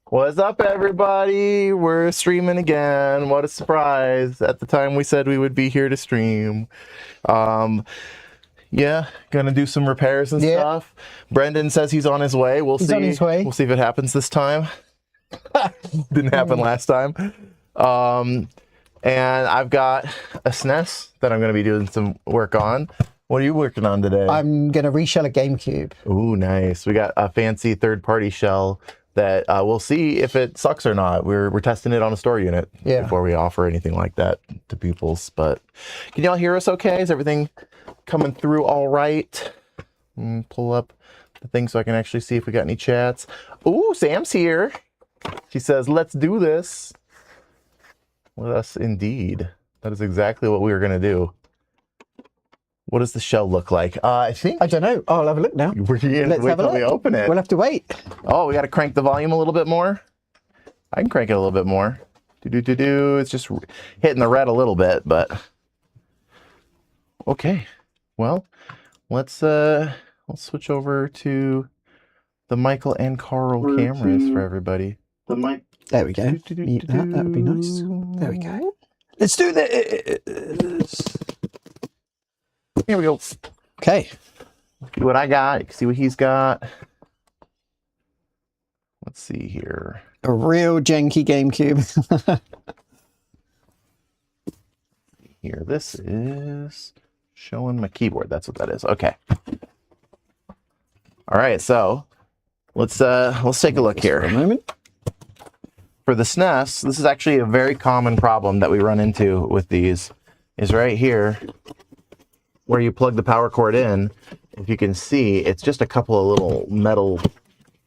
What's up, everybody? We're streaming again. What a surprise. At the time we said we would be here to stream. Yeah, gonna do some repairs and stuff. Brendan says he's on his way. We'll see. On his way. We'll see if it happens this time. Didn't happen last time. And I've got a SNES that I'm gonna be doing some work on. What are you working on today? I'm gonna reshell a GameCube. Ooh, nice. We got a fancy third-party shell that we'll see if it sucks or not. We're testing it on a store unit before we offer anything like that to peoples. But can y'all hear us okay? Is everything coming through all right? Pull up the thing so I can actually see if we got any chats. Ooh, Sam's here. She says, let's do this. Let us indeed. That is exactly what we were going to do. What does the shell look like? I don't know. Oh, I'll have a look now. Let's wait till we open it. We'll have to wait. Oh, we got to crank the volume a little bit more. I can crank it a little bit more. It's just hitting the red a little bit, but okay. Well, let's switch over to the Michael and Carl cameras for everybody. There we go. Mute that. That would be nice. There we go. Let's do this. Here we go. Okay. See what I got. You can see what he's got. Let's see here. A real janky GameCube. Here, this is showing my keyboard. That's what that is. Okay. All right, so let's take a look here. For a moment. For the SNES, this is actually a very common problem that we run into with these. Is right here where you plug the power cord in. If you can see, it's just a couple of little metal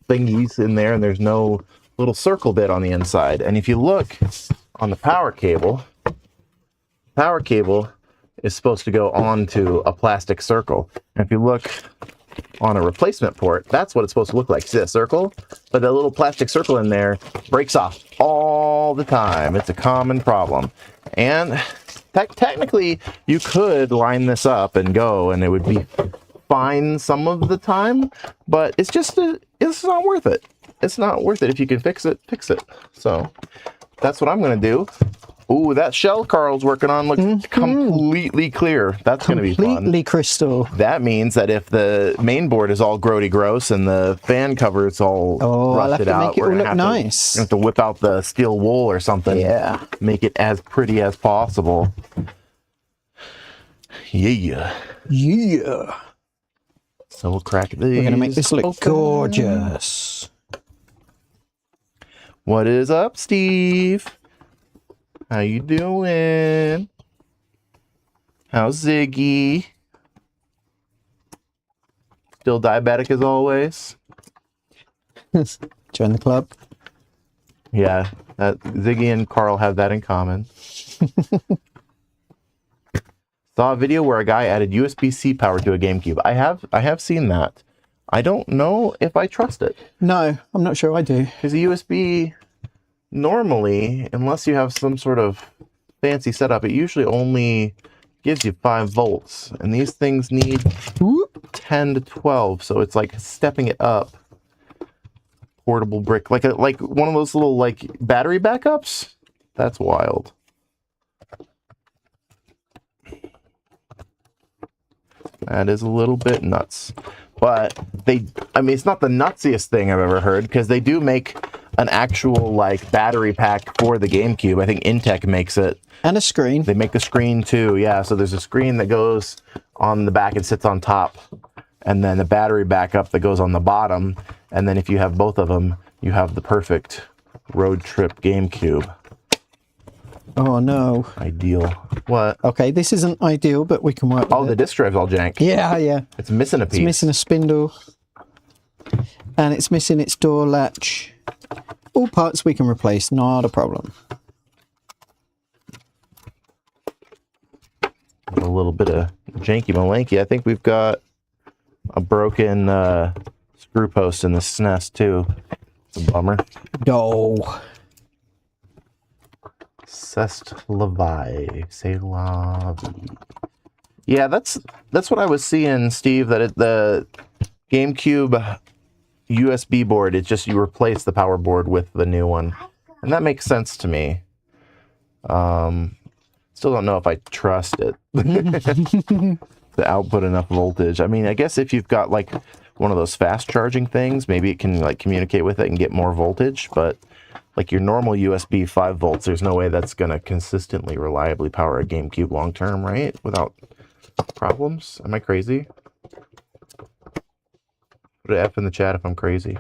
thingies in there, and there's no little circle bit on the inside. And if you look on the power cable is supposed to go onto a plastic circle. And if you look on a replacement port, that's what it's supposed to look like. See that circle? But the little plastic circle in there breaks off all the time. It's a common problem. And technically, you could line this up and go, and it would be fine some of the time, but it's not worth it. It's not worth it. If you can fix it, fix it. So that's what I'm going to do. Ooh, that shell Carl's working on looks completely clear. That's going to be fun. Completely crystal. That means that if the main board is all grody gross and the fan cover is all rusted out, we're going to have to make it all look nice. Have to whip out the steel wool or something. Yeah. Make it as pretty as possible. Yeah. Yeah. So we'll crack these. We're going to make this look gorgeous. What is up, Steve? How you doing? How's Ziggy? Still diabetic as always? Join the club. Yeah, Ziggy and Carl have that in common. Saw a video where a guy added USB-C power to a GameCube. I have seen that. I don't know if I trust it. No, I'm not sure I do. Because the USB, normally, unless you have some sort of fancy setup, it usually only gives you 5 volts. And these things need 10 to 12, so it's like stepping it up. Portable brick, like one of those little battery backups. That's wild. That is a little bit nuts. But it's not the nutsiest thing I've ever heard, because they do make an actual battery pack for the GameCube. I think Intech makes it. And a screen. They make the screen too, yeah. So there's a screen that goes on the back and sits on top, and then the battery backup that goes on the bottom. And then if you have both of them, you have the perfect road trip GameCube. Oh no. Ideal. What? Okay, this isn't ideal, but we can work with the disk drive's all jank. Yeah, yeah. It's missing a piece. It's missing a spindle. And it's missing its door latch. All parts we can replace, not a problem. A little bit of janky malanky. I think we've got a broken screw post in the SNES too. It's a bummer. No. C'est la vie. C'est la vie. Yeah, that's what I was seeing, Steve, that the GameCube USB board. It's just you replace the power board with the new one. And that makes sense to me. Still don't know if I trust it to output enough voltage. I mean, I guess if you've got like one of those fast charging things, maybe it can like communicate with it and get more voltage. But like your normal USB 5 volts, there's no way that's going to consistently, reliably power a GameCube long term, right? Without problems. Am I crazy? Put an F in the chat if I'm crazy.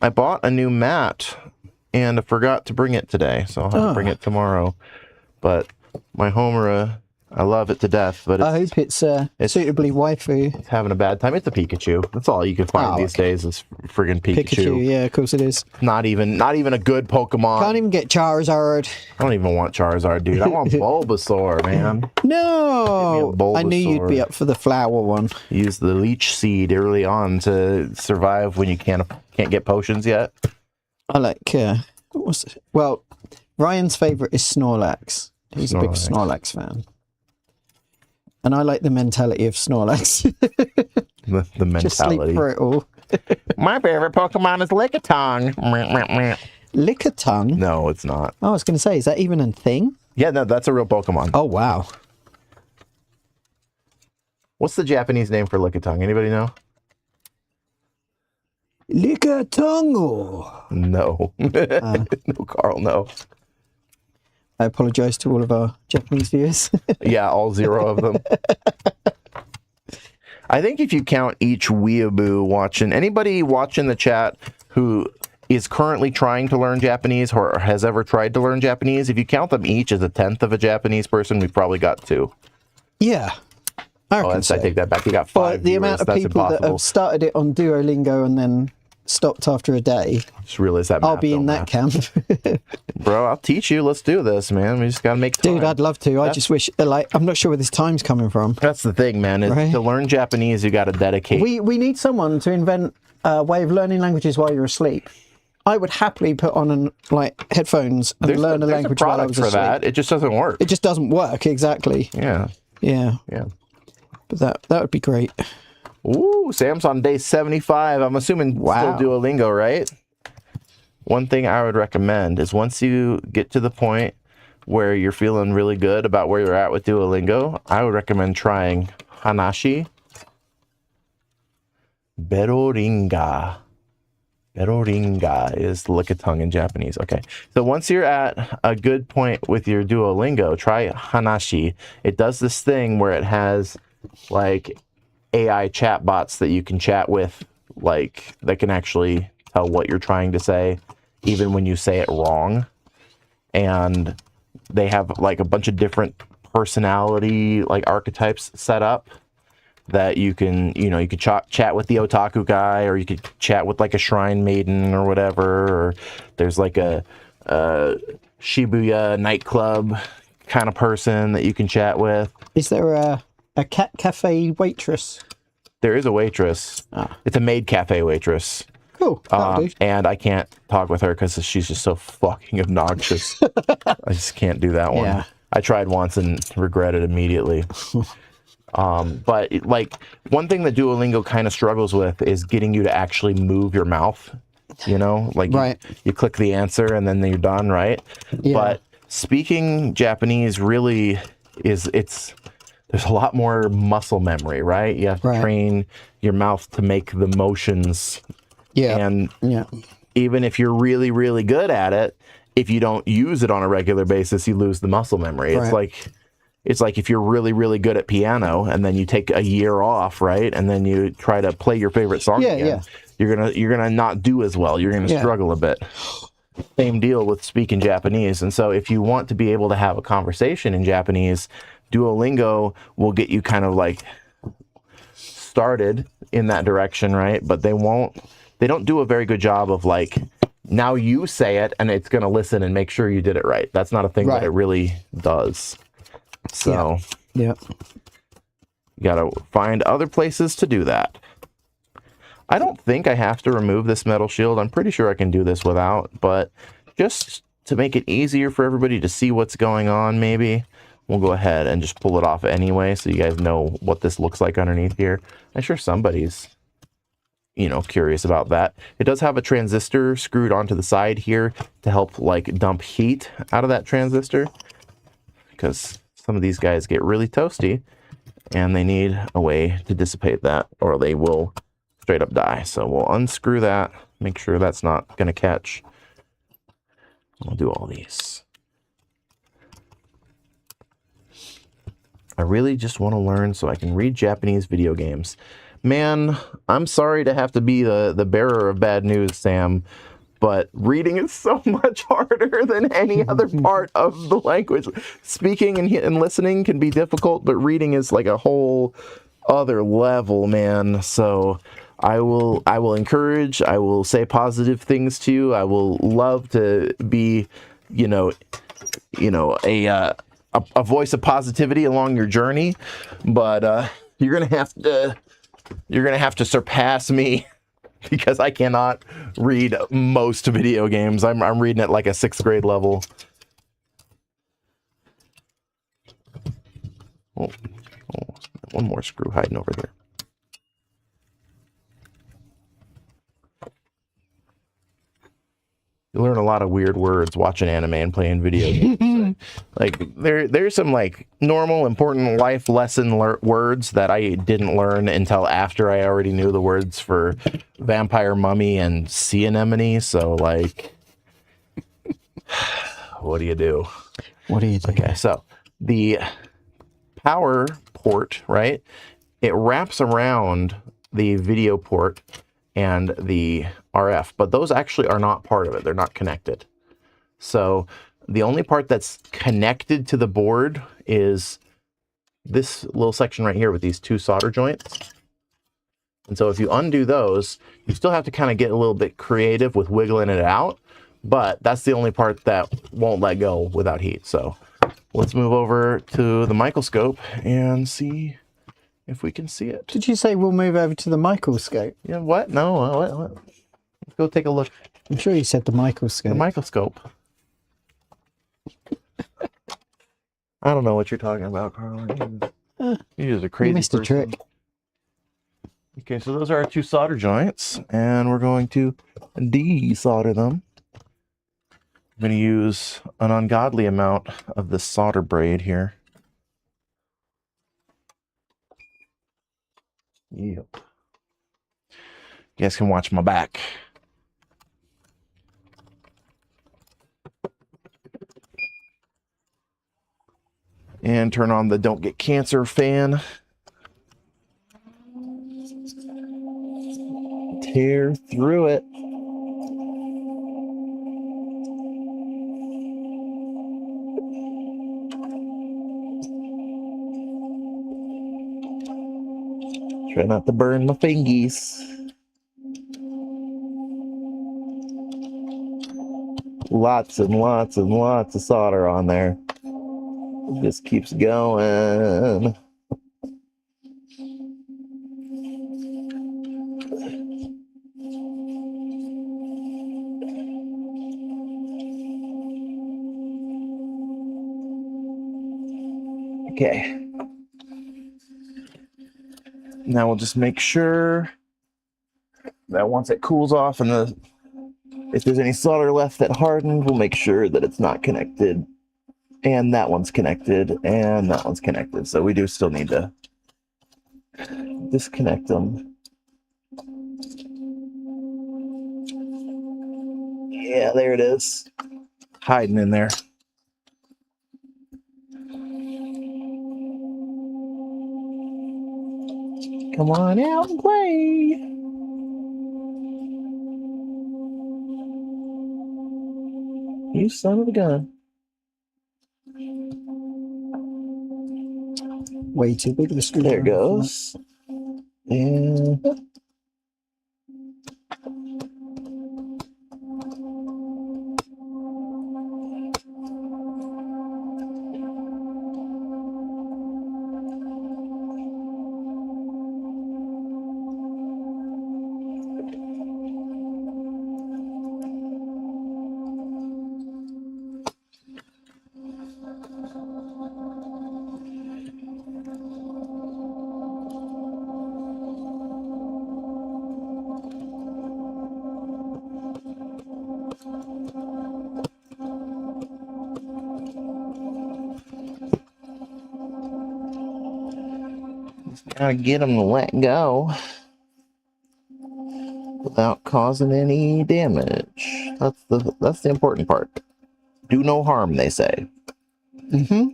I bought a new mat and I forgot to bring it today, so I'll have to bring it tomorrow. But my Homura, I love it to death, but I hope it's suitably waifu. It's having a bad time. It's a Pikachu. That's all you can find these days is friggin' Pikachu. Yeah, of course it is. Not even a good Pokemon. Can't even get Charizard. I don't even want Charizard, dude. I want Bulbasaur, man. No! Bulbasaur. I knew you'd be up for the flower one. Use the leech seed early on to survive when you can't get potions yet. I like, well, Ryan's favourite is Snorlax. He's a big Snorlax fan. And I like the mentality of Snorlax. the mentality. Just sleep through it all. My favorite Pokemon is Lickitung. Lickitung? No, it's not. I was going to say, is that even a thing? Yeah, no, that's a real Pokemon. Oh, wow. What's the Japanese name for Lickitung? Anybody know? Lickitung. No. No, Carl, no. I apologize to all of our Japanese viewers. Yeah, all 0 of them. I think if you count each weeaboo watching, anybody watching the chat who is currently trying to learn Japanese or has ever tried to learn Japanese, if you count them each as a 10th of a Japanese person, we've probably got 2. Yeah. I take that back. You got 5 But the amount of people that have started it on Duolingo and then stopped after a day. Just realized that I'll be in that camp. Bro, I'll teach you. Let's do this, man. We just got to make time. Dude, I'd love to. I just wish, like, I'm not sure where this time's coming from. That's the thing, man. Is to learn Japanese, you got to dedicate. We need someone to invent a way of learning languages while you're asleep. I would happily put on headphones and learn a language while I was asleep. That. It just doesn't work. It just doesn't work, exactly. Yeah. Yeah. Yeah. But that would be great. Ooh, Sam's on day 75. I'm assuming still Duolingo, right? One thing I would recommend is once you get to the point where you're feeling really good about where you're at with Duolingo, I would recommend trying Hanashi. Beroringa. Beroringa is Lickitung in Japanese. Okay. So once you're at a good point with your Duolingo, try Hanashi. It does this thing where it has like AI chatbots that you can chat with, like that can actually tell what you're trying to say, even when you say it wrong. And they have like a bunch of different personality like archetypes set up that you can, you could chat with the otaku guy, or you could chat with like a shrine maiden or whatever, or there's like a Shibuya nightclub kind of person that you can chat with. Is there a cat cafe waitress? There is a waitress. It's a maid cafe waitress. Cool. And I can't talk with her because she's just so fucking obnoxious. I just can't do that one. Yeah. I tried once and regretted immediately. But like one thing that Duolingo kind of struggles with is getting you to actually move your mouth. Like you click the answer and then you're done, right? Yeah. But speaking Japanese really there's a lot more muscle memory, right? You have to train your mouth to make the motions. Yeah. And even if you're really, really good at it, if you don't use it on a regular basis, you lose the muscle memory. Right. It's like if you're really, really good at piano and then you take a year off, right? And then you try to play your favorite song again. You're gonna not do as well. You're gonna struggle a bit. Same deal with speaking Japanese. And so if you want to be able to have a conversation in Japanese, Duolingo will get you kind of like started in that direction, right? But they don't do a very good job of like, now you say it and it's going to listen and make sure you did it right. That's not a thing that it really does. So you got to find other places to do that. I don't think I have to remove this metal shield. I'm pretty sure I can do this without, but just to make it easier for everybody to see what's going on, maybe we'll go ahead and just pull it off anyway, so you guys know what this looks like underneath here. I'm sure somebody's, you know, curious about that. It does have a transistor screwed onto the side here to help like dump heat out of that transistor, because some of these guys get really toasty and they need a way to dissipate that or they will straight up die. So we'll unscrew that, make sure that's not going to catch. We'll do all these. I really just want to learn so I can read Japanese video games. Man, I'm sorry to have to be the bearer of bad news, Sam, but reading is so much harder than any other part of the language. Speaking and listening can be difficult, but reading is like a whole other level, man. So I will encourage, I will say positive things to you. I will love to be, a voice of positivity along your journey, but you're gonna have to surpass me because I cannot read most video games. I'm reading at like a 6th grade level. Oh, one more screw hiding over there. You learn a lot of weird words watching anime and playing video games. Like there's some like normal important life lesson words that I didn't learn until after I already knew the words for vampire mummy and sea anemone. So like, what do you do? What do you do? Okay, so the power port, right? It wraps around the video port and the RF, but those actually are not part of it. They're not connected. So the only part that's connected to the board is this little section right here with these 2 solder joints. And so if you undo those, you still have to kind of get a little bit creative with wiggling it out, but that's the only part that won't let go without heat. So let's move over to the microscope and see if we can see it. Did you say we'll move over to the microscope? Yeah, what? No, what? Let's go take a look. I'm sure you said the microscope. The microscope. I don't know what you're talking about, Carl. You're just a crazy You missed a trick. Okay, so those are our 2 solder joints, and we're going to desolder them. I'm going to use an ungodly amount of the solder braid here. Yep. You guys can watch my back. And turn on the Don't Get Cancer fan. Tear through it. Try not to burn my fingies. Lots and lots and lots of solder on there. It just keeps going. Okay. Now we'll just make sure that once it cools off and if there's any solder left that hardened, we'll make sure that it's not connected. And that one's connected, and that one's connected. So we do still need to disconnect them. Yeah, there it is. Hiding in there. Come on out and play. You son of a gun. Way too big of a screw. There it goes. And Gotta get them to let go without causing any damage. That's the important part. Do no harm, they say. Mm-hmm.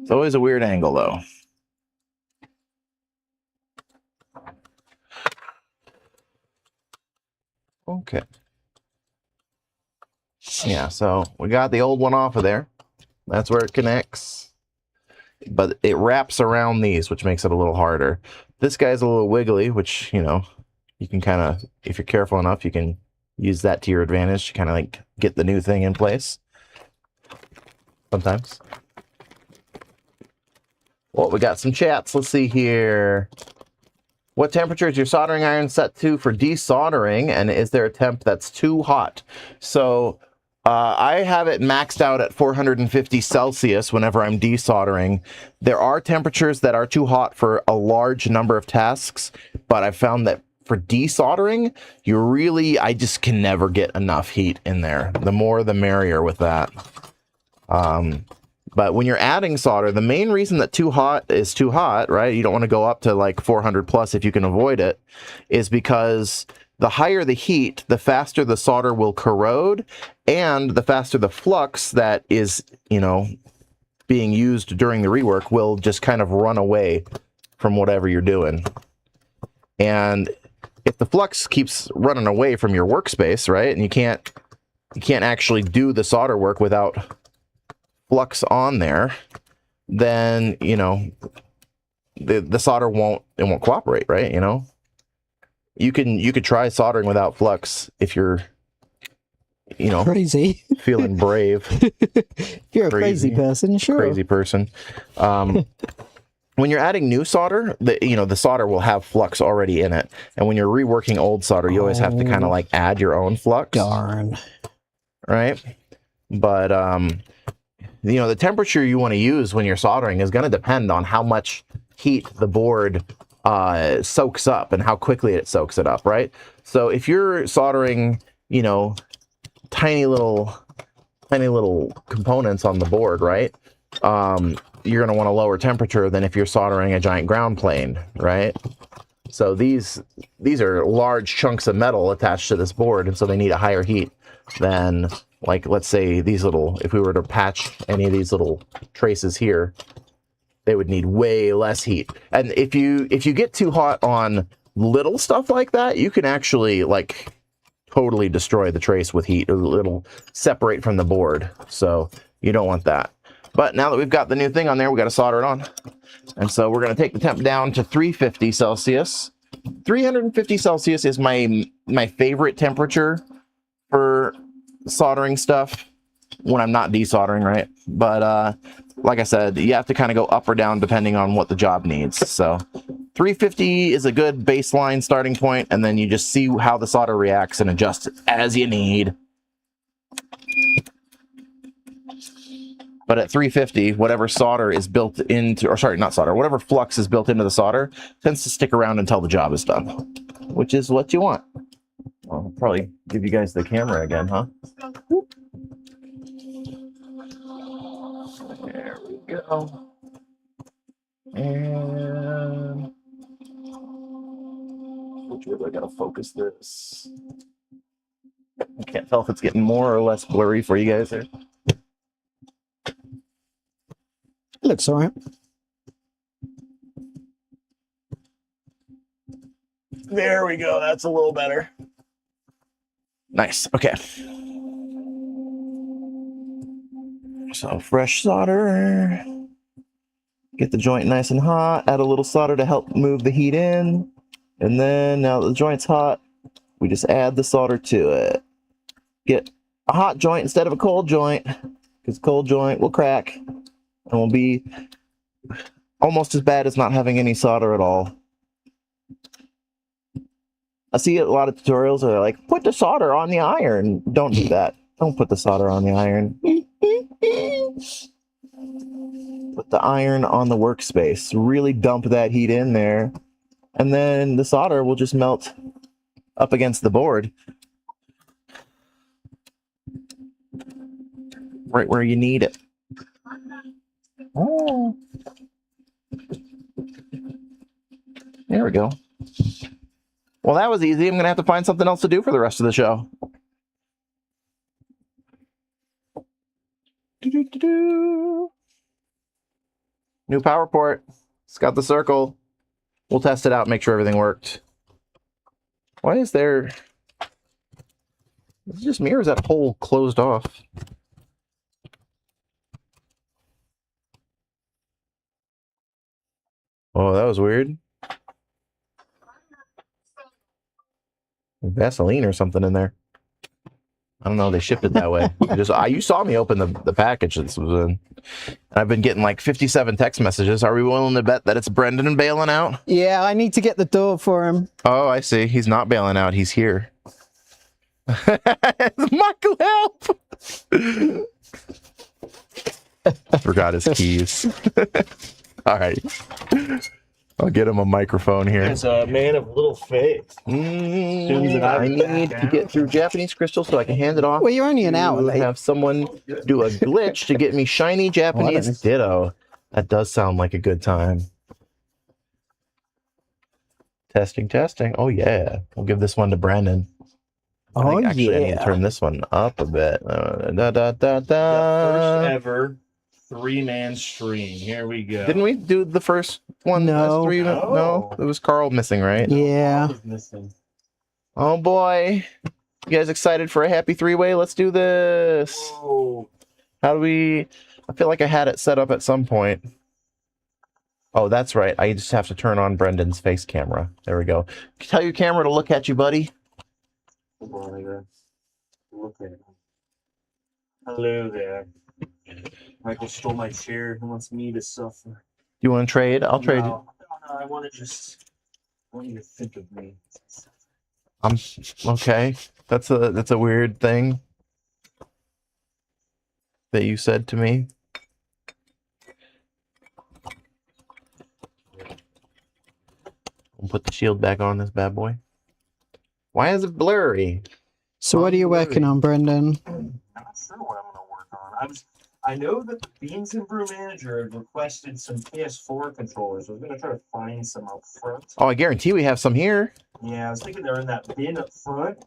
It's always a weird angle, though. Okay. Yeah, so we got the old one off of there. That's where it connects. But it wraps around these, which makes it a little harder. This guy's a little wiggly, which, you know, you can kind of, if you're careful enough, you can use that to your advantage to kind of like get the new thing in place. Sometimes. Well, we got some chats. Let's see here. What temperature is your soldering iron set to for desoldering? And is there a temp that's too hot? So I have it maxed out at 450 Celsius whenever I'm desoldering. There are temperatures that are too hot for a large number of tasks, but I've found that for desoldering, I just can never get enough heat in there. The more, the merrier with that. But when you're adding solder, the main reason that too hot is too hot, right? You don't want to go up to like 400 plus if you can avoid it, is because the higher the heat, the faster the solder will corrode, and the faster the flux that is, you know, being used during the rework will just kind of run away from whatever you're doing. And if the flux keeps running away from your workspace, right, and you can't actually do the solder work without flux on there, then, you know, the solder won't cooperate, right? You know, you could try soldering without flux if you're, you know, Crazy. feeling brave. If you're a crazy person, sure. Crazy person. When you're adding new solder, the solder will have flux already in it, and when you're reworking old solder, you always have to kind of like add your own flux. Darn. Right? But you know, the temperature you want to use when you're soldering is going to depend on how much heat the board soaks up and how quickly it soaks it up, right? So if you're soldering, you know, tiny little components on the board, right? You're going to want a lower temperature than if you're soldering a giant ground plane, right? So these are large chunks of metal attached to this board, and so they need a higher heat than, like, let's say these little, if we were to patch any of these little traces here, they would need way less heat. And if you get too hot on little stuff like that, you can actually like totally destroy the trace with heat. It'll separate from the board. So you don't want that. But now that we've got the new thing on there, we got to solder it on. And so we're going to take the temp down to 350 Celsius. 350 Celsius is my favorite temperature for soldering stuff when I'm not desoldering, right? But like I said, you have to kind of go up or down depending on what the job needs. So 350 is a good baseline starting point, and then you just see how the solder reacts and adjust it as you need. But at 350, whatever solder is built into, or sorry, not solder, whatever flux is built into the solder tends to stick around until the job is done, which is what you want. I'll probably give you guys the camera again, huh? There we go. And which way do I gotta focus this? I can't tell if it's getting more or less blurry for you guys there. It looks all right. There we go. That's a little better. Nice. Okay. So fresh solder. Get the joint nice and hot. Add a little solder to help move the heat in. And then now that the joint's hot, we just add the solder to it. Get a hot joint instead of a cold joint, because cold joint will crack and will be almost as bad as not having any solder at all. I see a lot of tutorials where they're like, put the solder on the iron. Don't do that. Don't put the solder on the iron. Put the iron on the workspace. Really dump that heat in there. And then the solder will just melt up against the board. right where you need it. Oh. There we go. Well, that was easy. I'm going to have to find something else to do for the rest of the show. New power port. It's got the circle. We'll test it out, make sure everything worked. Why is there... Is it just me or is that hole closed off? Oh, that was weird. Vaseline or something in there. I don't know. They shipped it that way. You saw me open the package this was in. And I've been getting like 57 text messages. Are we willing to bet that it's Brendan bailing out? Yeah, I need to get the door for him. Oh, I see. He's not bailing out. He's here. Michael, help! Forgot his keys. All right. I'll get him a microphone here. As a man of little faith. I need to get through Japanese crystal so I can hand it off. Well, you're only an hour late. Have someone do a glitch to get me shiny Japanese Ditto. That does sound like a good time. Testing, testing. Oh, yeah. We'll give this one to Brandon. I need to turn this one up a bit. The first ever 3-man stream. Here we go. Didn't we do the first one? No. No, it was Carl missing, right? Yeah. Missing. Oh boy. You guys excited for a happy 3-way? Let's do this. Whoa. How do we... I feel like I had it set up at some point. Oh, that's right. I just have to turn on Brendan's face camera. There we go. Tell your camera to look at you, buddy. Look at him. Hello there. Michael stole my chair. He wants me to suffer. You want to trade? I'll trade. No, I want to just... I want you to think of me. I'm okay. That's a weird thing that you said to me. We'll put the shield back on this bad boy. Why is it blurry? So what are you working on, Brendan? I'm not sure what I'm going to work on. I know that the Beans and Brew manager had requested some PS4 controllers. I was going to try to find some up front. Oh, I guarantee we have some here. Yeah, I was thinking they're in that bin up front.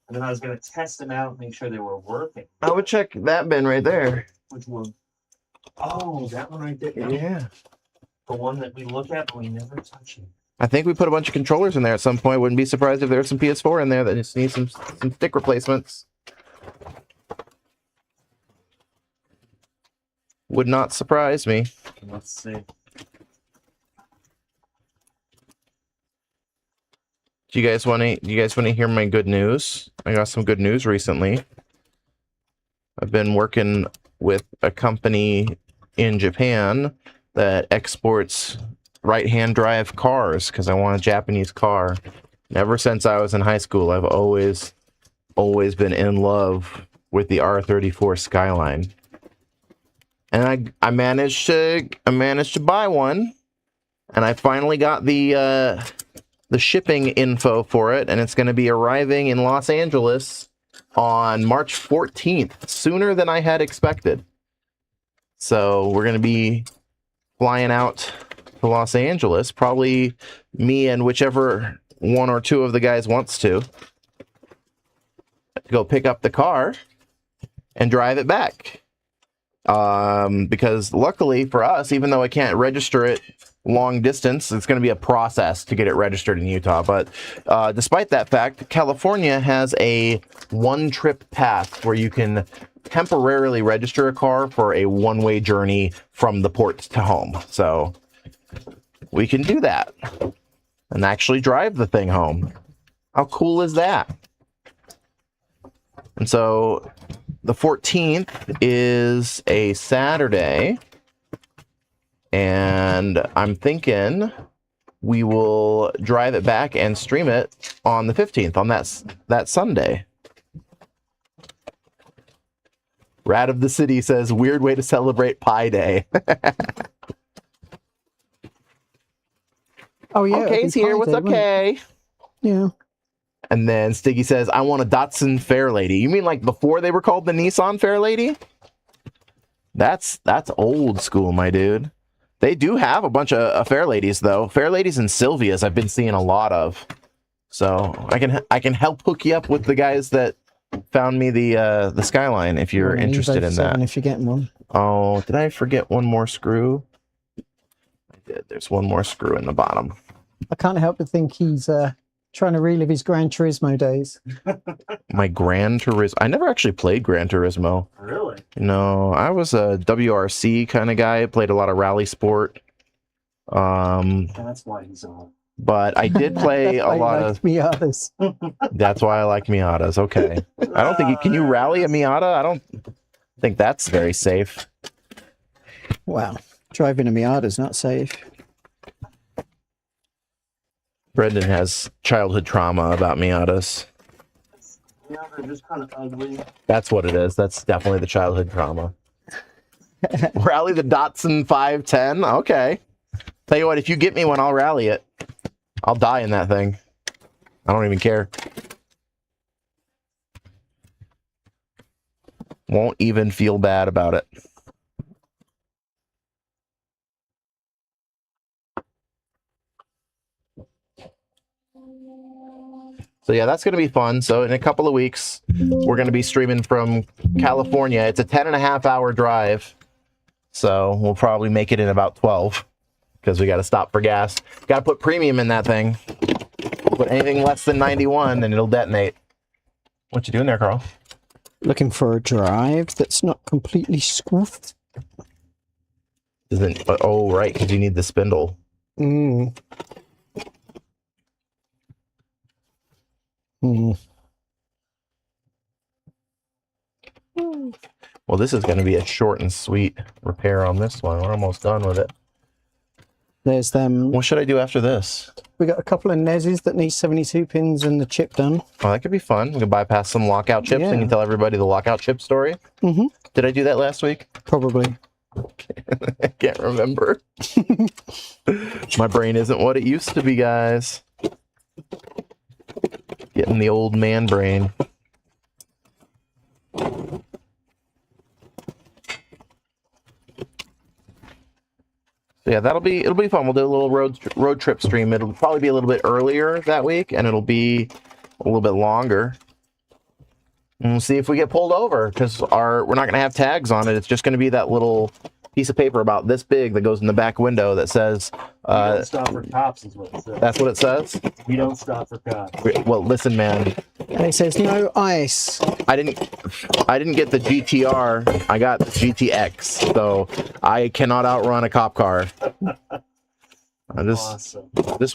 And then I was going to test them out and make sure they were working. I would check that bin right there. Which one? Oh, that one right there. Yeah. The one that we look at, but we never touch it. I think we put a bunch of controllers in there at some point. Wouldn't be surprised if there's some PS4 in there that just needs some stick replacements. Would not surprise me. Let's see. Do you guys want to hear my good news? I got some good news recently. I've been working with a company in Japan that exports right-hand drive cars because I want a Japanese car. And ever since I was in high school, I've always been in love with the R34 Skyline. And I managed to buy one, and I finally got the shipping info for it, and it's going to be arriving in Los Angeles on March 14th, sooner than I had expected. So we're going to be flying out to Los Angeles, probably me and whichever one or two of the guys wants to go pick up the car and drive it back. Because luckily for us, even though I can't register it long distance, it's going to be a process to get it registered in Utah. But despite that fact, California has a one-trip pass where you can temporarily register a car for a one-way journey from the port to home. So we can do that and actually drive the thing home. How cool is that? And so the 14th is a Saturday, and I'm thinking we will drive it back and stream it on the 15th, on that Sunday. Rat of the City says, weird way to celebrate Pi Day. Oh, yeah. Kay's here. What's up, Kay? Yeah. And then Stiggy says, I want a Datsun Fairlady. You mean like before they were called the Nissan Fairlady? That's old school, my dude. They do have a bunch of Fair Ladies though. Fair Ladies and Sylvias I've been seeing a lot of. So I can help hook you up with the guys that found me the Skyline if you're interested in that. If you're getting one. Oh, did I forget one more screw? I did. There's one more screw in the bottom. I can't help but think he's trying to relive his Gran Turismo days. My Gran Turismo. I never actually played Gran Turismo. Really? No, I was a WRC kind of guy. I played a lot of rally sport. That's why he's on. But I did play a lot of Miatas. That's why I like Miatas. Okay. I don't think can you rally a Miata? I don't think that's very safe. Wow. Driving a Miata is not safe. Brendan has childhood trauma about Miatas. Yeah, they're just kind of ugly. That's what it is. That's definitely the childhood trauma. Rally the Datsun 510. Okay. Tell you what, if you get me one, I'll rally it. I'll die in that thing. I don't even care. Won't even feel bad about it. So yeah, that's going to be fun. So in a couple of weeks, we're going to be streaming from California. It's a 10.5-hour drive. So we'll probably make it in about 12 because we got to stop for gas. Got to put premium in that thing. Put anything less than 91 and it'll detonate. What you doing there, Carl? Looking for a drive that's not completely scuffed. Isn't, oh, right, because you need the spindle. Mm. Mm. Well, this is going to be a short and sweet repair on this one. We're almost done with it. There's them. What should I do after this? We got a couple of NESes that need 72 pins and the chip done. Oh, that could be fun. We can bypass some lockout chips and you can tell everybody the lockout chip story. Mm-hmm. Did I do that last week? Probably. I can't remember. My brain isn't what it used to be, guys. Getting the old man brain. So yeah, it'll be fun. We'll do a little road trip stream. It'll probably be a little bit earlier that week, and it'll be a little bit longer. And we'll see if we get pulled over because we're not going to have tags on it. It's just going to be that little piece of paper about this big that goes in the back window that says. We don't stop for cops, is what it says. That's what it says. We don't stop for cops. Well, listen, man. And it says no ice. I didn't get the GTR. I got the GTX, so I cannot outrun a cop car. I just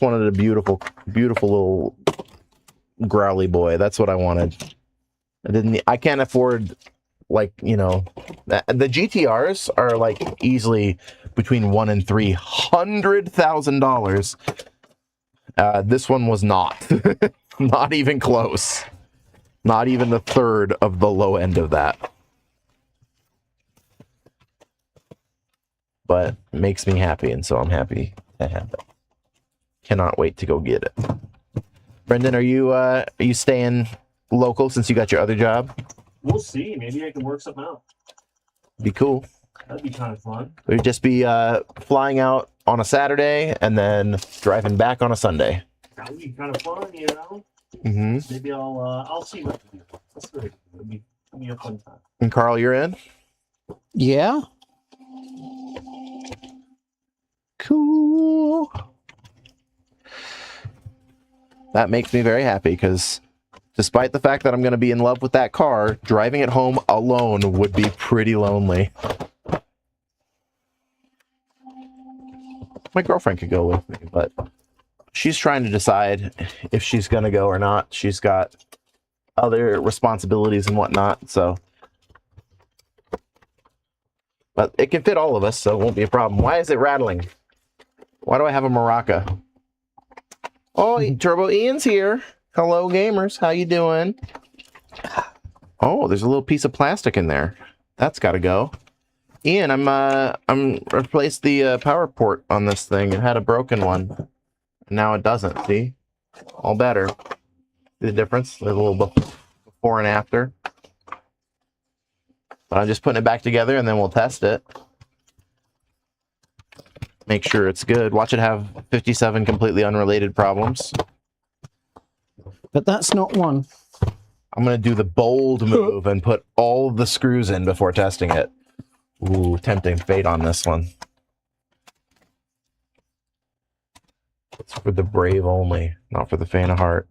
wanted a beautiful little growly boy. That's what I wanted. I can't afford, like, you know, the GTRs are like easily between $100,000 and $300,000. This one was not, not even close. Not even the third of the low end of that. But it makes me happy, and so I'm happy to have it. Cannot wait to go get it. Brendan, are you staying local since you got your other job? We'll see. Maybe I can work something out. Be cool. That'd be kind of fun. We'd just be flying out on a Saturday and then driving back on a Sunday. That would be kind of fun, you know? Mm-hmm. Maybe I'll see what to do. That's good. It'll be a fun time. And Carl, you're in? Yeah. Cool. That makes me very happy because despite the fact that I'm going to be in love with that car, driving it home alone would be pretty lonely. My girlfriend could go with me, but she's trying to decide if she's going to go or not. She's got other responsibilities and whatnot, so. But it can fit all of us, so it won't be a problem. Why is it rattling? Why do I have a maraca? Oh, Turbo Ian's here. Hello, gamers. How you doing? Oh, there's a little piece of plastic in there. That's got to go. Ian, I'm replaced the power port on this thing. It had a broken one. Now it doesn't. See, all better. See the difference? There's a little before and after. But I'm just putting it back together, and then we'll test it. Make sure it's good. Watch it have 57 completely unrelated problems. But that's not one. I'm going to do the bold move and put all the screws in before testing it. Ooh, tempting fate on this one. It's for the brave only, not for the faint of heart.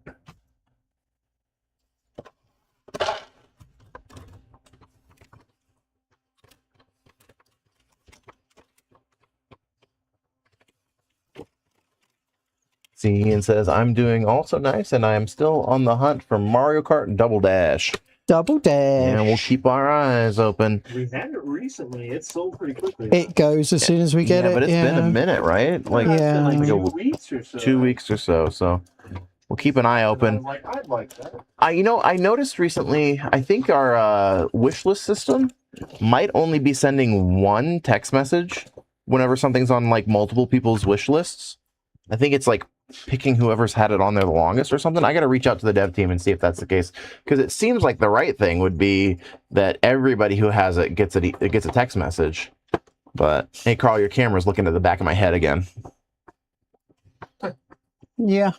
See, Ian says, I'm doing also nice, and I am still on the hunt for Mario Kart Double Dash. Double Dash. And we'll keep our eyes open. We had it recently. It sold pretty quickly. It goes as soon as we get it. But it's been a minute, right? Like, It's been like Yeah. 2 weeks or so. 2 weeks or so. So we'll keep an eye open. I'd like that. I noticed recently, I think our wish list system might only be sending one text message whenever something's on like multiple people's wish lists. I think it's like picking whoever's had it on there the longest or something. I got to reach out to the dev team and see if that's the case, because it seems like the right thing would be that everybody who has it gets a text message. But hey, Carl, your camera's looking at the back of my head again. Yeah.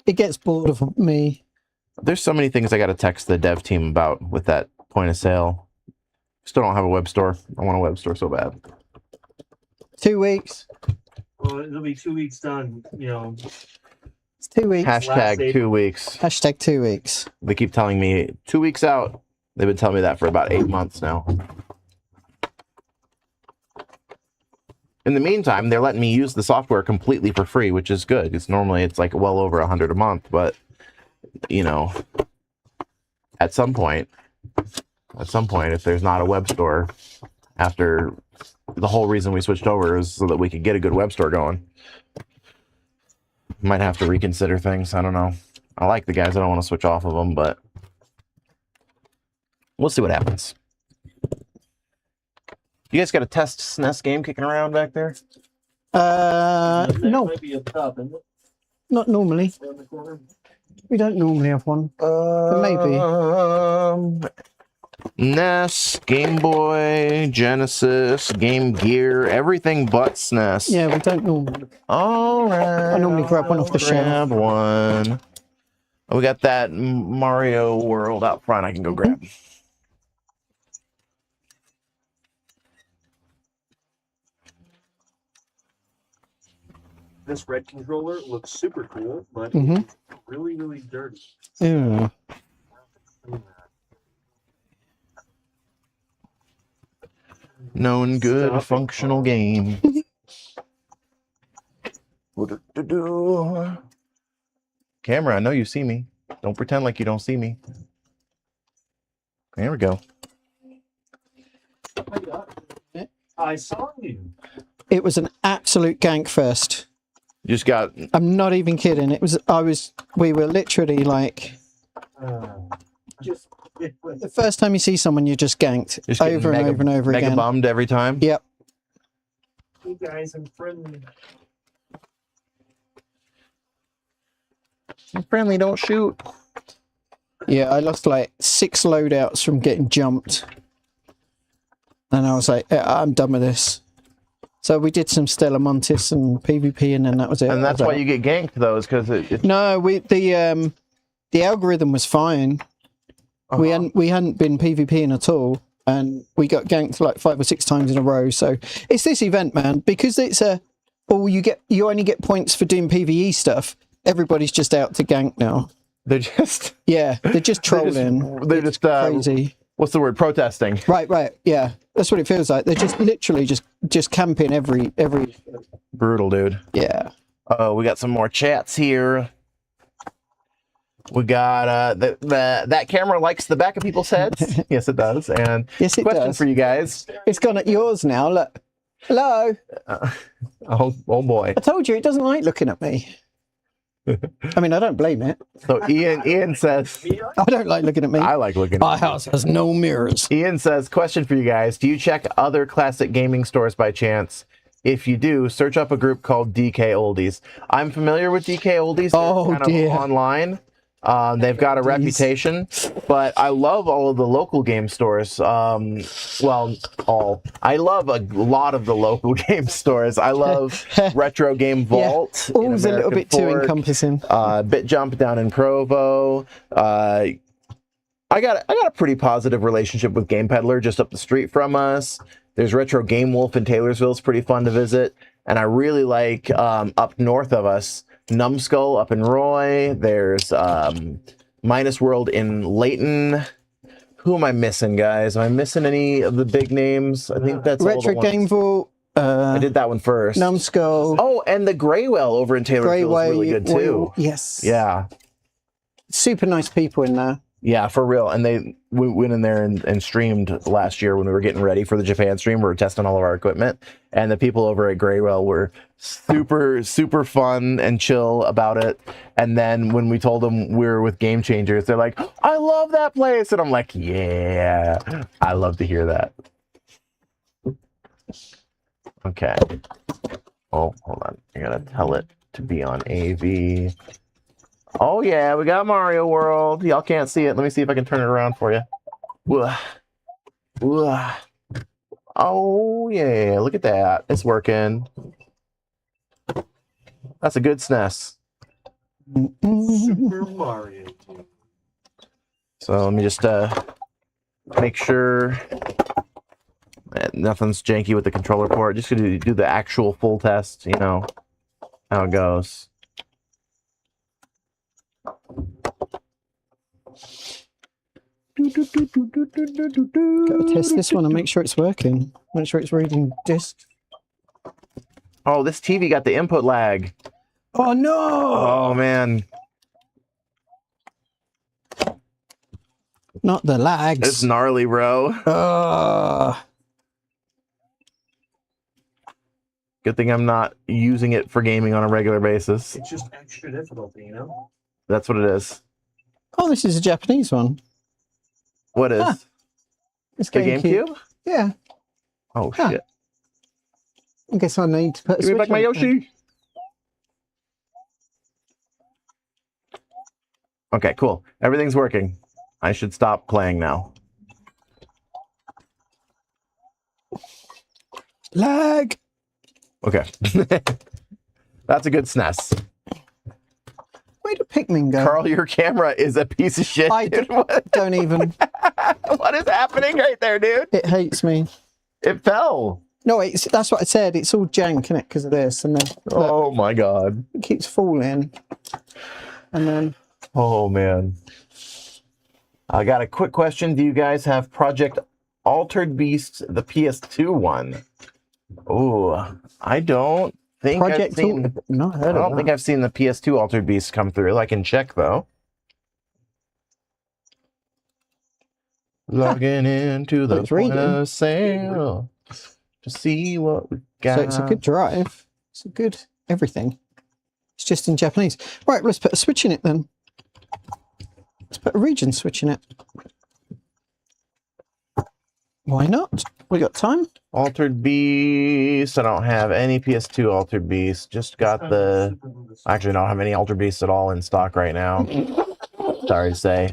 It gets bored of me. There's so many things I got to text the dev team about with that point of sale. Still don't have a web store. I want a web store so bad. 2 weeks. Well, it'll be 2 weeks done. You know, It's 2 weeks. Hashtag 2 weeks. Hashtag 2 weeks. They keep telling me 2 weeks out. They've been telling me that for about 8 months now. In the meantime, they're letting me use the software completely for free, which is good. It's normally like well over $100 a month, but you know, at some point, if there's not a web store, after the whole reason we switched over is so that we could get a good web store going, might have to reconsider things. I don't know. I like the guys. I don't want to switch off of them, but we'll see what happens. You guys got a test SNES game kicking around back there? that No, might be up top, isn't it? not normally. Around the corner. We don't normally have one. maybe. NES, Game Boy, Genesis, Game Gear, everything but SNES. Yeah, we don't normally. All right. I normally grab one off the shelf. Grab one. Oh, we got that Mario World out front. I can go grab. This red controller looks super cool, but Mhm. it's really, really dirty. Yeah. Known good Stop it. functional game. Do-do-do-do. Camera, I know you see me. Don't pretend like you don't see me. There we go. I saw you. It was an absolute gank fest. Just got I'm not even kidding. We were literally like, Just the first time you see someone, you're just ganked Just getting over and over and over mega again. bummed every time. Yep. you guys are friendly. Friendly, don't shoot. Yeah, I lost like 6 loadouts from getting jumped. And I was like, I'm done with this. So we did some Stella Montis and PvP, and then that was it. And that's why you get ganked, though, is because it's No, the algorithm was fine. We hadn't been PvPing at all, and we got ganked like 5 or 6 times in a row. So it's this event, man, because it's you only get points for doing PvE stuff. Everybody's just out to gank now. they're just They're just trolling. they're just Crazy. What's the word? Protesting. Right. Yeah, that's what it feels like. They're just literally just camping every. Brutal, dude. Yeah. Oh, we got some more chats here. We got that camera likes the back of people's heads. Yes, it does. And Yes, it question does. for you guys. It's gone at yours now. Look. Hello. Oh boy. I told you it doesn't like looking at me. I mean, I don't blame it. So Ian says, I don't like looking at me. I like looking. My house has no mirrors. Ian says, question for you guys. Do you check other classic gaming stores by chance? If you do, search up a group called DK Oldies. I'm familiar with DK Oldies. They're Oh, kind of dear. online. They've got a reputation, but I love all of the local game stores. I love a lot of the local game stores. I love Retro Game Vault. Yeah. All's a little bit too encompassing. BitJump down in Provo. I got a pretty positive relationship with Game Peddler just up the street from us. There's Retro Game Wolf in Taylorsville. It's pretty fun to visit. And I really like up north of us, Numbskull up in Roy. There's Minus World in Layton. Who am I missing, guys? Am I missing any of the big names? I think that's Retro all the Game Vault. I did that one first. Numbskull. Oh, and the Graywell over in Taylorsville is really good too. Yes. Yeah. Super nice people in there. Yeah, for real. And we went in there and streamed last year when we were getting ready for the Japan stream. We were testing all of our equipment. And the people over at Graywell were super, super fun and chill about it. And then when we told them we were with Game Changerz, they're like, I love that place. And I'm like, yeah, I love to hear that. Okay. Oh, hold on. I gotta tell it to be on AV. Oh yeah, we got Mario World. Y'all can't see it. Let me see if I can turn it around for you. Oh yeah, look at that. It's working. That's a good SNES. Super Mario. So let me just make sure that nothing's janky with the controller port. Just gonna do the actual full test, you know how it goes. Gotta test this one and make sure it's working. Make sure it's reading disc. Oh, this TV got the input lag. Oh no! Oh man. Not the lags. It's gnarly, bro. Good thing I'm not using it for gaming on a regular basis. It's just extra difficulty, you know? That's what it is. Oh, this is a Japanese one. What is? Ah, it's the GameCube? Yeah. Oh, shit. I guess I need to put a Give me back my Yoshi. Okay, cool. Everything's working. I should stop playing now. Lag. Okay. That's a good SNES. Where did Pikmin go? Carl, your camera is a piece of shit. I don't even. What is happening right there, dude? It hates me. It fell. No, that's what I said. It's all jank, isn't it? Because of this, and then Oh my god. it keeps falling, and then. Oh man. I got a quick question. Do you guys have Project Altered Beast, the PS2 one? Oh, I don't think I've seen. Not heard I of don't that. think I've seen the PS2 Altered Beast come through. I can check though. Logging into the point of sale to see what we got. So it's a good drive. It's a good everything. It's just in Japanese. Right, let's put a switch in it then. Let's put a region switch in it. Why not? We got time. Altered Beast. I don't have any PS2 Altered Beast. Just got the. Actually, I don't have any Altered Beasts at all in stock right now. Sorry to say.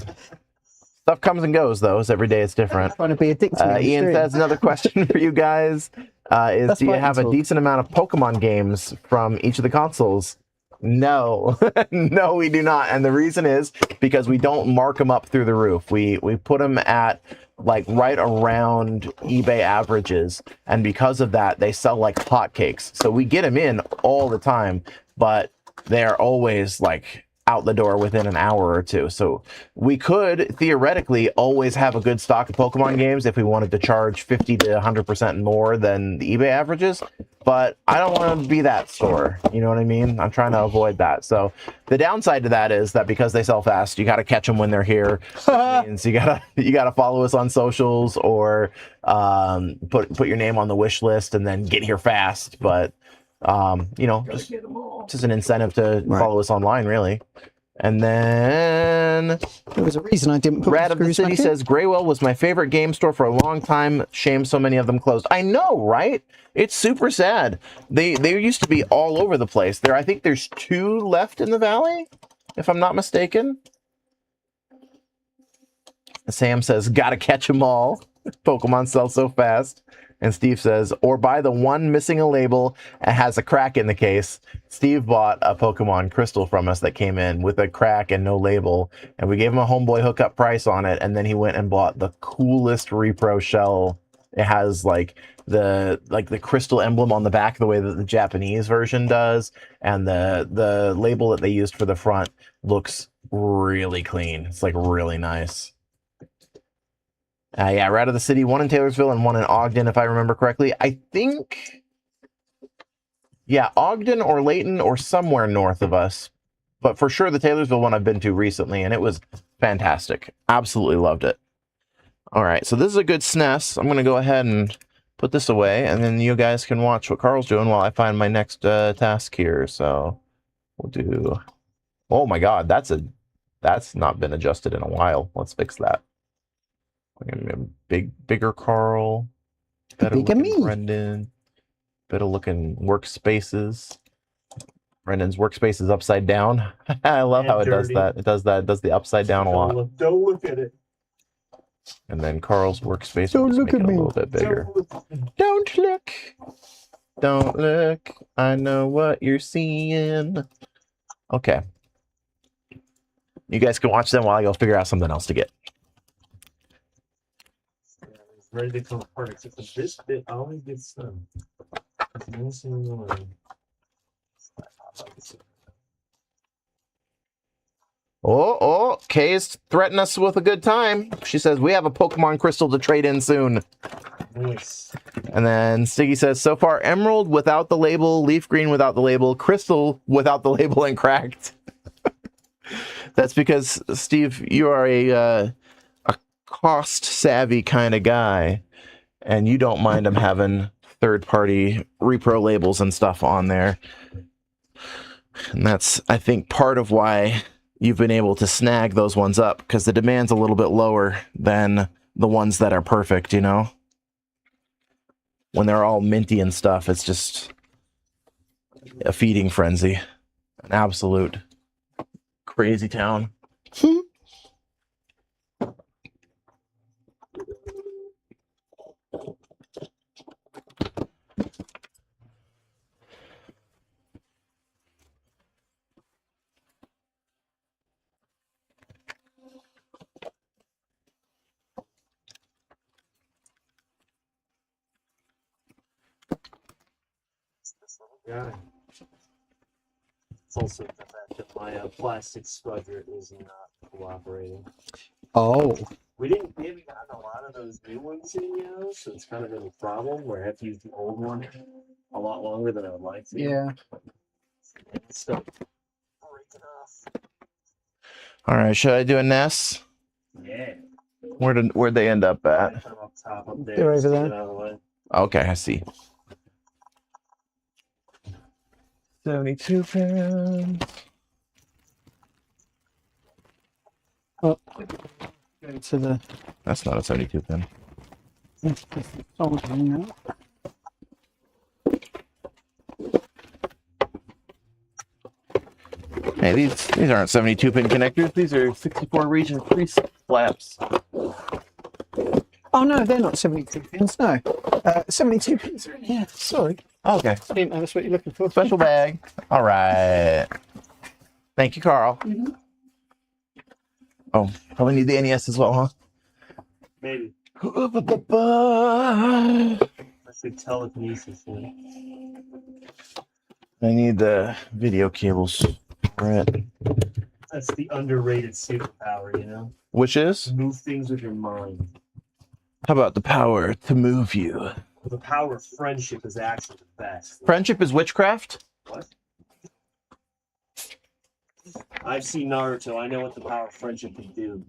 Stuff comes and goes, though. So every day it's different. Trying to be addicted. Ian says another question for you guys is: do you have a decent amount of Pokemon games from each of the consoles? No, no, we do not, and the reason is because we don't mark them up through the roof. We put them at like right around eBay averages, and because of that, they sell like hotcakes. So we get them in all the time, but they're always like out the door within an hour or two. So we could theoretically always have a good stock of Pokemon games if we wanted to charge 50 to 100% more than the eBay averages. But I don't want to be that store. You know what I mean? I'm trying to avoid that. So the downside to that is that because they sell fast, you got to catch them when they're here. Which means you gotta follow us on socials or put your name on the wish list and then get here fast. But you know, just an incentive to follow us online, really. And then there was a reason I didn't put Rad of the City says Graywell was my favorite game store for a long time. Shame so many of them closed. I know, right? It's super sad. They used to be all over the place. I think there's 2 left in the valley, if I'm not mistaken. Sam says, gotta catch 'em all. Pokemon sell so fast. And Steve says, or buy the one missing a label and has a crack in the case. Steve bought a Pokemon Crystal from us that came in with a crack and no label. And we gave him a homeboy hookup price on it. And then he went and bought the coolest repro shell. It has like the crystal emblem on the back, the way that the Japanese version does. And the label that they used for the front looks really clean. It's like really nice. Yeah, we're out of the city. One in Taylorsville and one in Ogden, if I remember correctly. I think, yeah, Ogden or Layton or somewhere north of us. But for sure, the Taylorsville one I've been to recently, and it was fantastic. Absolutely loved it. All right, so this is a good SNES. I'm going to go ahead and put this away, and then you guys can watch what Carl's doing while I find my next task here. So we'll do... Oh my God, that's not been adjusted in a while. Let's fix that. Bigger Carl, better looking Brendan, better looking workspaces. Brendan's workspace is upside down. I love how it does that. It does the upside down a lot. Don't look at it. And then Carl's workspace. Don't look at me. A little bit bigger. Don't look. Don't look. I know what you're seeing. Okay. You guys can watch them while I go figure out something else to get. Ready to come apart, except for this bit. I only get some. Kay's threatening us with a good time. She says, we have a Pokemon Crystal to trade in soon. Nice. And then Stiggy says, so far, Emerald without the label, Leaf Green without the label, Crystal without the label, and Cracked. That's because, Steve, you are a cost-savvy kind of guy, and you don't mind them having third-party repro labels and stuff on there. And that's, I think, part of why you've been able to snag those ones up, because the demand's a little bit lower than the ones that are perfect, you know? When they're all minty and stuff, it's just a feeding frenzy. An absolute crazy town. Yeah. It's also the fact that my plastic spudger is not cooperating. Oh. We haven't gotten a lot of those new ones in, you know, so it's kind of been a problem where I have to use the old one a lot longer than I would like to. Yeah. It's still breaking off. All right, should I do a NES? Yeah. Where'd they end up at? Put them up top up there. They're over Just there. get out of the way. Okay, I see. 72 pins. Oh. Go to the... That's not a 72 pin. soldering now. Hey, these aren't 72 pin connectors. These are 64 region 3 flaps. Oh no, they're not 72 pins, no. 72 pins are in here, sorry. Okay. I didn't know that's what you're looking for. Special bag. All right. Thank you, Carl. Mm-hmm. Oh, probably need the NES as well, huh? Maybe. I I should telekinesis. Yeah. need the video cables for it. That's the underrated superpower, you know? Which is? Move things with your mind. How about the power to move you? The power of friendship is actually the best. Friendship is witchcraft? What? I've seen Naruto. I know what the power of friendship can do.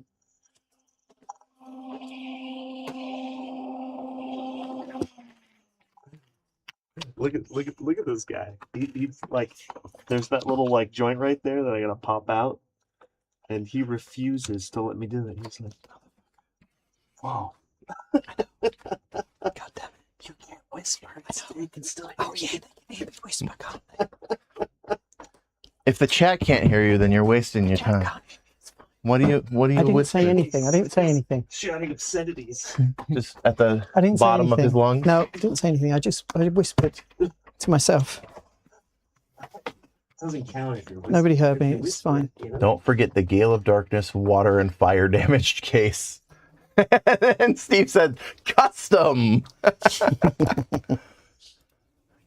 Look at this guy. He's like, there's that little like joint right there that I gotta pop out, and he refuses to let me do it. He's like, "Whoa." God damn it. You can't whisper. You can still. Oh yeah, they can hear me whisper, can't they? If the chat can't hear you, then you're wasting your Chat time. can't hear me, it's fine. What do you I didn't whisper? say anything. I didn't say anything. Shouting obscenities. Just at the I didn't say bottom of his anything. lungs? No, I didn't say anything. I whispered to myself. Doesn't count if you're whispering. Nobody heard If me. you It's whisper, fine. you know? Don't forget the Gale of Darkness, water, and fire damaged case. And Steve said, custom.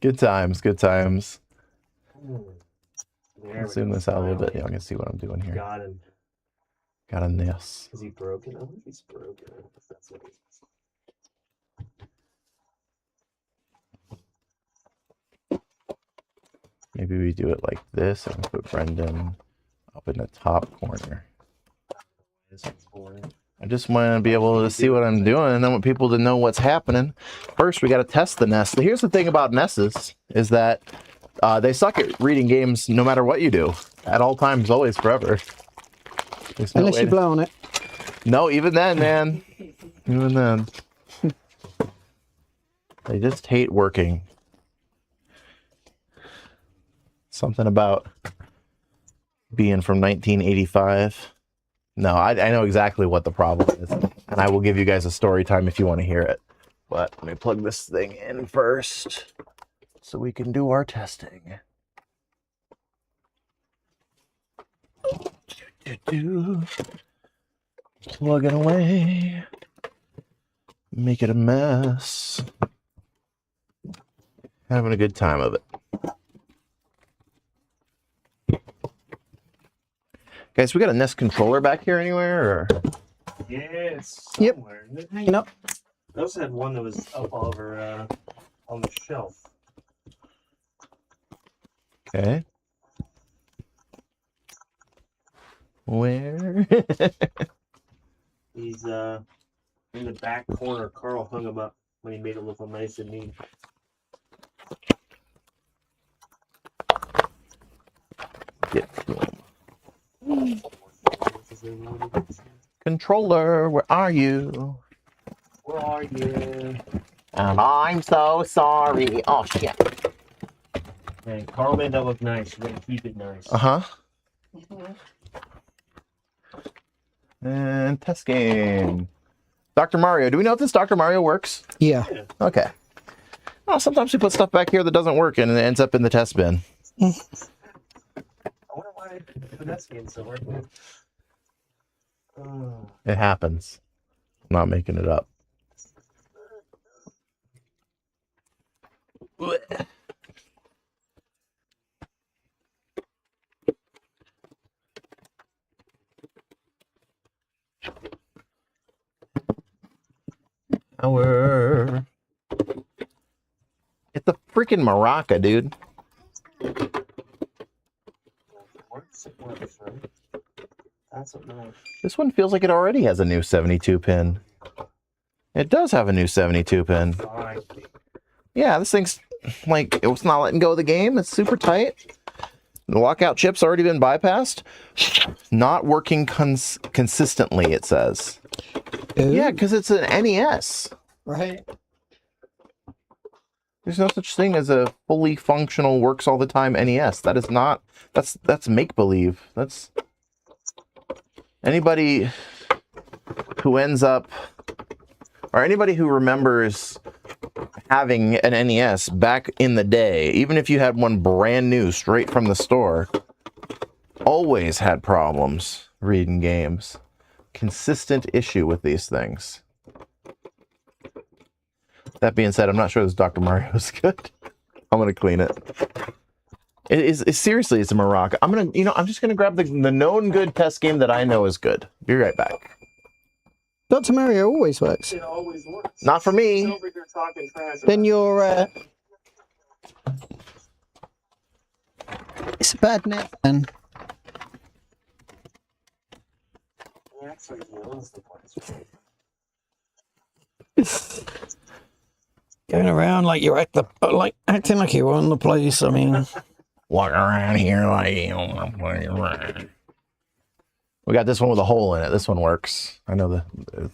Good times, good times. There we Zoom go. this out a little bit. Finally. Yeah, I can see what I'm doing here. Got him. Got a NES. Is he broken? I wonder if he's broken. I don't know if that's what it is. Maybe we do it like this and put Brendan up in the top corner. This one's boring. I just want to be able to see what I'm doing, and I want people to know what's happening. First, we got to test the NES. Here's the thing about NESes, is that they suck at reading games no matter what you do. At all times, always, forever. There's no Unless way you to- blow on it. No, even then, man. Even then. They just hate working. Something about being from 1985. No, I know exactly what the problem is. And I will give you guys a story time if you want to hear it. But let me plug this thing in first so we can do our testing. Plug it away. Make it a mess. Having a good time of it. Guys, we got a NES controller back here anywhere? Or? Yes. Yep. Somewhere. Hanging up. I also had one that was up over on the shelf. Okay. Where? He's in the back corner. Carl hung him up when he made it look all nice and neat. Get to him. Controller, where are you? Where are you? And I'm so sorry. Oh, shit. Man, Carl made that look nice. We're gonna keep it nice. Uh-huh. And test game. Dr. Mario. Do we know if this Dr. Mario works? Yeah. Okay. Oh, sometimes we put stuff back here that doesn't work and it ends up in the test bin. I wonder why the next game's still working. It happens. I'm not making it up. Power. It's a freaking maraca, dude. It works, right? That's what matters. This one feels like it already has a new 72 pin. It does have a new 72 pin. Fine. Yeah, this thing's like, it's not letting go of the game. It's super tight. The lockout chip's already been bypassed. Not working consistently, it says. Ooh. Yeah, because it's an NES. Right. There's no such thing as a fully functional, works all the time NES. That is not, that's make-believe. That's anybody who ends up, or anybody who remembers having an NES back in the day, even if you had one brand new straight from the store, always had problems reading games. Consistent issue with these things. That being said, I'm not sure this Dr. Mario is good. I'm gonna clean it. Seriously, it's a maraca. I'm just gonna grab the known good test game that I know is good. Be right back. Dr. Mario always works. It always works. Not for me. Over here talking trash Then about you're it's a bad net then. it. Actually, he owns the place. Going around like you're acting like you own the place. I mean, Walking around here like you don't want to play around. We got this one with a hole in it. This one works. I know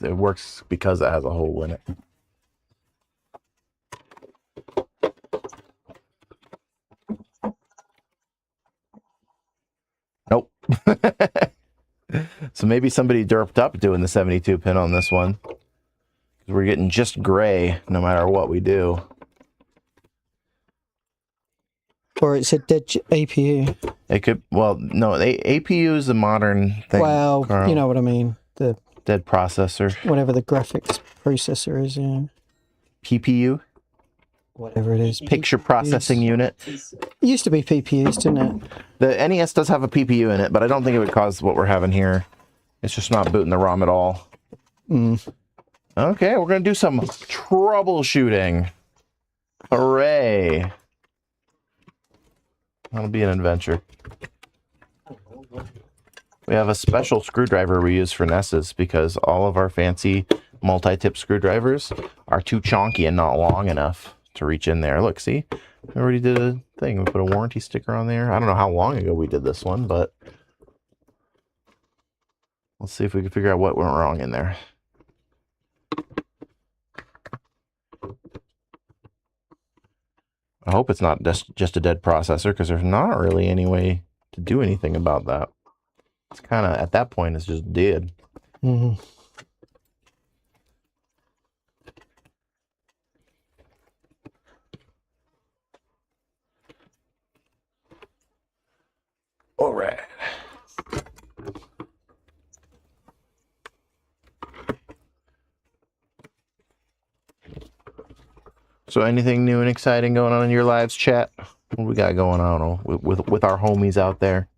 it works because it has a hole in it. Nope. So maybe somebody derped up doing the 72 pin on this one. We're getting just gray no matter what we do. Or it's a dead APU. It could, well, no, the APU is a modern thing. Well, Carl. you know what I mean. The Dead processor. whatever the graphics processor is, yeah. PPU, Whatever it is. picture processing unit. It used to be PPUs, didn't it? The NES does have a PPU in it, but I don't think it would cause what we're having here. It's just not booting the ROM at all. Okay, we're going to do some troubleshooting. Hooray. That'll be an adventure. We have a special screwdriver we use for NESes because all of our fancy multi-tip screwdrivers are too chonky and not long enough to reach in there. Look, see? We already did a thing. We put a warranty sticker on there. I don't know how long ago we did this one, but let's see if we can figure out what went wrong in there. I hope it's not just a dead processor because there's not really any way to do anything about that. It's kind of, at that point, it's just dead. Mm-hmm. All right. So anything new and exciting going on in your lives, chat? What we got going on with our homies out there?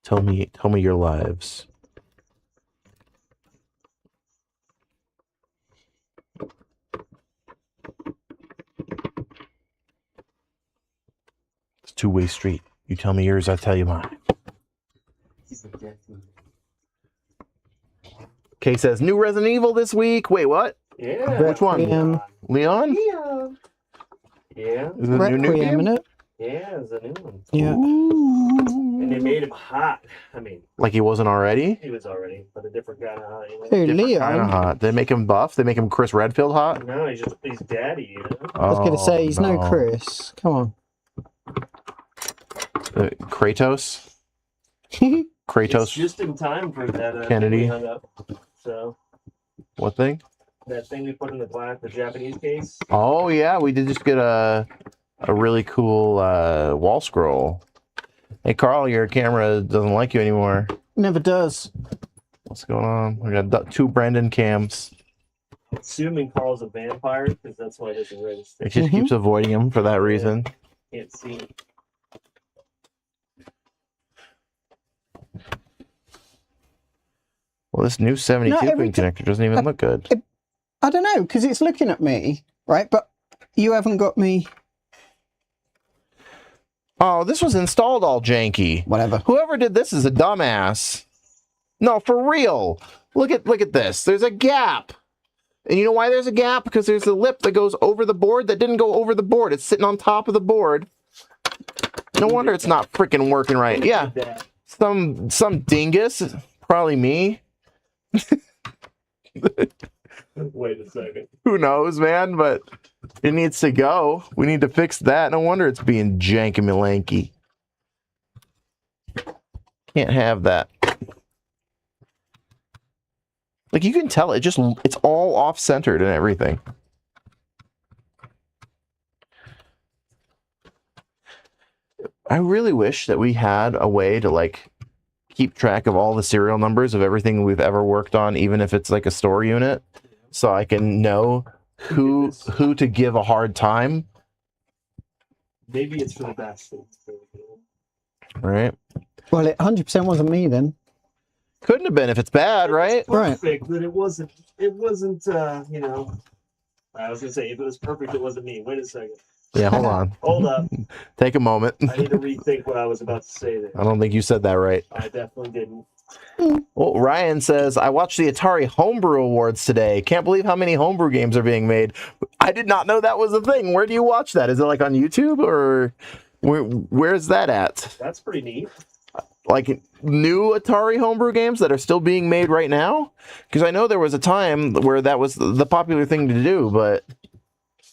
Tell me your lives. It's a two-way street. You tell me yours, I tell you mine. Kay says, new Resident Evil this week. Wait, what? Yeah. Which one? Requiem. Leon? Yeah. Yeah. Is it a new Requiem, game? innit? Yeah, it's a new one. Yeah. And they made him hot. I mean, Like he wasn't already? he was already, but a different kind of hot. You know? Who, Kind of Leon? hot. They make him buff? They make him Chris Redfield hot? No, he's daddy, you know? I was going to say, he's no no. Chris. Come on. Kratos? It's Kratos? just in time for that Kennedy. thing we hung up. So What thing? that thing we put in the Japanese case. Oh, yeah. We did just get a really cool wall scroll. Hey, Carl, your camera doesn't like you anymore. Never does. What's going on? We got two Brandon cams. Assuming Carl's a vampire, because that's why it doesn't register. It just keeps avoiding him for that reason. Can't see. Well, this new 72 No, pin every ti- connector doesn't even look good. I don't know, because it's looking at me, right? But you haven't got me... Oh, this was installed all janky. Whatever. Whoever did this is a dumbass. No, for real. Look at this. There's a gap. And you know why there's a gap? Because there's a lip that goes over the board that didn't go over the board. It's sitting on top of the board. No wonder it's not freaking working right. Yeah. Some dingus. Probably me. Wait a second. Who knows, man? But it needs to go. We need to fix that. No wonder it's being janky malanky. Can't have that. Like, you can tell it's all off-centered and everything. I really wish that we had a way to, like, keep track of all the serial numbers of everything we've ever worked on, even if it's like a store unit, so I can know who to give a hard time. Maybe it's for the best. Right? Well, it 100% wasn't me then. Couldn't have been if it's bad, right? Right. Perfect, but it wasn't. You know. I was gonna say if it was perfect, it wasn't me. Wait a second. Yeah, hold on. Hold up. Take a moment. I need to rethink what I was about to say there. I don't think you said that right. I definitely didn't. Well, Ryan says, I watched the Atari Homebrew Awards today. Can't believe how many homebrew games are being made. I did not know that was a thing. Where do you watch that? Is it like on YouTube or where's that at? That's pretty neat. Like new Atari homebrew games that are still being made right now? Because I know there was a time where that was the popular thing to do, but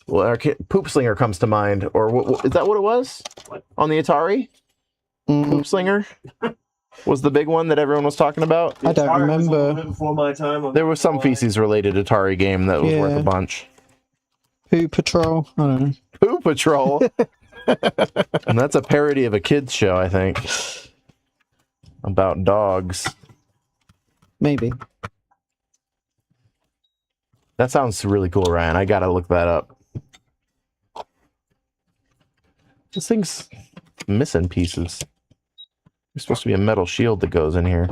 Well, Poop Slinger comes to mind, or is that what it was? What? On the Atari? Poop Slinger was the big one that everyone was talking about. I don't Atari was a little remember. bit before my time. There was some feces-related Atari game that was worth Yeah. a bunch. Poo Patrol. I don't know. Poo Patrol. And that's a parody of a kids show, I think, about dogs. Maybe. That sounds really cool, Ryan. I gotta look that up. This thing's missing pieces. There's supposed to be a metal shield that goes in here.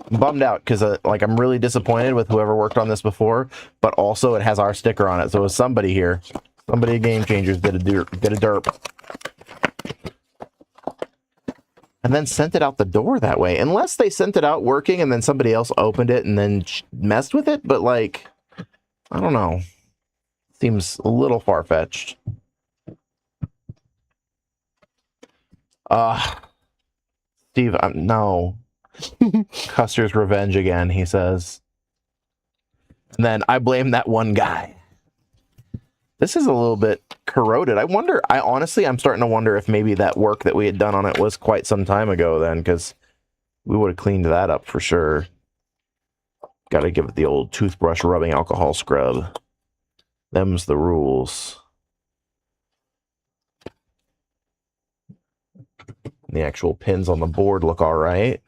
I'm bummed out because like I'm really disappointed with whoever worked on this before, but also it has our sticker on it. So it was somebody here, somebody at Game Changerz did a derp, and then sent it out the door that way. Unless they sent it out working and then somebody else opened it and then messed with it, but like I don't know, seems a little far-fetched. Steve, no. Custer's revenge again, he says. And then I blame that one guy. This is a little bit corroded. I honestly, I'm starting to wonder if maybe that work that we had done on it was quite some time ago then, because we would have cleaned that up for sure. Got to give it the old toothbrush rubbing alcohol scrub. Them's the rules. The actual pins on the board look all right.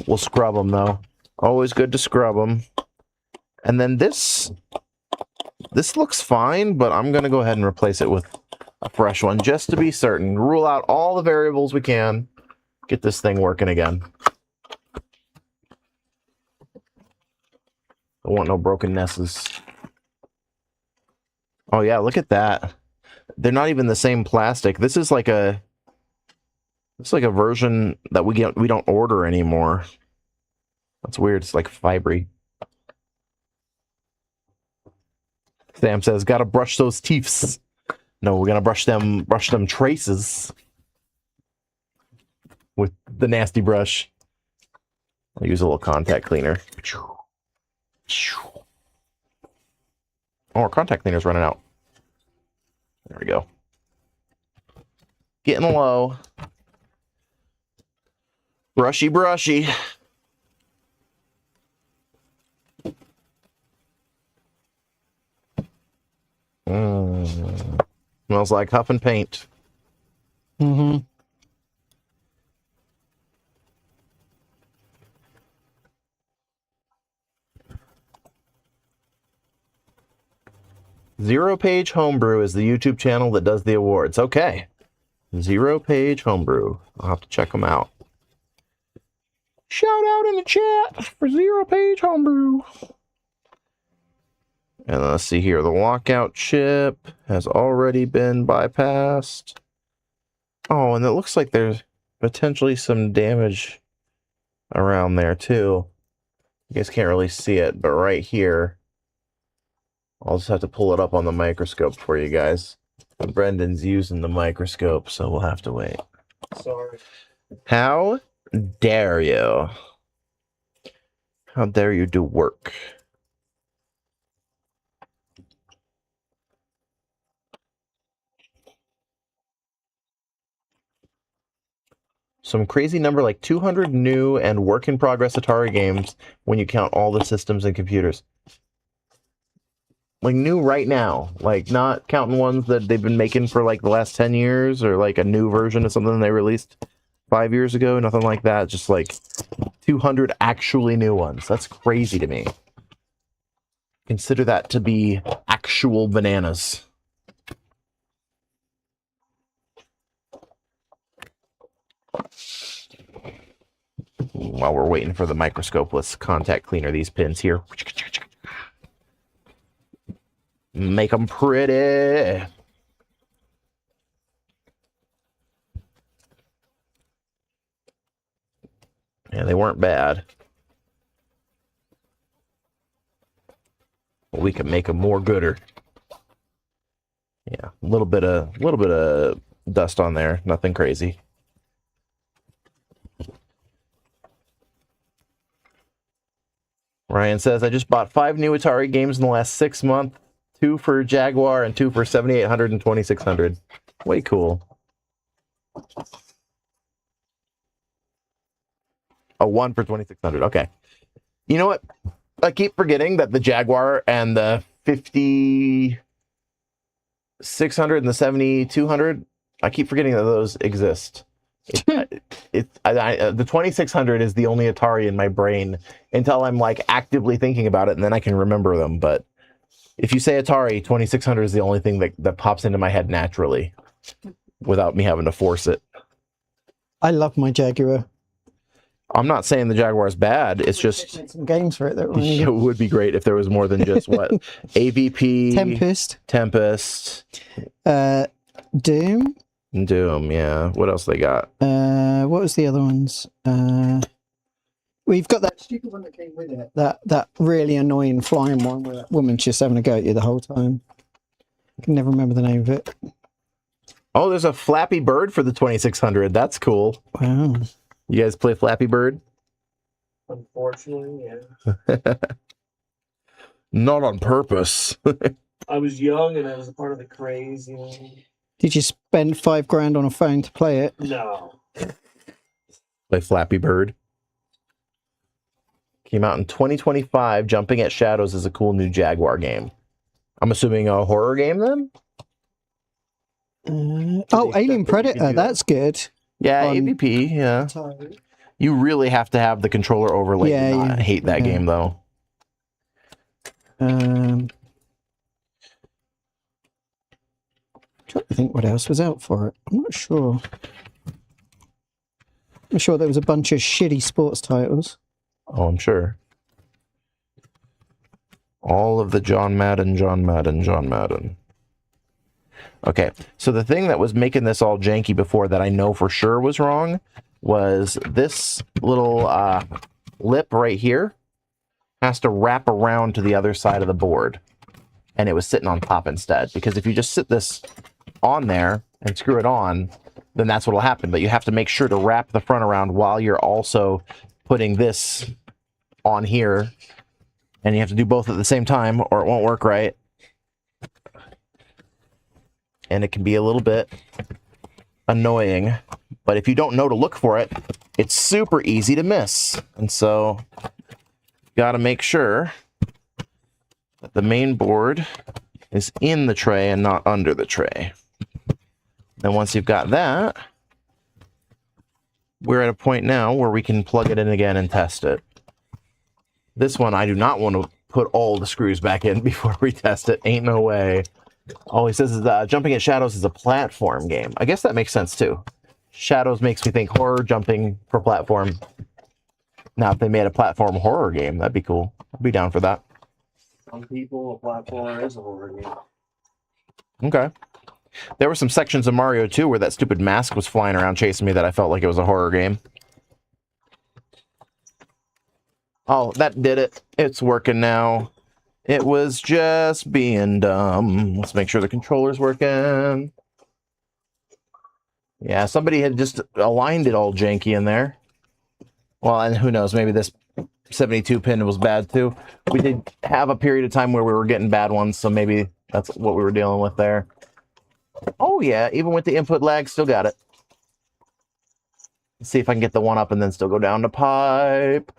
We'll scrub them, though. Always good to scrub them. And then this looks fine, but I'm going to go ahead and replace it with a fresh one, just to be certain. Rule out all the variables we can. Get this thing working again. Don't want no broken NESes. Oh, yeah, look at that. They're not even the same plastic. This is like a... It's like a version that we don't order anymore. That's weird. It's like fibery. Sam says, "Gotta brush those teeths." No, we're gonna brush them traces with the nasty brush. I'll use a little contact cleaner. Oh, our contact cleaner's running out. There we go. Getting low. Brushy, brushy. Smells like huff and paint. Mm-hmm. Zero Page Homebrew is the YouTube channel that does the awards. Okay. Zero Page Homebrew. I'll have to check them out. Shout out in the chat for Zero Page Homebrew. And let's see here. The lockout chip has already been bypassed. Oh, and it looks like there's potentially some damage around there too. You guys can't really see it, but right here, I'll just have to pull it up on the microscope for you guys. Brendan's using the microscope, so we'll have to wait. Sorry. How dare you? How dare you do work? Some crazy number like 200 new and work-in-progress Atari games when you count all the systems and computers. Like new right now. Like not counting ones that they've been making for like the last 10 years or like a new version of something they released 5 years ago. Nothing like that. Just like 200 actually new ones. That's crazy to me. Consider that to be actual bananas. While we're waiting for the microscope, let's contact cleaner these pins here. Make them pretty. Yeah, they weren't bad. But we can make them more gooder. Yeah, a little bit of dust on there. Nothing crazy. Ryan says, I just bought 5 new Atari games in the last 6 months. 2 for Jaguar and 2 for 7800 and 2600. Way cool. Oh, 1 for 2600. Okay. You know what? I keep forgetting that the Jaguar and the 5600 and the 7200, I keep forgetting that those exist. The 2600 is the only Atari in my brain until I'm like actively thinking about it, and then I can remember them. But if you say Atari, 2600 is the only thing that pops into my head naturally without me having to force it. I love my Jaguar. I'm not saying the Jaguar is bad. It's just Some games for it that were really it good. would be great if there was more than just what AVP, Tempest, Doom. Doom. Yeah. What else they got? What was the other ones? We've got that stupid one that came with it. That really annoying flying one where that woman's just having a go at you the whole time. I can never remember the name of it. Oh, there's a Flappy Bird for the 2600. That's cool. Wow. You guys play Flappy Bird? Unfortunately, yeah. Not on purpose. I was young and I was a part of the craze, you know. Did you spend $5,000 on a phone to play it? No. Play Flappy Bird. Came out in 2025. Jumping at Shadows is a cool new Jaguar game. I'm assuming a horror game then? Alien Predator. That's good. Yeah, AVP, yeah. You really have to have the controller overlay to not hate that game, though. Trying to think what else was out for it. I'm not sure. I'm sure there was a bunch of shitty sports titles. Oh, I'm sure. All of the John Madden. Okay, so the thing that was making this all janky before that I know for sure was wrong was this little lip right here has to wrap around to the other side of the board. And it was sitting on top instead. Because if you just sit this on there and screw it on, then that's what will happen. But you have to make sure to wrap the front around while you're also putting this on here. And you have to do both at the same time or it won't work right. And it can be a little bit annoying. But if you don't know to look for it, it's super easy to miss. And so you got to make sure that the main board is in the tray and not under the tray. Then once you've got that, we're at a point now where we can plug it in again and test it. This one, I do not want to put all the screws back in before we test it. Ain't no way. All he says is Jumping at Shadows is a platform game. I guess that makes sense too. Shadows makes me think horror, jumping for platform. Now, if they made a platform horror game, that'd be cool. I'd be down for that. Some people, a platform is a horror game. Okay. There were some sections of Mario 2 where that stupid mask was flying around chasing me that I felt like it was a horror game. Oh, that did it. It's working now. It was just being dumb. Let's make sure the controller's working. Yeah, somebody had just aligned it all janky in there. Well, and who knows, maybe this 72 pin was bad too. We did have a period of time where we were getting bad ones, so maybe that's what we were dealing with there. Oh yeah, even with the input lag, still got it. Let's see if I can get the one up and then still go down to pipe.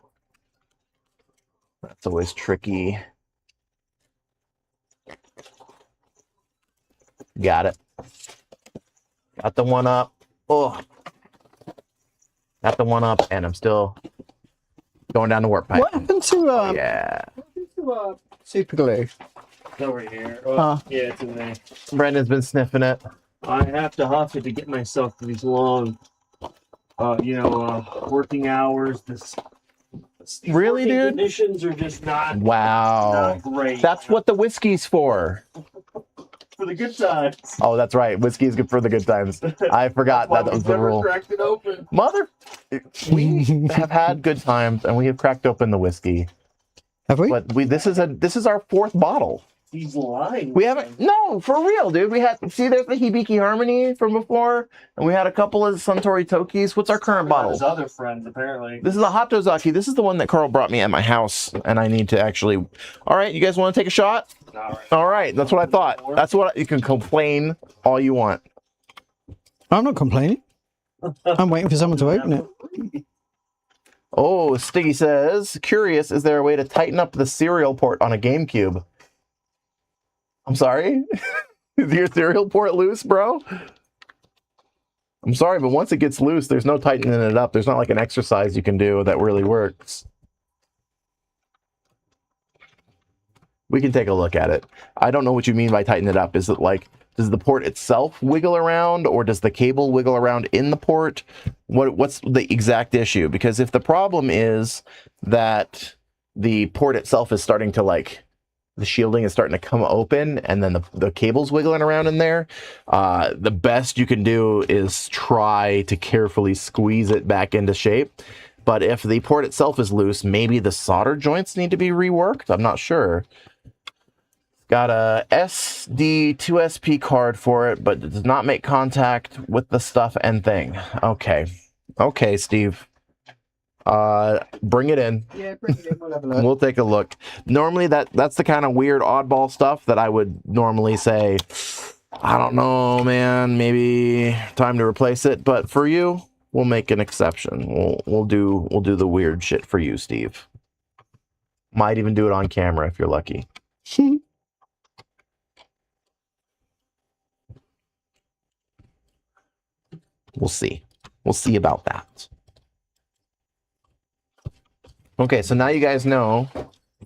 That's always tricky. Got it. Got the one up. Oh. Got the one up, and I'm still going down to work pipe. What happened to yeah. super glue? It's over here. Oh, yeah, it's in there. Brendan's been sniffing it. I have to huff it to get myself to these long, working hours. These Really, working dude? Conditions are just not Wow. great. That's what the whiskey's for. For the good times. Oh, that's right. Whiskey is good for the good times. I forgot that was the rule. Cracked it open. Mother, we have had good times, and we have cracked open the whiskey. Have we? But this is our 4th bottle. He's lying. We haven't. No, for real, dude. We had. See, there's the Hibiki Harmony from before, and we had a couple of Suntory Tokis. What's our current bottle? His other friend, apparently. This is a Hatozaki. This is the one that Carl brought me at my house, and I need to actually. All right, you guys want to take a shot? All right, that's what I thought. That's what you can complain all you want. I'm not complaining. I'm waiting for someone to open it. Oh, Stiggy says, curious, is there a way to tighten up the serial port on a GameCube? I'm sorry? Is your serial port loose, bro? I'm sorry, but once it gets loose, there's no tightening it up. There's not like an exercise you can do that really works. We can take a look at it. I don't know what you mean by tighten it up. Is it like, does the port itself wiggle around, or does the cable wiggle around in the port? What's the exact issue? Because if the problem is that the port itself is starting to like, the shielding is starting to come open and then the cable's wiggling around in there, the best you can do is try to carefully squeeze it back into shape. But if the port itself is loose, maybe the solder joints need to be reworked. I'm not sure. Got a SD2SP card for it, but it does not make contact with the stuff and thing. Okay. Okay, Steve. Bring it in. Yeah, bring it in. We'll have a look. We'll take a look. Normally, that's the kind of weird oddball stuff that I would normally say, I don't know, man, maybe time to replace it. But for you, we'll make an exception. We'll do the weird shit for you, Steve. Might even do it on camera if you're lucky. We'll see. We'll see about that. Okay, so now you guys know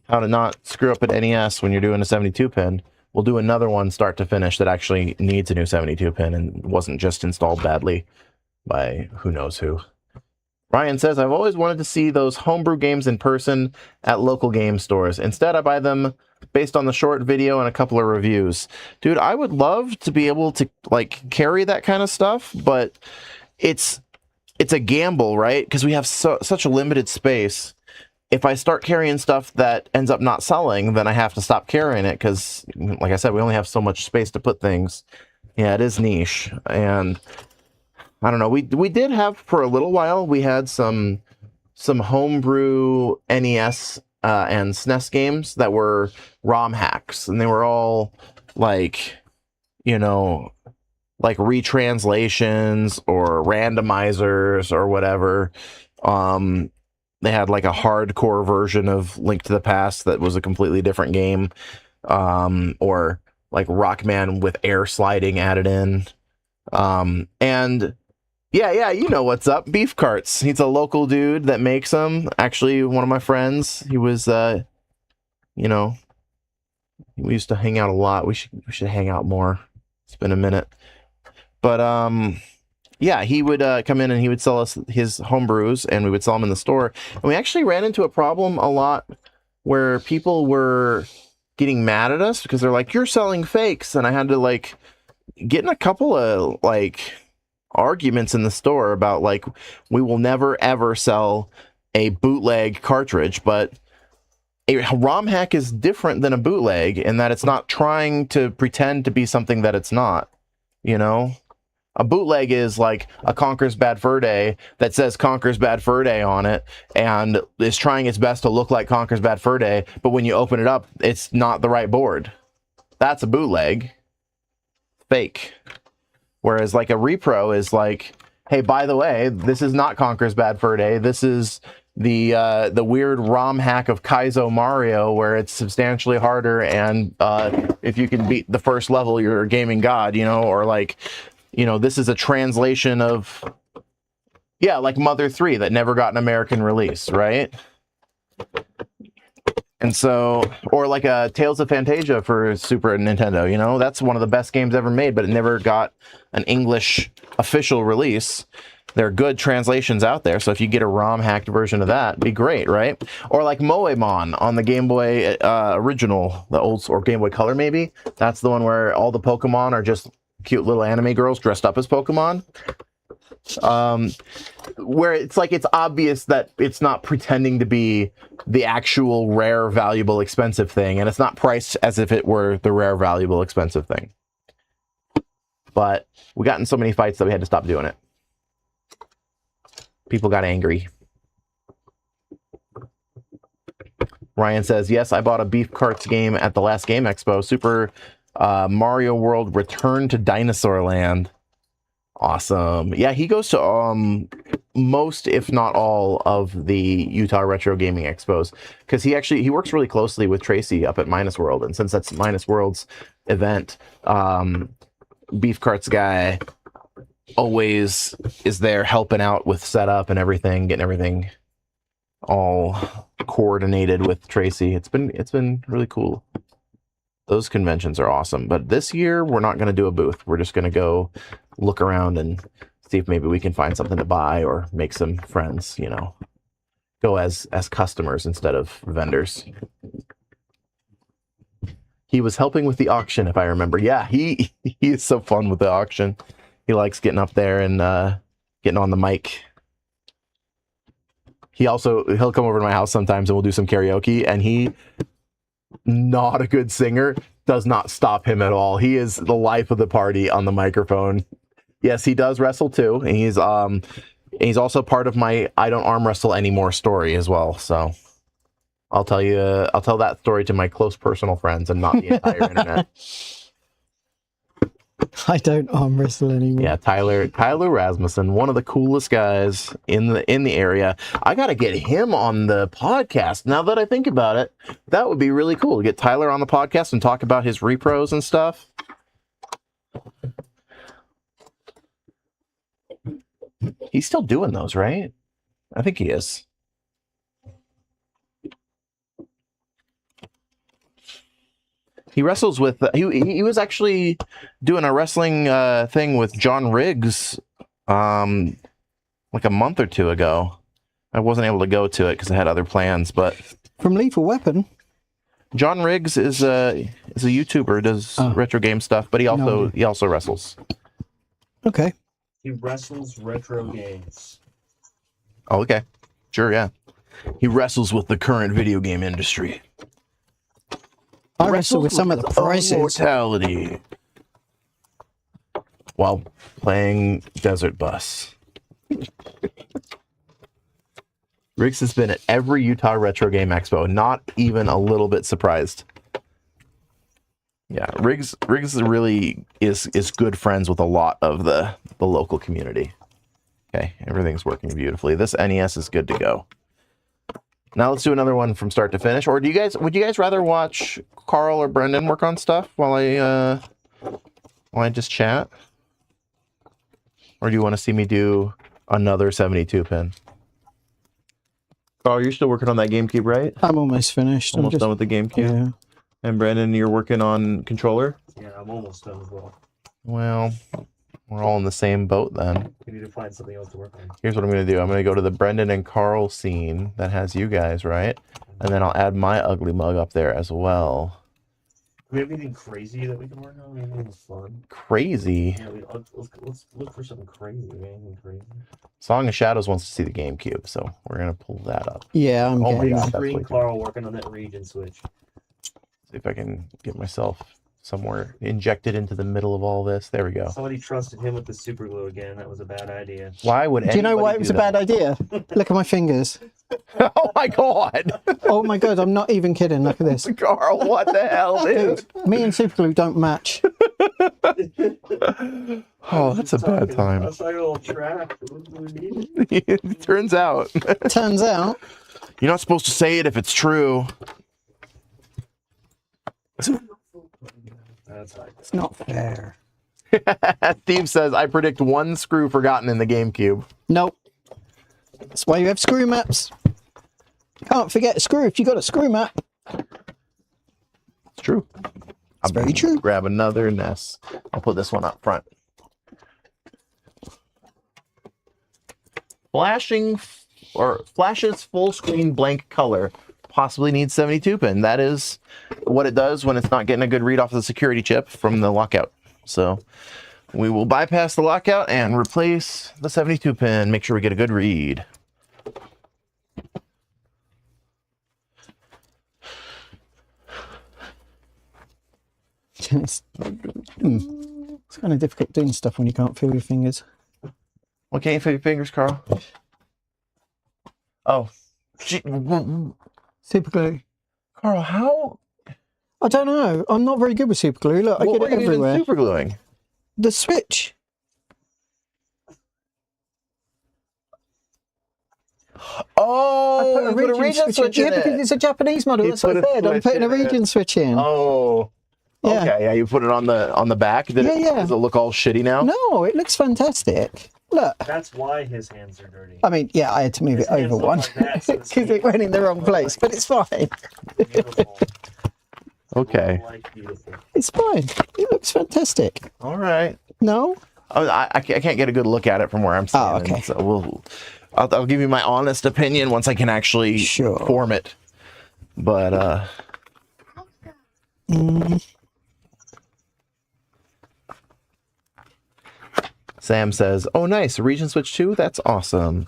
how to not screw up an NES when you're doing a 72-pin. We'll do another one start to finish that actually needs a new 72-pin and wasn't just installed badly by who knows who. Ryan says, I've always wanted to see those homebrew games in person at local game stores. Instead, I buy them based on the short video and a couple of reviews. Dude, I would love to be able to like carry that kind of stuff, but it's a gamble, right? Because we have such a limited space. If I start carrying stuff that ends up not selling, then I have to stop carrying it because, like I said, we only have so much space to put things. Yeah, it is niche. And I don't know. We did have, for a little while, we had some homebrew NES and SNES games that were ROM hacks. And they were all like, you know, like retranslations or randomizers or whatever. They had like a hardcore version of Link to the Past that was a completely different game. Or like Rockman with air sliding added in. And yeah, you know what's up. Beef Carts. He's a local dude that makes them. Actually, one of my friends. He was, you know, we used to hang out a lot. We should hang out more. It's been a minute. But, yeah, he would come in and he would sell us his home brews, and we would sell them in the store. And we actually ran into a problem a lot where people were getting mad at us because they're like, you're selling fakes. And I had to like get in a couple of like arguments in the store about like, we will never ever sell a bootleg cartridge, but a ROM hack is different than a bootleg in that it's not trying to pretend to be something that it's not, you know? A bootleg is like a Conker's Bad Fur Day that says Conker's Bad Fur Day on it and is trying its best to look like Conker's Bad Fur Day, but when you open it up, it's not the right board. That's a bootleg. Fake. Whereas like a repro is like, hey, by the way, this is not Conker's Bad Fur Day. This is the weird ROM hack of Kaizo Mario where it's substantially harder, and if you can beat the first level, you're a gaming god, you know, or like, you know, this is a translation of, yeah, like Mother 3 that never got an American release, right? And so, or like a Tales of Fantasia for Super Nintendo, you know, that's one of the best games ever made, but it never got an English official release. There are good translations out there, so if you get a ROM hacked version of that, it'd be great, right? Or like Moemon on the Game Boy original, the old, or Game Boy Color maybe. That's the one where all the Pokemon are just cute little anime girls dressed up as Pokemon. Where it's like it's obvious that it's not pretending to be the actual rare, valuable, expensive thing, and it's not priced as if it were the rare, valuable, expensive thing. But we got in so many fights that we had to stop doing it. People got angry. Ryan says, yes, I bought a Beef Carts game at the last Game Expo. Super Mario World Return to Dinosaur Land. Awesome. Yeah, he goes to most, if not all, of the Utah Retro Gaming Expos. Because he works really closely with Tracy up at Minus World. And since that's Minus World's event, Beef Carts guy always is there helping out with setup and everything, getting everything all coordinated with Tracy. It's been really cool. Those conventions are awesome. But this year we're not going to do a booth. We're just going to go look around and see if maybe we can find something to buy or make some friends, you know. Go as customers instead of vendors. He was helping with the auction, if I remember. Yeah, he is so fun with the auction. He likes getting up there and getting on the mic. He'll come over to my house sometimes and we'll do some karaoke, and he, not a good singer, does not stop him at all. He is the life of the party on the microphone. Yes, he does wrestle too, and he's also part of my I don't arm wrestle anymore story as well. So I'll tell that story to my close personal friends and not the entire internet. I don't arm wrestle anymore. Yeah, Tyler Rasmussen, one of the coolest guys in the area. I got to get him on the podcast. Now that I think about it, that would be really cool to get Tyler on the podcast and talk about his repros and stuff. He's still doing those, right? I think he is. He wrestles with he was actually doing a wrestling thing with John Riggs like a month or two ago. I wasn't able to go to it because I had other plans, but from Lethal Weapon. John Riggs is a YouTuber, does retro game stuff, but he also wrestles. Okay. He wrestles retro games. Oh, okay. Sure, yeah. He wrestles with the current video game industry. I wrestle with some of the prices. Mortality. While playing Desert Bus. Riggs has been at every Utah Retro Game Expo, not even a little bit surprised. Yeah, Riggs really is good friends with a lot of the local community. Okay, everything's working beautifully. This NES is good to go. Now let's do another one from start to finish. Or would you guys rather watch Carl or Brendan work on stuff while I just chat? Or do you want to see me do another 72 pin? Carl, you're still working on that GameCube, right? I'm almost finished. Almost done with the GameCube? Yeah. And Brendan, you're working on controller? Yeah, I'm almost done as well. Well, we're all in the same boat then. We need to find something else to work on. Here's what I'm going to do. I'm going to go to the Brendan and Carl scene that has you guys, right? And then I'll add my ugly mug up there as well. Do we have anything crazy that we can work on? Anything fun? Crazy? Yeah, let's look for something crazy. Anything crazy? Song of Shadows wants to see the GameCube, so we're going to pull that up. Yeah, I'm Oh my getting God, that. that's way Green too Carl working on that region switch. See if I can get myself somewhere injected into the middle of all this. There we go. Somebody trusted him with the super glue again. That was a bad idea. Why would Do you know why anybody it was do a bad that? idea? Look at my fingers. Oh my God! Oh my God, I'm not even kidding. Look at this. Carl, what the hell, dude? Me and Superglue don't match. Oh, that's a bad time. That's like a little trap. It turns out. Turns out, You're not supposed to say it if it's true. That's right. it's not fair. Steve says, I predict one screw forgotten in the GameCube. Nope. That's why you have screw maps. Can't forget a screw if you got a screw map. It's true. It's very true. Grab another NES. I'll put this one up front. Flashes full screen blank color. Possibly needs 72 pin. That is what it does when it's not getting a good read off of the security chip from the lockout. So we will bypass the lockout and replace the 72 pin. Make sure we get a good read. It's kind of difficult doing stuff when you can't feel your fingers. What can't you feel your fingers, Carl? Oh. Super glue. Carl, how? I don't know. I'm not very good with super glue. Look, I What get were it you even everywhere. super gluing? The switch. Oh, you put a region switch in Yeah, because it. it's a Japanese model. You That's what I put a said. I'm switch putting a in it. region switch in. Oh. Yeah. Okay, yeah, you put it on the back. Did Yeah, yeah. Does it look all shitty now? No, it looks fantastic. Look. That's why his hands are dirty. I mean, yeah, I had to move His it over hands look one like that, so to because it speak. went in the wrong place, but it's fine. Beautiful. Okay. Like beautiful. It's fine. It looks fantastic. All right. No? Oh, I can't get a good look at it from where I'm standing. okay. So I'll give you my honest opinion once I can actually Sure. form it. But Sam says, "Oh, nice, region switch 2. That's awesome.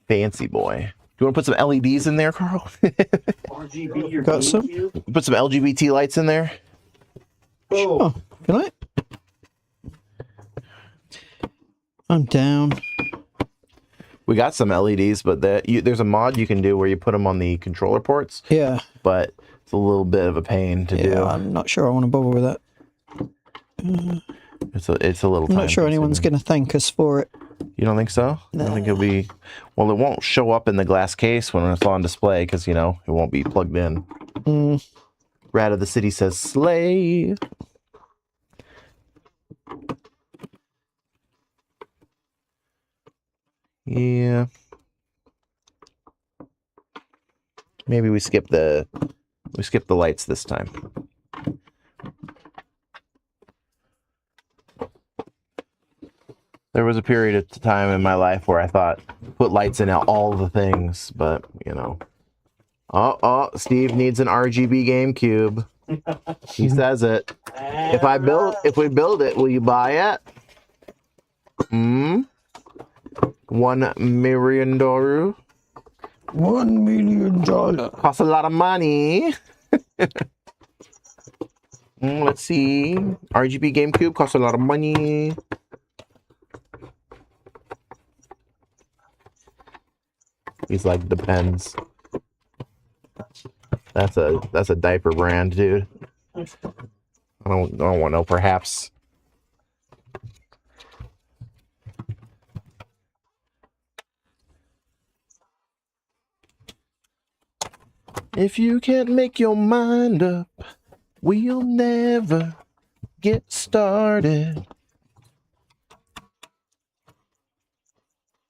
Fancy boy. Do you want to put some LEDs in there, Carl? RGB, your Got some? GameCube? Put some LGBT lights in there. Oh, can I? I'm down. We got some LEDs, but there's a mod you can do where you put them on the controller ports, Yeah. but it's a little bit of a pain to Yeah, do. I'm not sure I want to bother with that. It's a little. I'm not sure anyone's time-consuming. going to thank us for it. You don't think so? I don't think it'll be. Well, it won't show up in the glass case when it's on display because it won't be plugged in. Rat of the City says slay. Yeah. Maybe we skip the lights this time. There was a period of time in my life where I thought put lights in all the things, but Steve needs an RGB GameCube. He says it. If we build it, will you buy it? $1 million. $1 million. Costs a lot of money. Let's see. RGB GameCube costs a lot of money. He's like, depends. That's a diaper brand, dude. I don't want to know. Perhaps. If you can't make your mind up, we'll never get started.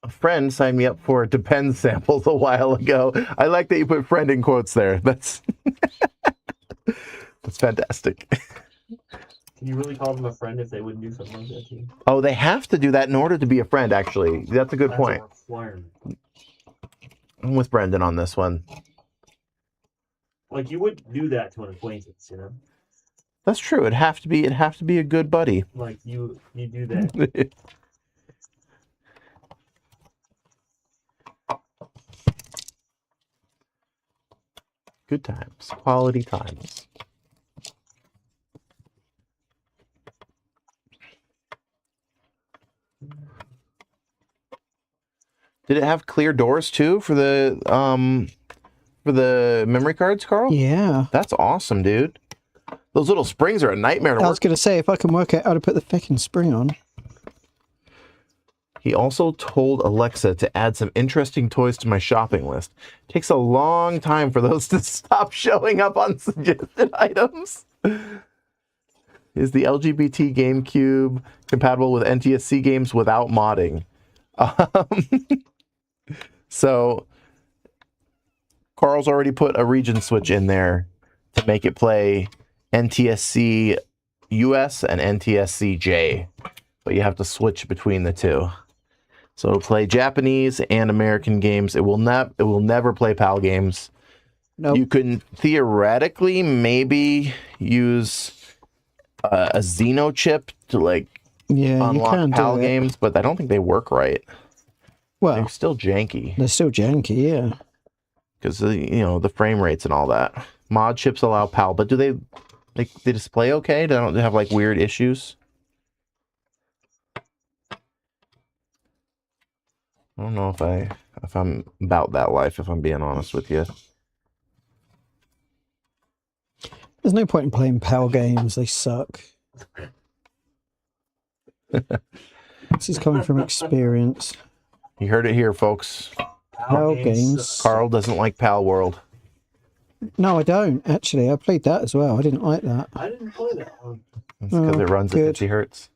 A friend signed me up for Depends samples a while ago. I like that you put friend in quotes there. That's fantastic. Can you really call them a friend if they wouldn't do something like that to you? Oh, they have to do that in order to be a friend, actually. That's a good That's point. a requirement. I'm with Brendan on this one. Like, you wouldn't do that to an acquaintance, That's true. It'd have to be a good buddy. Like, you do that. Good times. Quality times. Did it have clear doors too for the memory cards, Carl? Yeah. That's awesome, dude. Those little springs are a nightmare to I work. was going to say, if I can work out how to put the fucking spring on. He also told Alexa to add some interesting toys to my shopping list. Takes a long time for those to stop showing up on suggested items. Is the LGBT GameCube compatible with NTSC games without modding? So, Carl's already put a region switch in there to make it play NTSC US and NTSC J, but you have to switch between the two. So it'll play Japanese and American games. It will never play PAL games. Nope. You can theoretically maybe use a Xeno chip to like Yeah, you unlock can PAL do it. games, but I don't think they work right. They're Well, still janky they're still janky, yeah. because the frame rates and all that. Mod chips allow PAL, but do they display okay? They don't have like weird issues. I don't know if I'm about that life, if I'm being honest with you. There's no point in playing PAL games, they suck. This is coming from experience. You heard it here, folks. PAL games. Carl doesn't like PAL World. No, I don't, actually. I played that as well. I didn't like that. I didn't play that one. It's because it runs at good. 50 hertz.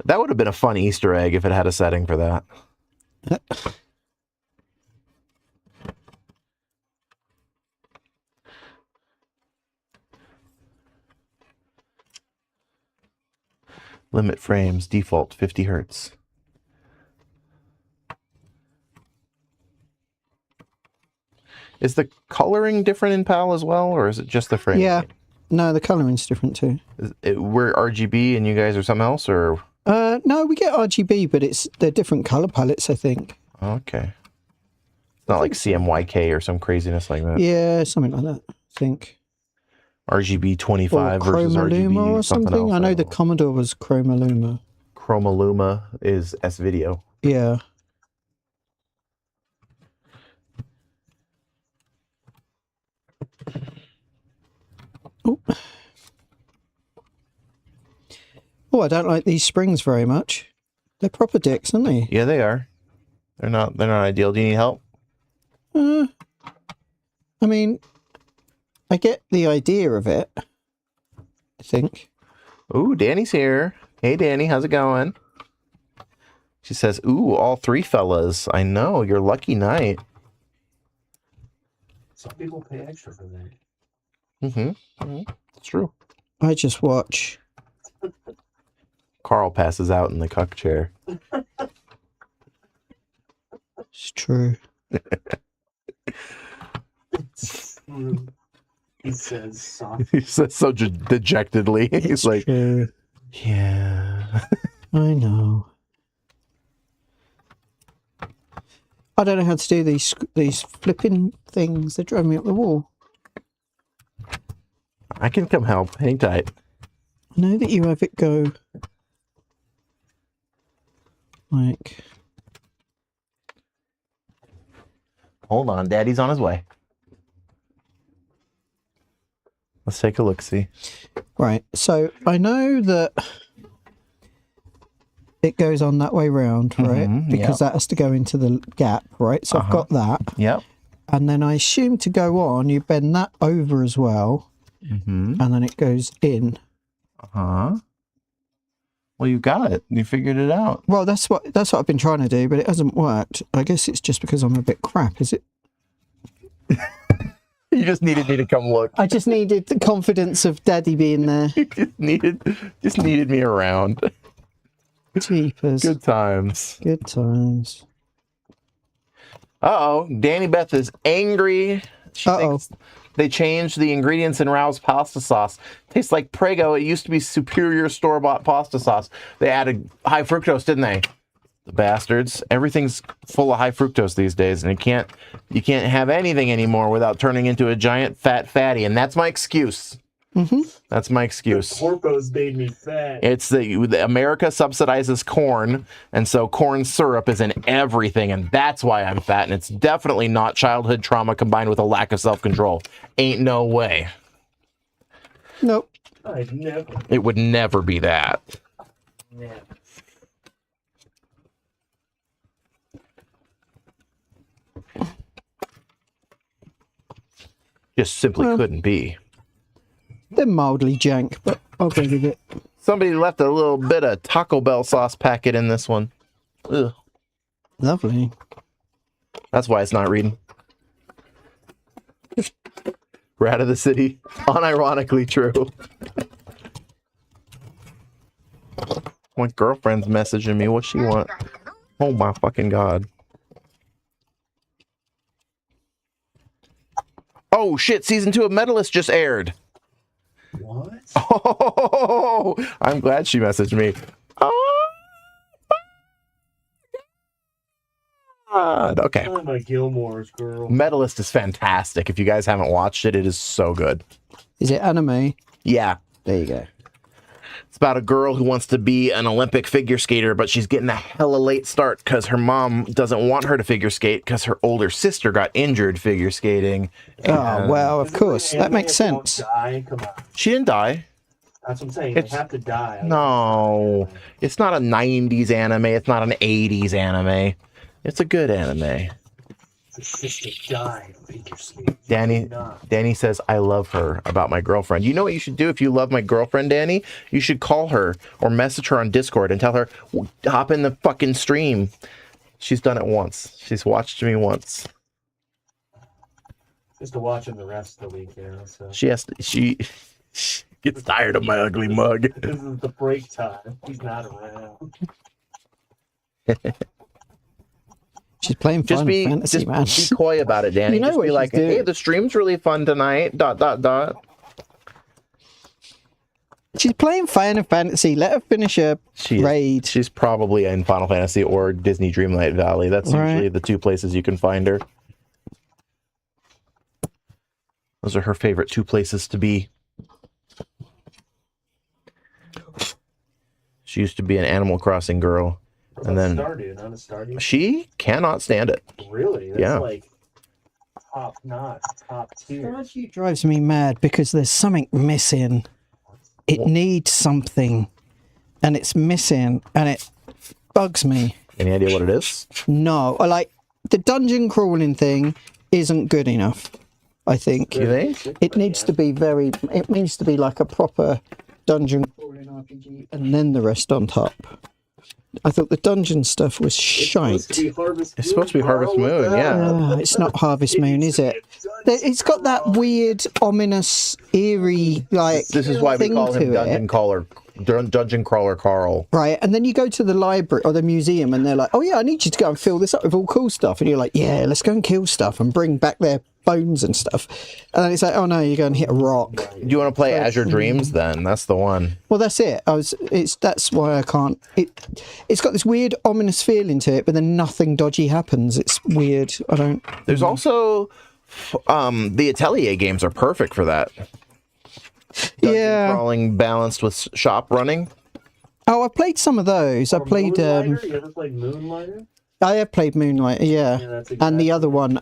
That would have been a fun Easter egg if it had a setting for that. Limit frames, default 50 hertz. Is the coloring different in PAL as well, or is it just the frame? Yeah. No, the coloring's different too. We're RGB and you guys are something else, or? No, we get RGB, but they're different color palettes, I think. Okay. It's not like CMYK or some craziness like that. Yeah, something like that, I think. RGB 25 or versus RGB Chromaluma or something. else. I know the Commodore was Chromaluma. Chromaluma is S-Video. Yeah. Oh, I don't like these springs very much. They're proper dicks, aren't they? Yeah, they are. They're not ideal. Do you need help? I mean, I get the idea of it, I think. Ooh, Danny's here. Hey, Danny, how's it going? She says, ooh, all three fellas. I know, your lucky night. Some people pay extra for that. Mm-hmm. It's true. I just watch. Carl passes out in the cuck chair. It's true. It's true. He says soft. He says so dejectedly. He's It's like, true. yeah. I know. I don't know how to do these flipping things. They drive me up the wall. I can come help. Hang tight. I know that you have it go like. Hold on, Daddy's on his way. Let's take a look-see. Right, so I know that it goes on that way round, right? Because that has to go into the gap, right? So I've got that. Yep. And then I assume to go on, you bend that over as well. Mm-hmm. And then it goes in. Uh-huh. Well, you got it. You figured it out. Well, that's what I've been trying to do, but it hasn't worked. I guess it's just because I'm a bit crap, is it? You just needed me to come look. I just needed the confidence of Daddy being there. You just needed me around. Jeepers. Good times. Good times. Uh-oh. Danny Beth is angry. She thinks they changed the ingredients in Rao's pasta sauce. Tastes like Prego. It used to be superior store-bought pasta sauce. They added high fructose, didn't they? The bastards. Everything's full of high fructose these days, and you can't have anything anymore without turning into a giant fat fatty, and that's my excuse. Mm-hmm. That's my excuse. Porpoise made me fat. It's the America subsidizes corn, and so corn syrup is in everything, and that's why I'm fat. And it's definitely not childhood trauma combined with a lack of self-control. Ain't no way. Nope. I'd never. It would never be that. Never. Just simply couldn't be. They're mildly jank, but I'll go with it. Somebody left a little bit of Taco Bell sauce packet in this one. Ugh. Lovely. That's why it's not reading. Rat of the city. Unironically true. My girlfriend's messaging me. What she want? Oh my fucking god. Oh shit, season 2 of Medalist just aired. What? Oh, I'm glad she messaged me. Oh, God. Okay. Oh, my Gilmore's girl. Medalist is fantastic. If you guys haven't watched it, it is so good. Is it anime? Yeah. There you go. It's about a girl who wants to be an Olympic figure skater, but she's getting a hella late start because her mom doesn't want her to figure skate because her older sister got injured figure skating. Oh, well, of Is it course. like That makes anime don't sense. Die? Come on. She didn't die. That's what I'm saying. It's- They have to die. No, it's not a 90s anime. It's not an 80s anime. It's a good anime. The sister died. Figure skating. Danny, Not. Danny says, I love her about my girlfriend. You know what you should do if you love my girlfriend, Danny? You should call her or message her on Discord and tell her, hop in the fucking stream. She's done it once. She's watched me once. Just to watch him the rest of the week, you know. So She gets tired of my ugly mug. this is the break time. He's not around. She's playing Final Fantasy, man. Be coy about it, Danny. You know Just what be she's like, doing. hey, the stream's really fun tonight. ... She's playing Final Fantasy. Let her finish her raid. She's probably in Final Fantasy or Disney Dreamlight Valley. That's usually the two places you can find her. Those are her favorite two places to be. She used to be an Animal Crossing girl. What And about then- Stardew, not a Stardew. She cannot stand it. Really? That's Yeah. like top notch, top tier. Stardew drives me mad because there's something missing. It needs something, and it's missing, and it bugs me. Any idea what it is? No, I like the dungeon crawling thing isn't good enough. I think You think? it needs to be very. It needs to be like a proper dungeon crawling RPG, and then the rest on top. I thought the dungeon stuff was shite. It's supposed to be Harvest Moon, yeah. It's not Harvest Moon, is it? It's got that weird, ominous, eerie, like This is why we thing call him to Dungeon Crawler Carl. Right, and then you go to the library or the museum and they're like, oh yeah, I need you to go and fill this up with all cool stuff. And you're like, yeah, let's go and kill stuff and bring back their bones and stuff. And then it's like, oh no, you go and hit a rock. Do you want to play Azure Dreams then? That's the one. Well, that's it. That's why I can't. It's got this weird, ominous feeling to it, but then nothing dodgy happens. It's weird. I don't. There's also the Atelier games are perfect for that. Dungeon crawling balanced with shop running. Oh, I played some of those. I played. Moonlighter? You ever played Moonlighter? I have played Moonlight. Yeah, that's and the exactly other one.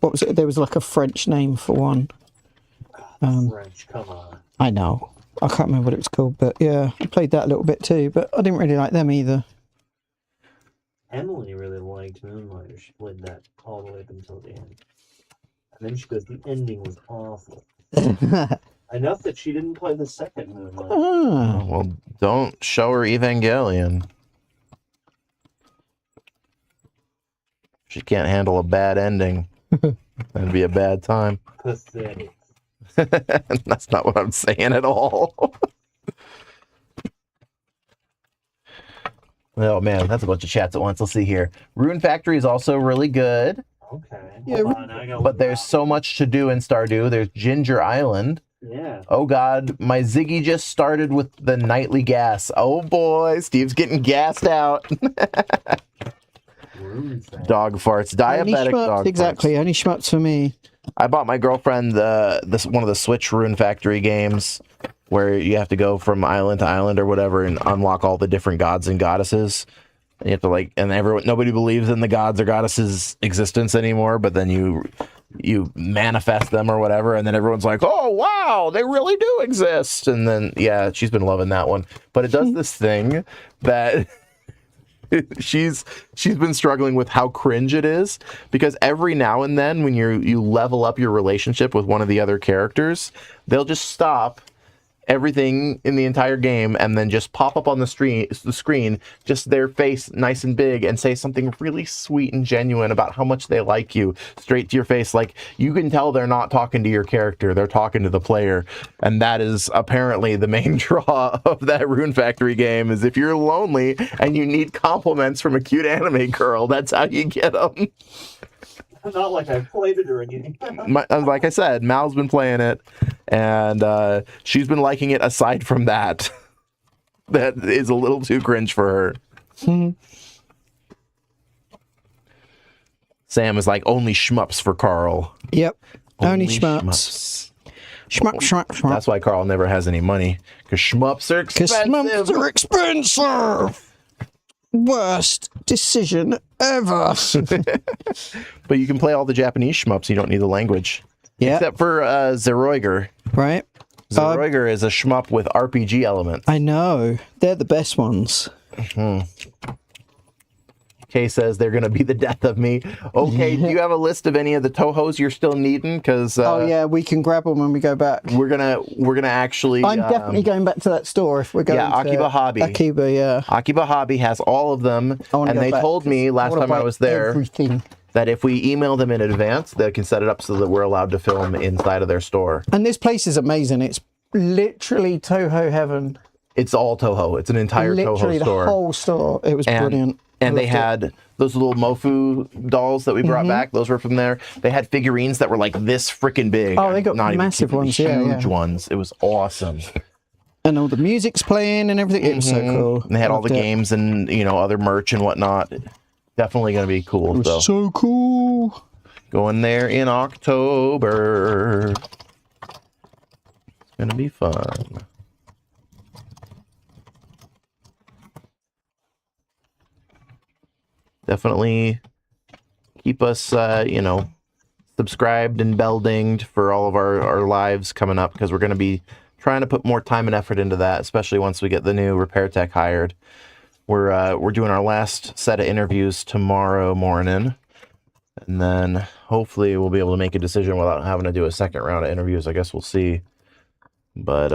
What was it? There was like a French name for one. French, come on. I know. I can't remember what it was called, but yeah, I played that a little bit too. But I didn't really like them either. Emily really liked Moonlighter. She played that all the way up until the end. And then she goes, the ending was awful. Enough that she didn't play the second Moonlighter. Ah, Well, don't show her Evangelion. She can't handle a bad ending. That'd be a bad time. Pathetic. That's not what I'm saying at all. Oh man, that's a bunch of chats at once. Let's see here. Rune Factory is also really good, Okay. Yeah, Hold on, I got but there's so much to do in Stardew. There's Ginger Island. Yeah. Oh god, my Ziggy just started with the nightly gas. Oh boy, Steve's getting gassed out. Rune Factory. Dog farts, only diabetic schmucks, dog exactly. farts. Only schmucks for me. I bought my girlfriend one of the Switch Rune Factory games where you have to go from island to island or whatever and unlock all the different gods and goddesses. And you have to nobody believes in the gods or goddesses' existence anymore, but then you manifest them or whatever, and then everyone's like, oh wow, they really do exist. And then yeah, she's been loving that one. But it does this thing that she's been struggling with how cringe it is, because every now and then when you level up your relationship with one of the other characters, they'll just stop everything in the entire game and then just pop up on the screen, just their face nice and big, and say something really sweet and genuine about how much they like you straight to your face. Like, you can tell they're not talking to your character, they're talking to the player. And that is apparently the main draw of that Rune Factory game, is if you're lonely and you need compliments from a cute anime girl, that's how you get them. Not like I played it or anything. Like I said, Mal's been playing it, and she's been liking it. Aside from that, that is a little too cringe for her. Sam is like, only shmups for Carl. Yep. Only shmups. Shmup. That's why Carl never has any money, because shmups are expensive. Shmups are expensive. Worst decision ever. But you can play all the Japanese shmups. You don't need the language. Yeah. Except for Zeroiger. Right. Zeroiger is a shmup with RPG elements. I know. They're the best ones. Kay says they're going to be the death of me. Okay, do you have a list of any of the Tohos you're still needing? Because oh yeah, we can grab them when we go back. We're gonna actually. I'm definitely going back to that store if we're going. Yeah, Akiba Hobby. Akiba, yeah. Akiba Hobby has all of them, and they told me last time I was there that if we email them in advance, they can set it up so that we're allowed to film inside of their store. And this place is amazing. It's literally Toho heaven. It's all Toho. It's an entire Toho store. Literally the whole store. It was brilliant. And they had those little Mofu dolls that we brought back. Those were from there. They had figurines that were like this freaking big. Oh, they got massive ones. Huge ones. It was awesome. And all the music's playing and everything. It was so cool. And they had all the games and, you know, other merch and whatnot. Definitely going to be cool. It was so cool. Going there in October. It's going to be fun. Definitely keep us, you know, subscribed and bell dinged for all of our lives coming up, because we're going to be trying to put more time and effort into that, especially once we get the new repair tech hired. We're doing our last set of interviews tomorrow morning, and then hopefully we'll be able to make a decision without having to do a second round of interviews. I guess we'll see. But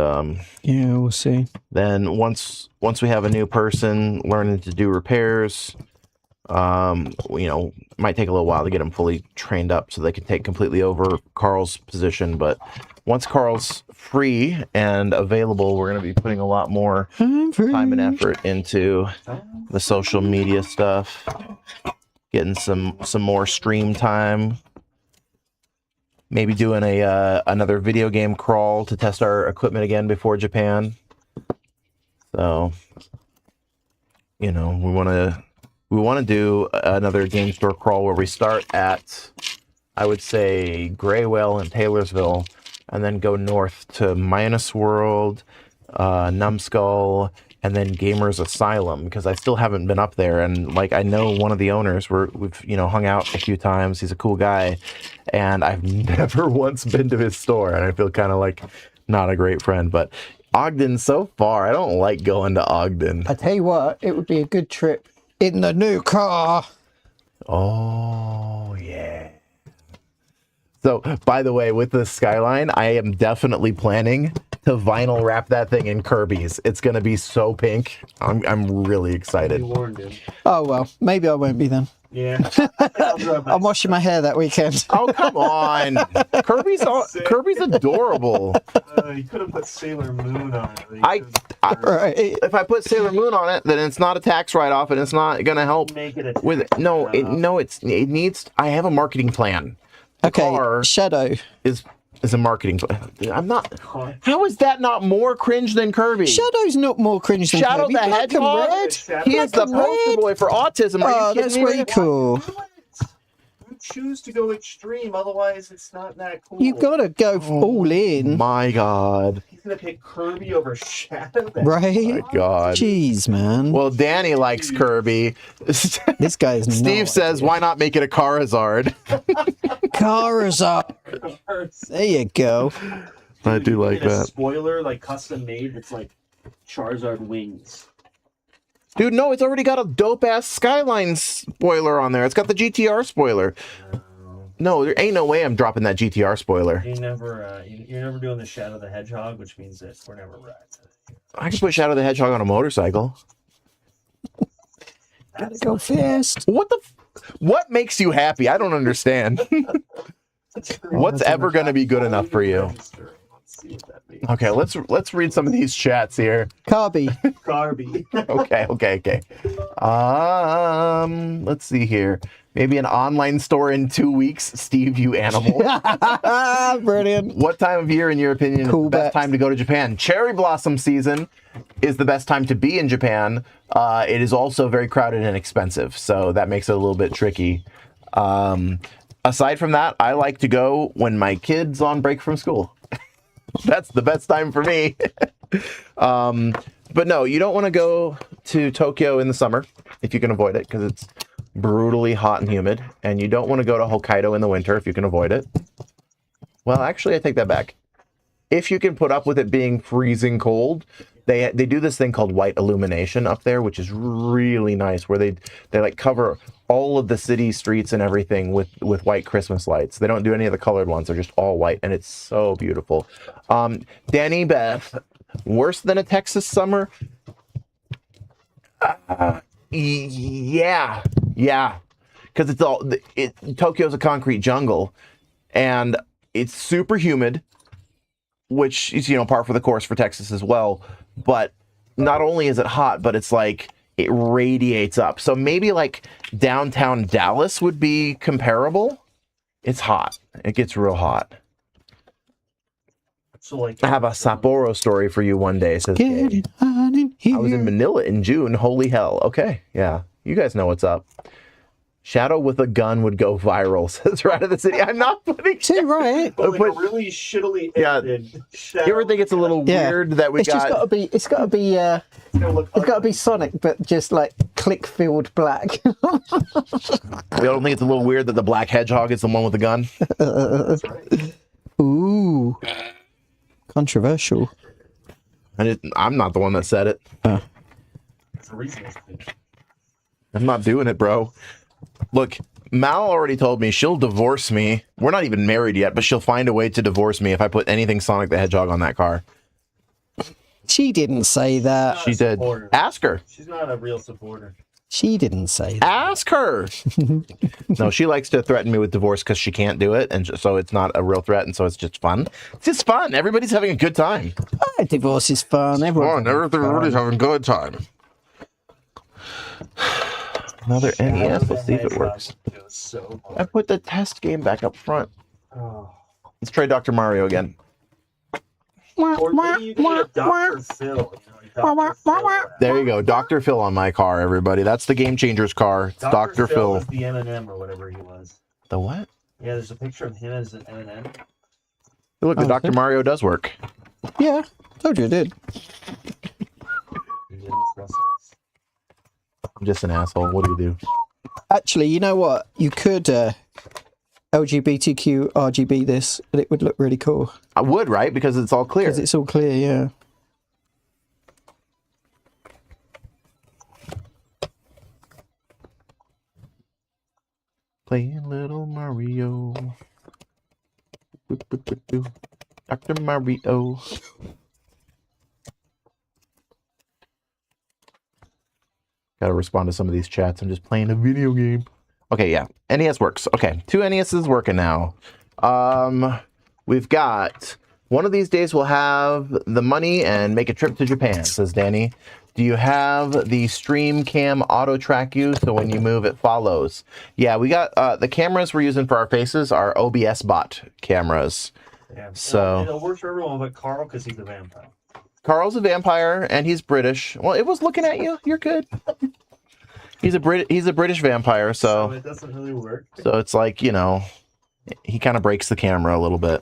yeah, we'll see. Then once we have a new person learning to do repairs, you know, might take a little while to get them fully trained up so they can take completely over Carl's position. But once Carl's free and available, we're going to be putting a lot more time and effort into the social media stuff, getting some more stream time, maybe doing another video game crawl to test our equipment again before Japan. So, you know, we want to do another game store crawl where we start at, I would say, Gray Whale and Taylorsville, and then go north to Minus World, Numbskull, and then Gamers Asylum, because I still haven't been up there. And like, I know one of the owners. We've you know, hung out a few times. He's a cool guy, and I've never once been to his store, and I feel kind of like not a great friend. But Ogden, so far, I don't like going to Ogden. I tell you what, it would be a good trip. In the new car. Oh, yeah. So, by the way, with the Skyline, I am definitely planning to vinyl wrap that thing in Kirby's. It's going to be so pink. I'm really excited. You warned him. Oh, well, maybe I won't be then. Yeah. I'm washing my hair that weekend. Oh, come on. Kirby's adorable. You could have put Sailor Moon on it. Right. If I put Sailor Moon on it, then it's not a tax write-off, and it's not going to help Make it with it. No, it needs. I have a marketing plan. Okay, Shadow is a marketing plan. I'm not. How is that not more cringe than Kirby? Shadow's not more cringe than Shadow Kirby. the Black and Hedgehog. red. He is the poster boy for autism. Are you kidding that's me? way cool. You choose to go extreme, otherwise it's not that cool. You gotta go all in. My God. He's gonna pick Kirby over Shadow. Right? My God. Jeez, man. Well, Danny likes Kirby. This guy's Steve says, why not make it a Charizard? Charizard. There you go. I do like a that. Spoiler, like custom made, that's like Charizard wings. Dude, no, it's already got a dope-ass Skyline spoiler on there. It's got the GTR spoiler. No, there ain't no way I'm dropping that GTR spoiler. You're never doing the Shadow the Hedgehog, which means that we're never right. I can put Shadow the Hedgehog on a motorcycle. Gotta go fast. What makes you happy? I don't understand. What's ever going to be good enough for you? Okay, let's read some of these chats here. Carby. Garby. Okay. Let's see here. Maybe an online store in 2 weeks. Steve, you animal. Brilliant. What time of year, in your opinion, is the best time to go to Japan? Cherry blossom season is the best time to be in Japan. It is also very crowded and expensive, so that makes it a little bit tricky. Aside from that, I like to go when my kid's on break from school. That's the best time for me. But no, you don't want to go to Tokyo in the summer if you can avoid it, because it's brutally hot and humid. And you don't want to go to Hokkaido in the winter if you can avoid it. Well, actually, I take that back. If you can put up with it being freezing cold, they do this thing called white illumination up there, which is really nice, where they like cover all of the city streets and everything with white Christmas lights. They don't do any of the colored ones. They're just all white, and it's so beautiful. Danny Beth, worse than a Texas summer? Yeah. Because Tokyo's a concrete jungle, and it's super humid, which is, par for the course for Texas as well. But not only is it hot, but it's like it radiates up. So maybe like downtown Dallas would be comparable. It's hot. It gets real hot. So like, I have a Sapporo story for you one day, says Gabe. I was in Manila in June. Holy hell. Okay. Yeah. You guys know what's up. Shadow with a gun would go viral, says Right of the City. I'm not putting Too right. but like a really shittily edited. You ever think it's a little weird that we It's just got to be. It's got to be Sonic, but just like click filled black. We don't think it's a little weird that the black hedgehog is the one with the gun? That's right. Ooh, controversial. I'm not the one that said it. It's a reasonable thing. I'm not doing it, bro. Look, Mal already told me she'll divorce me. We're not even married yet, but she'll find a way to divorce me if I put anything Sonic the Hedgehog on that car. She didn't say that. She did. Supporter. Ask her. She's not a real supporter. She didn't say that. Ask her. No, she likes to threaten me with divorce because she can't do it, and so it's not a real threat, and so it's just fun. It's just fun. Everybody's having a good time. Divorce is fun. Everybody's having a good time. Another NES. Let's see if it works. So I put the test game back up front. oh. Let's try Dr. Mario again. Or maybe you can get Dr. Phil. Dr. Phil. There you go. Dr. Phil on my car, everybody. That's the Game Changers car. It's Dr. Phil. is the M&M or whatever he was. The what? Yeah, there's a picture of him as an M&M. Look, the Dr. Mario does work. Yeah, told you it did. He didn't trust us. I'm just an asshole. What do you do? Actually, you know what? You could LGBTQ RGB this, and it would look really cool. I would, right? Because it's all clear. Because it's all clear, yeah. Playing little Mario. Dr. Mario. Gotta respond to some of these chats. I'm just playing a video game. Okay, yeah. NES works. Okay, 2 NESs working now. We've got... One of these days we'll have the money and make a trip to Japan, says Danny. Do you have the stream cam auto track you so when you move it follows? Yeah, we got the cameras we're using for our faces are OBS bot cameras. Yeah. So It'll work for everyone but Carl because he's a vampire. Carl's a vampire and he's British. Well, it was looking at you. You're good. He's a British vampire, So it doesn't really work. so it's like, you know, he kind of breaks the camera a little bit.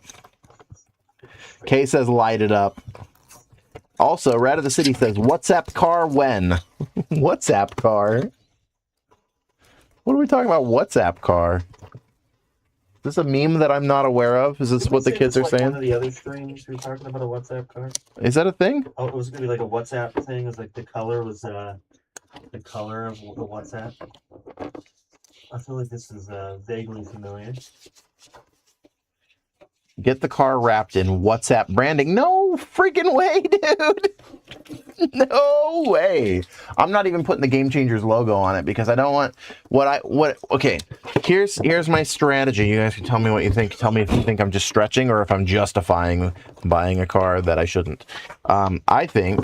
Kay says light it up. Also, Rat of the City says, WhatsApp car when? WhatsApp car? What are we talking about, WhatsApp car? Is this a meme that I'm not aware of? Is this Did what we the say kids are this, like, saying? One of the other streams we were talking about a WhatsApp card. Is that a thing? Oh, it was gonna be like a WhatsApp thing. It was like the color was the color of the WhatsApp. I feel like this is vaguely familiar. Get the car wrapped in WhatsApp branding. No freaking way, dude. No way. I'm not even putting the Game Changerz logo on it because I don't want okay, here's my strategy. You guys can tell me what you think. Tell me if you think I'm just stretching or if I'm justifying buying a car that I shouldn't. I think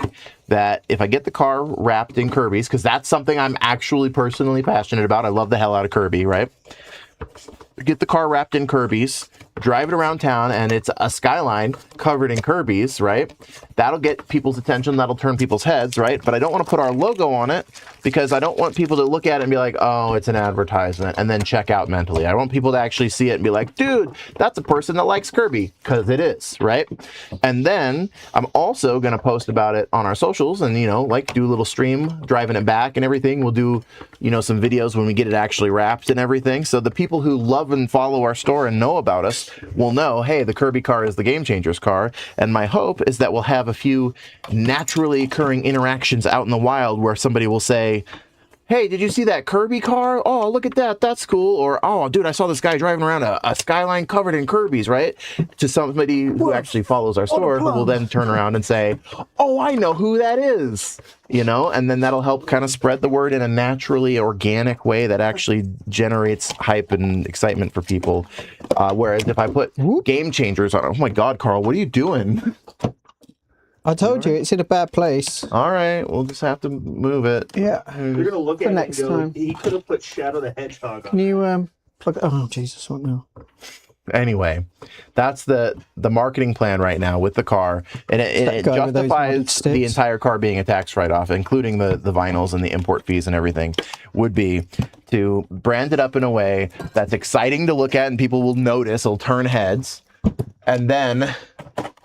that if I get the car wrapped in Kirby's, because that's something I'm actually personally passionate about. I love the hell out of Kirby, right? Get the car wrapped in Kirby's, drive it around town, and it's a skyline covered in Kirby's, right? That'll get people's attention. That'll turn people's heads, right? But I don't want to put our logo on it because I don't want people to look at it and be like, oh, it's an advertisement, and then check out mentally. I want people to actually see it and be like, dude, that's a person that likes Kirby, because it is, right? And then I'm also going to post about it on our socials and, you know, like do a little stream driving it back and everything. We'll do, you know, some videos when we get it actually wrapped and everything. So the people who love and follow our store and know about us will know, hey, the Kirby car is the Game Changerz car. And my hope is that we'll have a few naturally occurring interactions out in the wild where somebody will say, hey, did you see that Kirby car? Oh, look at that. That's cool. Or, oh, dude, I saw this guy driving around a skyline covered in Kirby's, right? To somebody who actually follows our store who will then turn around and say, oh, I know who that is. You know, and then that'll help kind of spread the word in a naturally organic way that actually generates hype and excitement for people. Whereas if I put Game Changerz on, oh my God, Carl, what are you doing? I told you, it's in a bad place. All right, we'll just have to move it. Yeah. You're gonna look For at it next and go, time. he could have put Shadow the Hedgehog Can on. you plug? Oh Jesus, what now? Anyway, that's the marketing plan right now with the car, and it guy with those justifies modded sticks. the entire car being a tax write-off, including the vinyls and the import fees and everything, would be to brand it up in a way that's exciting to look at and people will notice, will turn heads, and then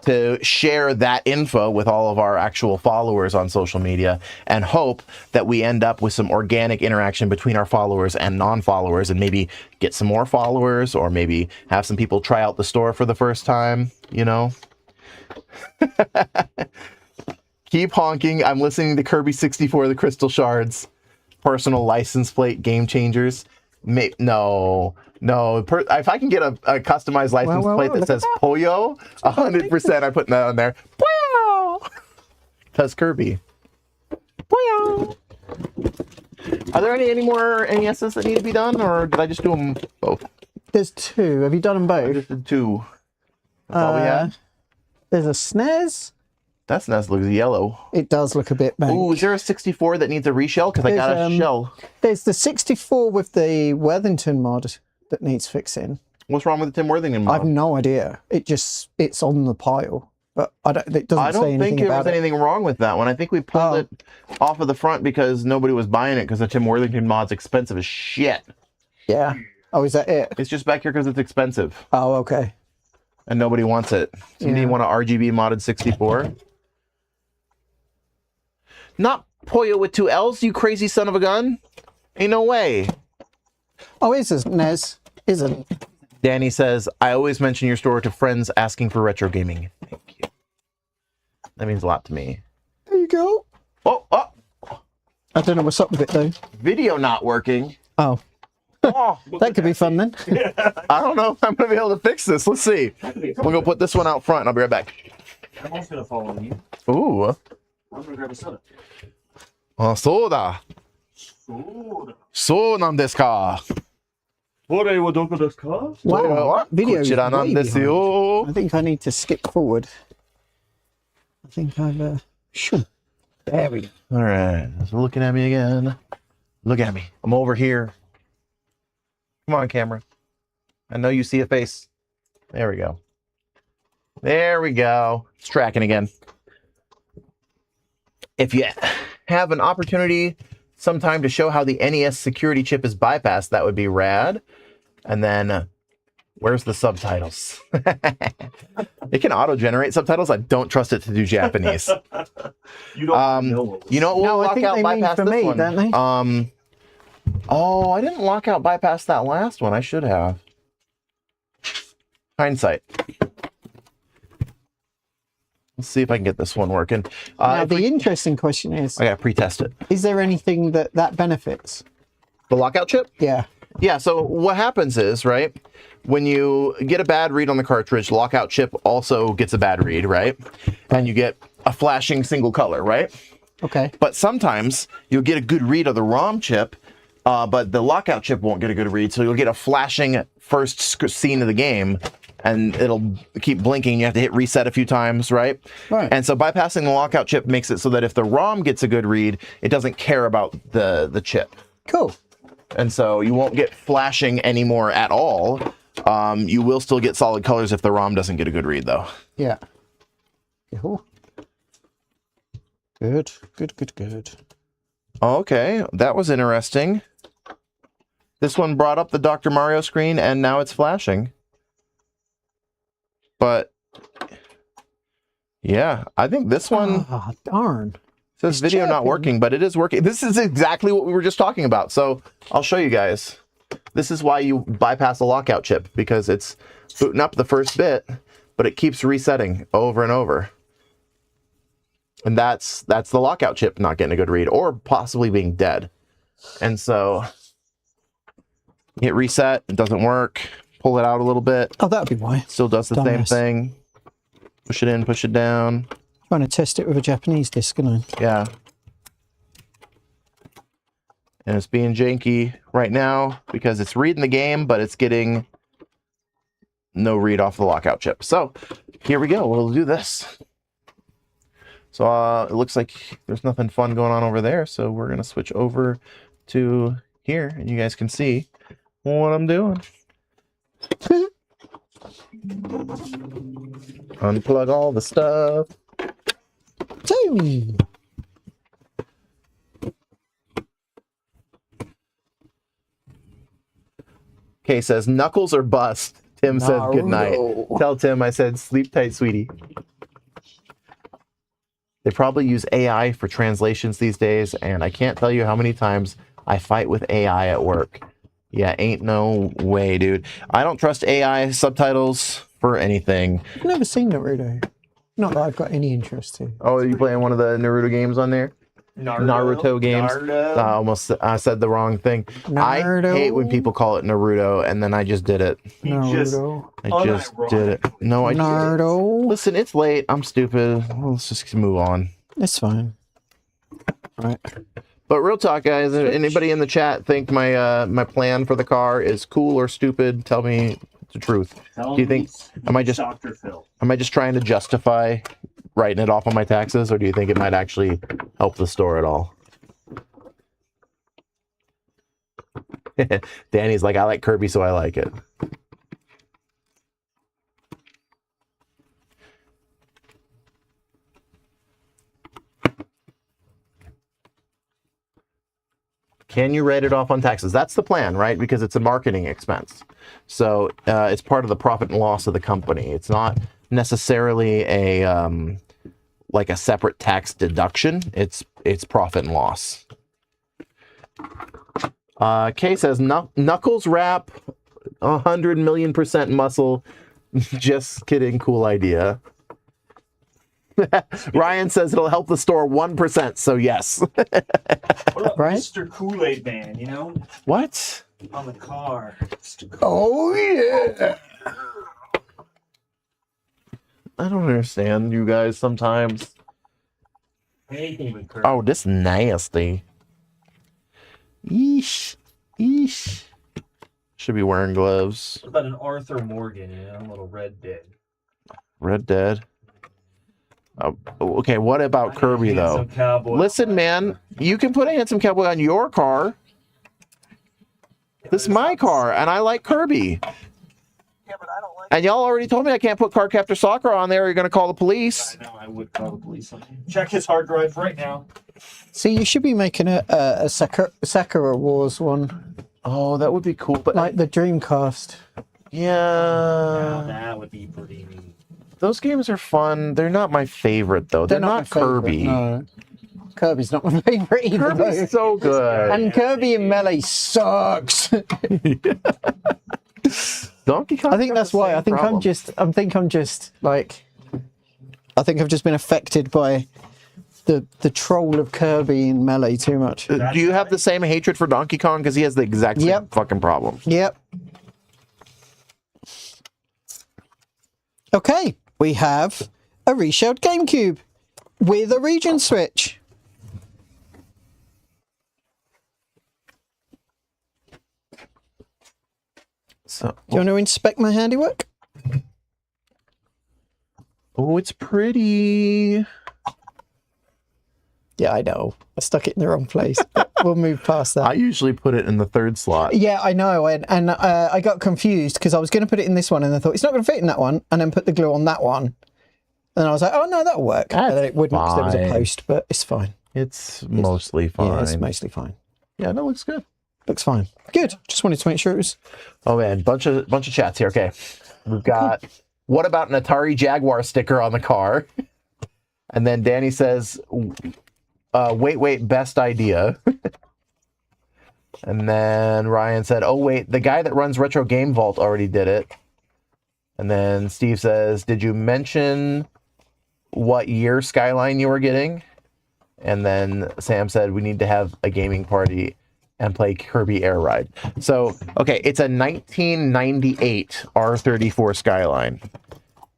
to share that info with all of our actual followers on social media and hope that we end up with some organic interaction between our followers and non-followers and maybe get some more followers or maybe have some people try out the store for the first time, you know? Keep honking. I'm listening to Kirby 64, the Crystal Shards. Personal license plate, Game Changerz. No. If I can get a customized license plate that says Pollo, 100% I'm putting that on there. Pollo! Because Kirby. Pollo! Are there any more NESes that need to be done, or did I just do them both? There's two. Have you done them I both? just did two. That's all we had? There's a SNES. That SNES looks yellow. It does look a bit bad. Ooh, is there a 64 that needs a reshell? Because I got a shell. There's the 64 with the Worthington mod that needs fixing. What's wrong with the Tim Worthington I have mod? no idea. It's on the pile, but it doesn't I say don't anything think there was about it. anything wrong with that one. I think we pulled it off of the front because nobody was buying it because the Tim Worthington mod's expensive as shit. Yeah. Oh, is that it? It's just back here because it's expensive Oh, okay. and nobody wants it. Somebody want an RGB modded 64? Not Pollo with two L's, you crazy son of a gun. Ain't no way. Oh, it's a NES. Isn't. Danny says, I always mention your store to friends asking for retro gaming. Thank you. That means a lot to me. There you go. Oh, I don't know what's up with it though. video not working. Oh, Oh, that could be fun then. I don't know if I'm going to be able to fix this. Let's see. We'll go put this one out front and I'll be right back. I'm also gonna follow you. Ooh. I'm gonna grab a soda. あ、そうだ。そうなんですか。これはどこですか? Wow, that video こ is ちらなん way です behind. よ。 I think I need to skip forward. I think I've shoo. There we go. All right. It's looking at me again. Look at me. I'm over here. Come on, camera. I know you see a face. There we go. There we go. It's tracking again. If you have an opportunity sometime to show how the NES security chip is bypassed, that would be rad. And then, where's the subtitles? It can auto-generate subtitles. I don't trust it to do Japanese. You don't know. You know what? We'll No, I lock think out they mean bypass for this me, one. don't they? Oh, I didn't lock out bypass that last one. I should have. Hindsight. Let's see if I can get this one working. Now, the interesting question is, I gotta pre-test it. is there anything that benefits? The lockout chip? Yeah. Yeah, so what happens is, right, when you get a bad read on the cartridge, lockout chip also gets a bad read, right? And you get a flashing single color, right? Okay. But sometimes you'll get a good read of the ROM chip, but the lockout chip won't get a good read. So you'll get a flashing first scene of the game, and it'll keep blinking. You have to hit reset a few times, right? Right. And so bypassing the lockout chip makes it so that if the ROM gets a good read, it doesn't care about the chip. Cool. And so you won't get flashing anymore at all. You will still get solid colors if the ROM doesn't get a good read, though. Yeah. Cool. Good. Good, good, good. Okay, that was interesting. This one brought up the Dr. Mario screen, and now it's flashing. But, yeah, I think this one... Ah, darn. Says video not working, but it is working. This is exactly what we were just talking about. So I'll show you guys. This is why you bypass the lockout chip, because it's booting up the first bit, but it keeps resetting over and over. And that's the lockout chip not getting a good read, or possibly being dead. And so hit reset, it doesn't work. Pull it out a little bit. Oh, that would be why. Still does the same thing. Push it in, push it down. Trying to test it with a Japanese disc, aren't I? Yeah. And it's being janky right now because it's reading the game, but it's getting no read off the lockout chip. So here we go. We'll do this. So it looks like there's nothing fun going on over there. So we're going to switch over to here, and you guys can see what I'm doing. Unplug all the stuff. Kay says, knuckles or bust. Tim says, good night. Tell Tim I said, sleep tight, sweetie. They probably use AI for translations these days, and I can't tell you how many times I fight with AI at work. Yeah, ain't no way, dude. I don't trust AI subtitles for anything. I've never seen Naruto. Not that I've got any interest in. Oh, are you playing one of the Naruto games on there? Naruto games. I said the wrong thing. Naruto. I hate when people call it Naruto, and then I just did it. Naruto. I just did it. No, I Naruto. Listen, it's late. I'm stupid. Let's just move on. It's fine. Right. But real talk, guys. Anybody in the chat think my plan for the car is cool or stupid? Tell me the truth. Do you think am I just trying to justify writing it off on my taxes, or do you think it might actually help the store at all? Danny's like, I like Kirby, so I like it. Can you write it off on taxes? That's the plan, right? Because it's a marketing expense. So it's part of the profit and loss of the company. It's not necessarily a like a separate tax deduction. It's profit and loss. Kay says, Knuckles wrap, 100,000,000% muscle. Just kidding, cool idea. Ryan says it'll help the store 1%, so yes. What about Right? Mr. Kool-Aid Man, you know? What? On the car. Oh, yeah. I don't understand you guys sometimes. Anything with Kirby. Oh, this nasty. Eesh. Eesh. Should be wearing gloves. What about an Arthur Morgan, you know? A little Red Dead. Red Dead. Okay, what about Kirby, though? Handsome cowboy. Listen, man, you can put a handsome cowboy on your car. This is my car, and I like Kirby. Yeah, but I don't like And y'all already told me I can't put Card Captor Soccer on there, or you're going to call the police. I know, I would call the police on him. Check his hard drive right now. See, you should be making a Sakura Wars one, Oh, that would be cool, but like the Dreamcast. Now yeah. that would be pretty neat. Those games are fun. They're not my favorite, though. They're not my Kirby. favourite, no. Kirby's not my favorite either. Kirby's though. so good. And Kirby and Melee sucks. Donkey Kong. I think that's why. I think I'm just like, I think I've just been affected by the troll of Kirby and Melee too much. Do you have the same hatred for Donkey Kong? Because he has the exact same fucking problem. Yep. Okay, we have a reshelled GameCube with a region switch. So, Do you want to inspect my handiwork? oh, it's pretty. Yeah, I know. I stuck it in the wrong place. But we'll move past that. I usually put it in the third slot. Yeah, I know. And I got confused because I was going to put it in this one and I thought it's not going to fit in that one, and then put the glue on that one. And I was like, oh no, that'll work. And then it wouldn't because there was a fine. post, but it's fine. It's mostly fine. Yeah, it's mostly fine. Yeah, no, looks good. Looks fine. Good. Just wanted to make sure it was. Oh man, bunch of chats here. Okay, we've got. What about an Atari Jaguar sticker on the car? And then Danny says, wait, best idea. And then Ryan said, oh wait, the guy that runs Retro Game Vault already did it. And then Steve says, did you mention what year Skyline you were getting? And then Sam said, we need to have a gaming party and play Kirby Air Ride. So, okay, it's a 1998 R34 Skyline.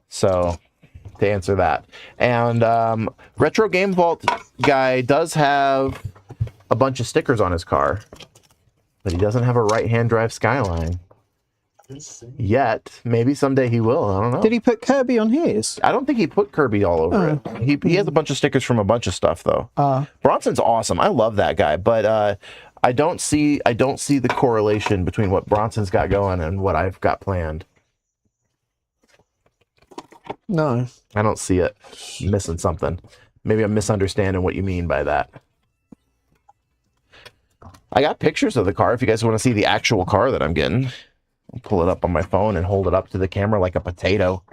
So, to answer that. And Retro Game Vault guy does have a bunch of stickers on his car, but he doesn't have a right-hand drive Skyline yet. Maybe someday he will. I don't know. Did he put Kirby on his? I don't think he put Kirby all over it. He has a bunch of stickers from a bunch of stuff though. Bronson's awesome. I love that guy, but I don't see the correlation between what Bronson's got going and what I've got planned. No. I don't see it. I'm missing something. Maybe I'm misunderstanding what you mean by that. I got pictures of the car if you guys want to see the actual car that I'm getting. I'll pull it up on my phone and hold it up to the camera like a potato.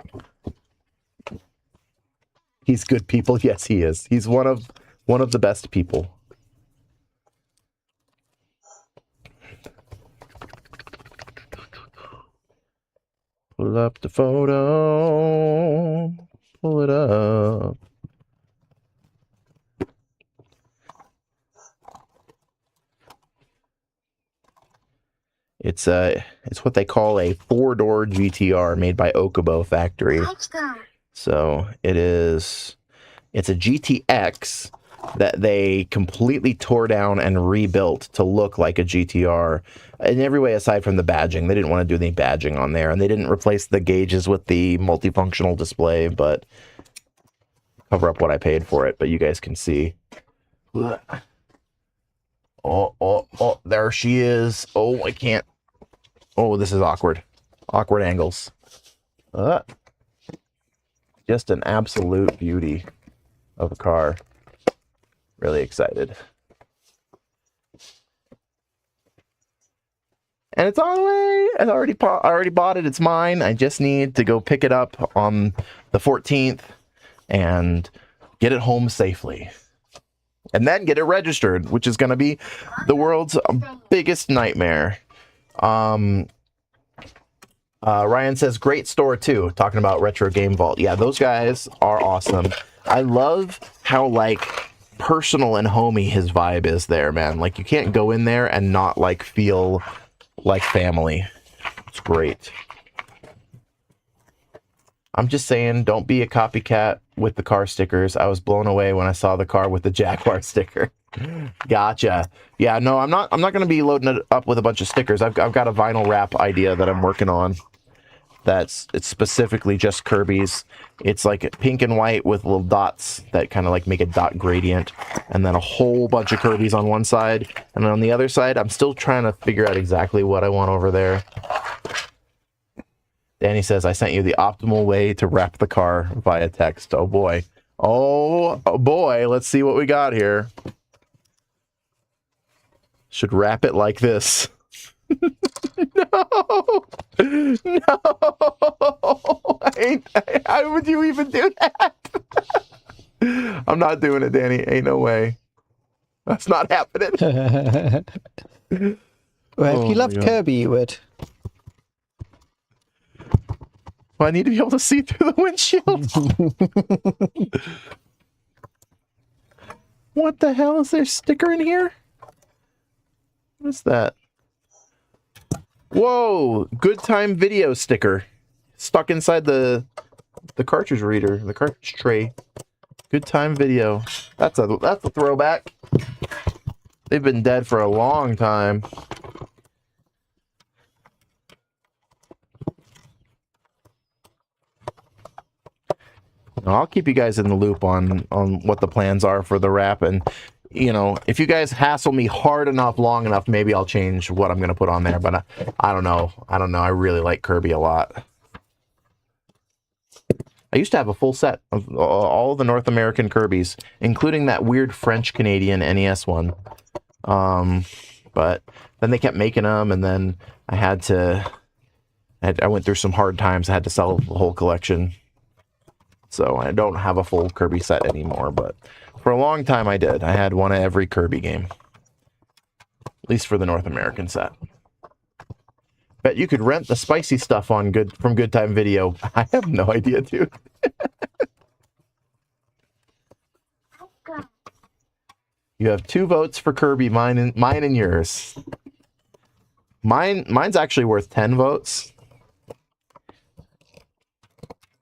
He's good people. Yes, he is. He's one of the best people. Pull up the photo. Pull it up. It's what they call a 4-door GTR made by Okubo Factory. So it's a GTX that they completely tore down and rebuilt to look like a GTR in every way aside from the badging. They didn't want to do any badging on there, and they didn't replace the gauges with the multifunctional display, but cover up what I paid for it, but you guys can see. Oh, there she is. Oh, I can't. Oh, this is awkward. Awkward angles. Just an absolute beauty of a car. Really excited. And it's on the way. I already bought it. It's mine. I just need to go pick it up on the 14th and get it home safely. And then get it registered, which is going to be the world's biggest nightmare. Ryan says, great store too. Talking about Retro Game Vault. Yeah, those guys are awesome. I love how, like, personal and homey his vibe is there, man. Like, you can't go in there and not, like, feel like family. It's great. I'm just saying, don't be a copycat with the car stickers. I was blown away when I saw the car with the Jaguar sticker. Gotcha. Yeah, no, I'm not going to be loading it up with a bunch of stickers. I've got a vinyl wrap idea that I'm working on. It's specifically just Kirby's. It's like pink and white with little dots that kind of like make a dot gradient, and then a whole bunch of Kirby's on one side, and then on the other side, I'm still trying to figure out exactly what I want over there. Danny says, I sent you the optimal way to wrap the car via text. Oh boy. Oh boy. Let's see what we got here. Should wrap it like this. No. No. How would you even do that? I'm not doing it, Danny. Ain't no way. That's not happening. Well, if you loved Kirby, you would. Well, I need to be able to see through the windshield. What the hell? Is there a sticker in here? What is that? Whoa! Good time video sticker. Stuck inside the cartridge reader, the cartridge tray. Good time video. That's a throwback. They've been dead for a long time. I'll keep you guys in the loop on what the plans are for the wrap, and you know, if you guys hassle me hard enough, long enough, maybe I'll change what I'm gonna put on there. But I don't know. I really like Kirby a lot. I used to have a full set of all the North American Kirbys, including that weird French-Canadian NES one. But then they kept making them, and then I went through some hard times. I had to sell the whole collection. So I don't have a full Kirby set anymore, but for a long time I did. I had one of every Kirby game. At least for the North American set. Bet you could rent the spicy stuff on from Good Time Video. I have no idea, dude. You have 2 votes for Kirby, mine and yours. Mine's actually worth 10 votes.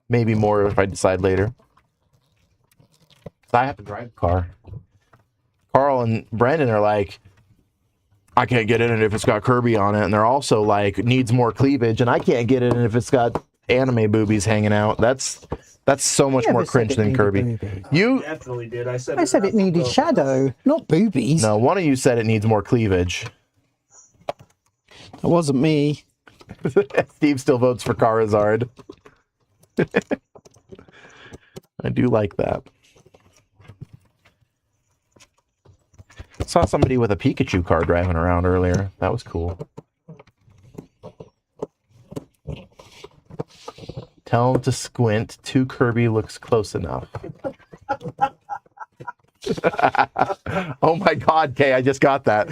Maybe more if I decide later. I have to drive the car. Carl and Brandon are like, I can't get in it if it's got Kirby on it. And they're also like, needs more cleavage. And I can't get in it if it's got anime boobies hanging out. That's so much more cringe than Kirby. You definitely did. I said it needed shadow, not boobies. No, one of you said it needs more cleavage. That wasn't me. Steve still votes for Charizard. I do like that. Saw somebody with a Pikachu car driving around earlier. That was cool. Tell him to squint. 2 Kirby looks close enough. Oh my God, Kay, I just got that.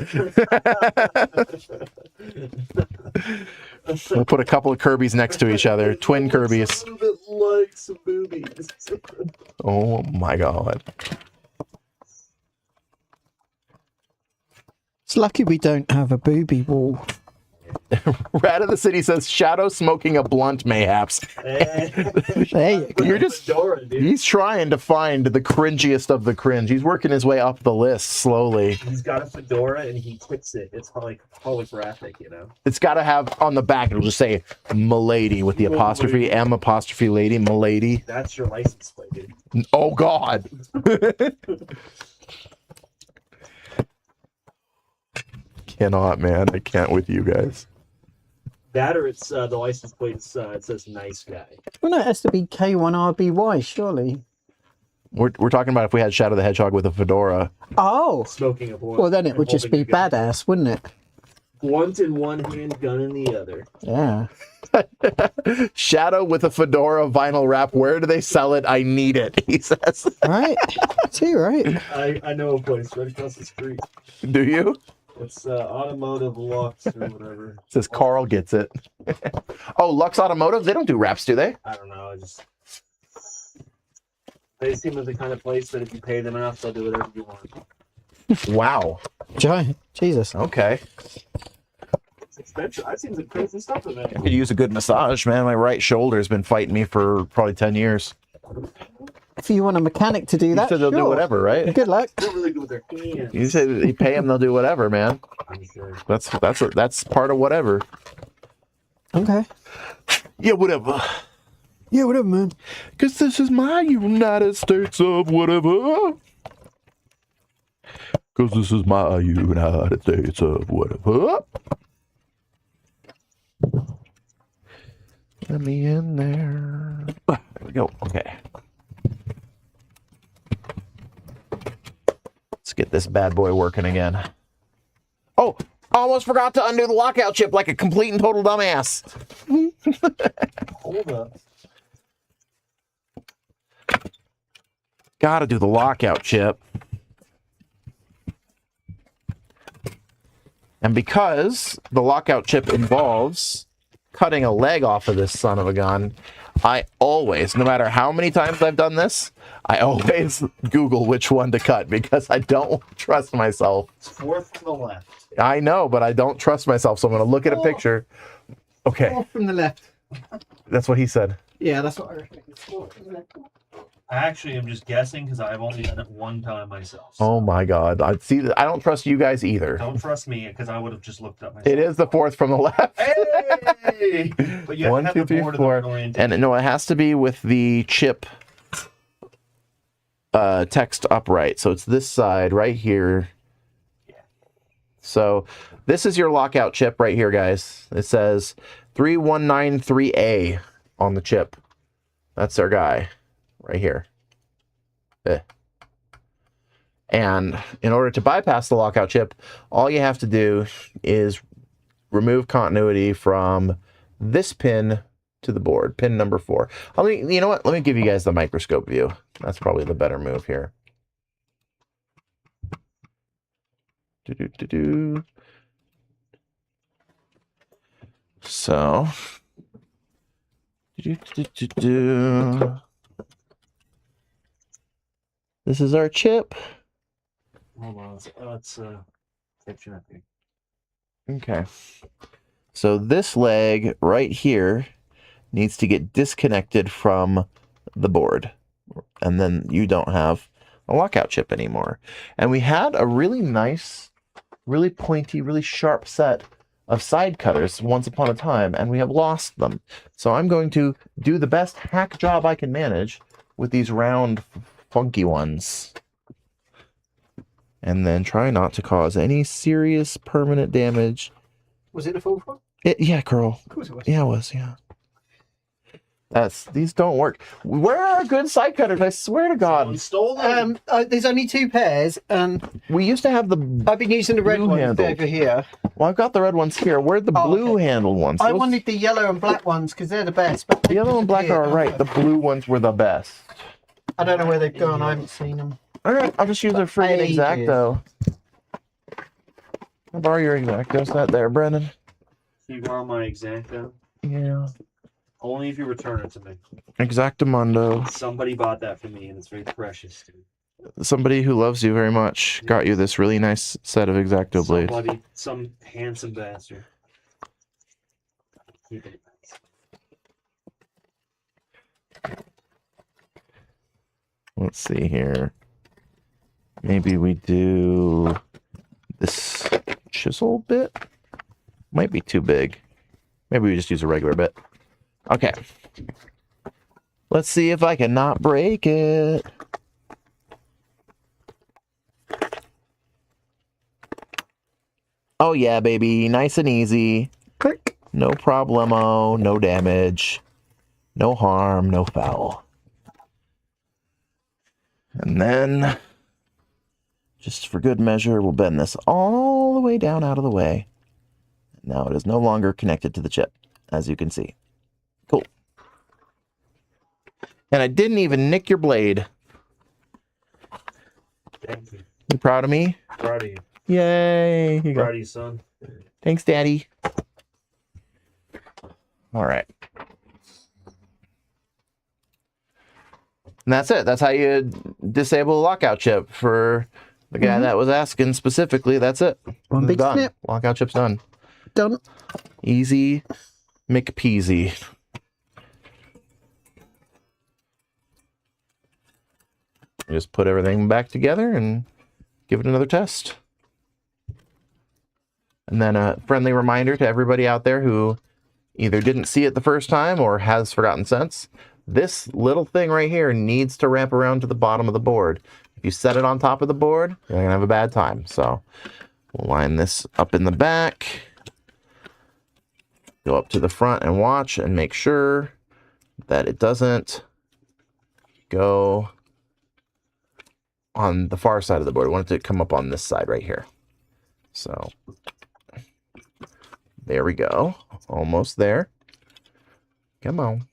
We'll put a couple of Kirbys next to each other. Twin Kirbys. A little bit like some boobies. Oh my God. It's lucky we don't have a booby wall. Rat of the City says Shadow smoking a blunt mayhaps. There you go. You're just Fedora, dude. he's trying to find the cringiest of the cringe. He's working his way up the list slowly. He's got a fedora and he quits it. It's like holographic, you know. It's got to have on the back. It'll just say "Milady" with the apostrophe M apostrophe lady. Milady. That's your license plate, dude. Oh God. Cannot, man. I can't with you guys. That or it's the license plate. It says "nice guy." Well, no, it has to be K1RBY, surely. We're talking about if we had Shadow the Hedgehog with a fedora. Oh, Smoking a blunt. well, then it would just be holding a gun. badass, wouldn't it? Blunt in one hand, gun in the other. Yeah. Shadow with a fedora vinyl wrap. Where do they sell it? I need it. He says. Right? Too right. I know a place right across the street. Do you? It's Automotive Lux or whatever. It says Carl gets it. Oh, Lux Automotive? They don't do wraps, do they? I don't know. They seem like the kind of place that if you pay them enough, they'll do whatever you want. Wow. Jesus. Okay. It's expensive. I've seen some crazy stuff in there. Could use a good massage, man. My right shoulder's been fighting me for probably 10 years. If you want a mechanic to do You that, said they'll do sure. whatever, right? Good luck. They're really good with their hands. You said you pay them, they'll do whatever, man. I'm sure. That's part of whatever. Okay. Yeah, whatever. Yeah, whatever, man. Because this is my United States of whatever. Because this is my United States of whatever. Let me in there. There we go. Okay. Let's get this bad boy working again. Oh, almost forgot to undo the lockout chip like a complete and total dumbass. Hold up. Gotta do the lockout chip. And because the lockout chip involves cutting a leg off of this son of a gun, I always, no matter how many times I've done this, I always Google which one to cut because I don't trust myself. It's fourth to the left. I know, but I don't trust myself, so I'm going to look at a picture. Okay, Off from the left. that's what he said. Yeah, that's what I reckon. It's off from the left. I actually am just guessing because I've only done it one time myself. Oh my God. I don't trust you guys either. Don't trust me because I would have just looked up myself. It is the fourth from the left. Hey! But you have One, to have two, the three, board of four. the orientation. And no, it has to be with the chip text upright. So it's this side right here. So this is your lockout chip right here, guys. It says 3193A on the chip. That's our guy right here. And in order to bypass the lockout chip, all you have to do is remove continuity from this pin to the board, pin number 4. You know what? Let me give you guys the microscope view. That's probably the better move here. So, this is our chip. Hold on. Let's capture that thing. Okay. So this leg right here needs to get disconnected from the board. And then you don't have a lockout chip anymore. And we had a really nice, really pointy, really sharp set of side cutters once upon a time, and we have lost them. So I'm going to do the best hack job I can manage with these round, funky ones. And then try not to cause any serious permanent damage. Was it a full one? Yeah, Carl. Of course it was. Yeah, it was, yeah. These don't work. Where are good side cutters? I swear to God. Someone stole them. There's only 2 pairs, and We used to have the... I've been using the red Blue ones handle. over here. Well, I've got the red ones here. Where'd the blue okay. handled ones? I Those- wanted the yellow and black ones because they're the best. But The yellow and black are alright. The blue ones were the best. I don't know where they've gone. I haven't seen them. Alright, I'll just use a friggin' Ages. X-Acto. I'll borrow your X-Acto set there, Brennan. You borrow my X-Acto? Yeah. Only if you return it to me. Exactamundo. Somebody bought that for me, and it's very precious to me. Somebody who loves you very much got you this really nice set of X-Acto blades. Somebody, some handsome bastard. Keep it. Let's see here. Maybe we do this chisel bit. Might be too big. Maybe we just use a regular bit. Okay. Let's see if I can not break it. Oh yeah, baby. Nice and easy. Click. No problemo. No damage. No harm. No foul. And then, just for good measure, we'll bend this all the way down out of the way. Now it is no longer connected to the chip, as you can see. Cool. And I didn't even nick your blade. Thank you. You proud of me? Proud of you. Yay. Here you Proud go. of you, son. Thanks, Daddy. All right. And that's it. That's how you disable a lockout chip for the guy that was asking specifically. That's it. One big done. snip. Lockout chip's done. Done. Easy McPeasy. Just put everything back together and give it another test. And then a friendly reminder to everybody out there who either didn't see it the first time or has forgotten since. This little thing right here needs to wrap around to the bottom of the board. If you set it on top of the board, you're going to have a bad time. So we'll line this up in the back. Go up to the front and watch and make sure that it doesn't go on the far side of the board. I want it to come up on this side right here. So there we go. Almost there. Come on.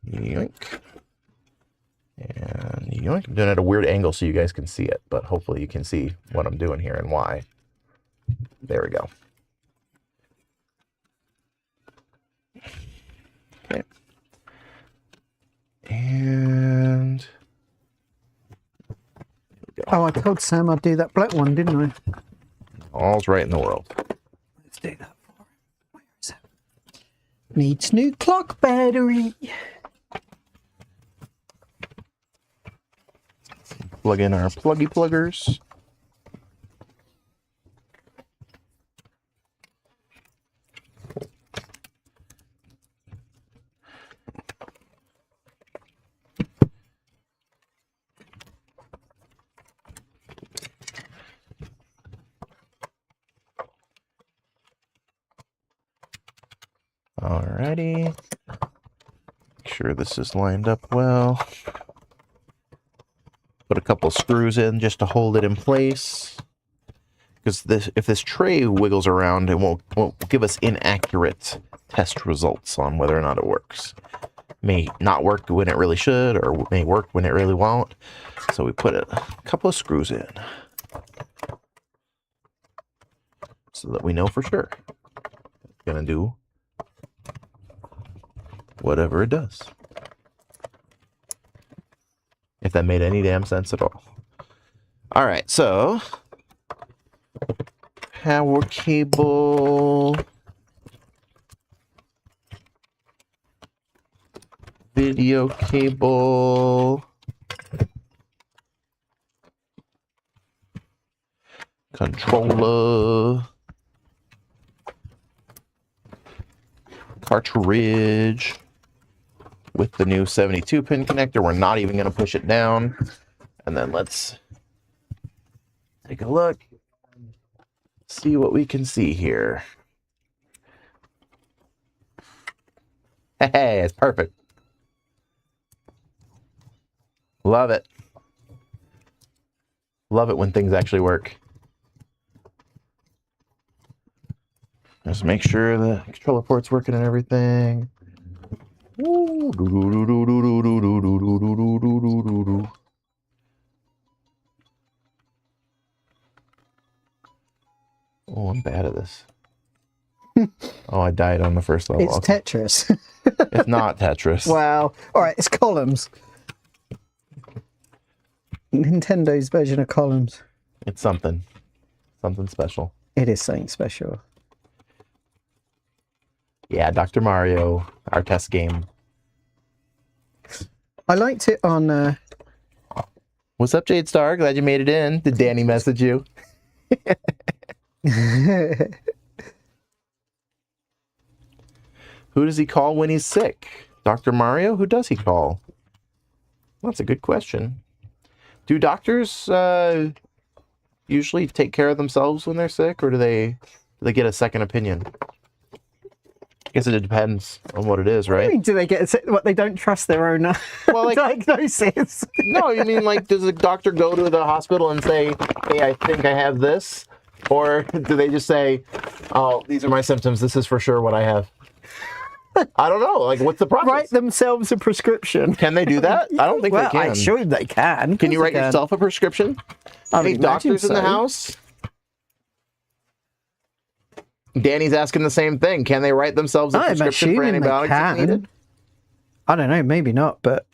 Yoink. And yoink. I'm doing it at a weird angle so you guys can see it, but hopefully you can see what I'm doing here and why. There we go. Okay. And Oh, I told Sam I'd do that black one, didn't I? all's right in the world. Let's do that for him. Where is it? Needs new clock battery. Plug in our pluggy pluggers. Alrighty. Make sure this is lined up well. Put a couple screws in just to hold it in place. Because if this tray wiggles around, it won't give us inaccurate test results on whether or not it works. May not work when it really should, or may work when it really won't. So we put a couple of screws in. So that we know for sure. It's going to do whatever it does. If that made any damn sense at all. All right, so power cable, video cable, controller, cartridge with the new 72 pin connector. We're not even going to push it down. And then let's take a look, see what we can see here. Hey, it's perfect. Love it. Love it when things actually work. Just make sure the controller port's working and everything. Oh, I'm bad at this. Oh, I died on the first level. It's Okay. Tetris. It's not Tetris. Wow. All right, it's columns. Nintendo's version of columns. It's something. Something special. It is something special. Yeah, Dr. Mario, our test game. I liked it on... What's up, Jade Star? Glad you made it in. Did Danny message you? Who does he call when he's sick? Dr. Mario? Who does he call? That's a good question. Do doctors usually take care of themselves when they're sick, or do they get a second opinion? I guess it depends on what it is, I right? mean, do they get what they don't trust their own Well, like, diagnosis? no, you mean like, does the doctor go to the hospital and say, hey, I think I have this? Or do they just say, oh, these are my symptoms, this is for sure what I have? I don't know. Like, what's the process? Write themselves a prescription. Can they do that? I don't think Well, they can. I'm sure they can. Can you Of write course they yourself a prescription? I Hey, would imagine doctors in the so. house? Danny's asking the same thing. Can they write themselves a I'm prescription for assuming they antibiotics if can. needed? I don't know, maybe not, but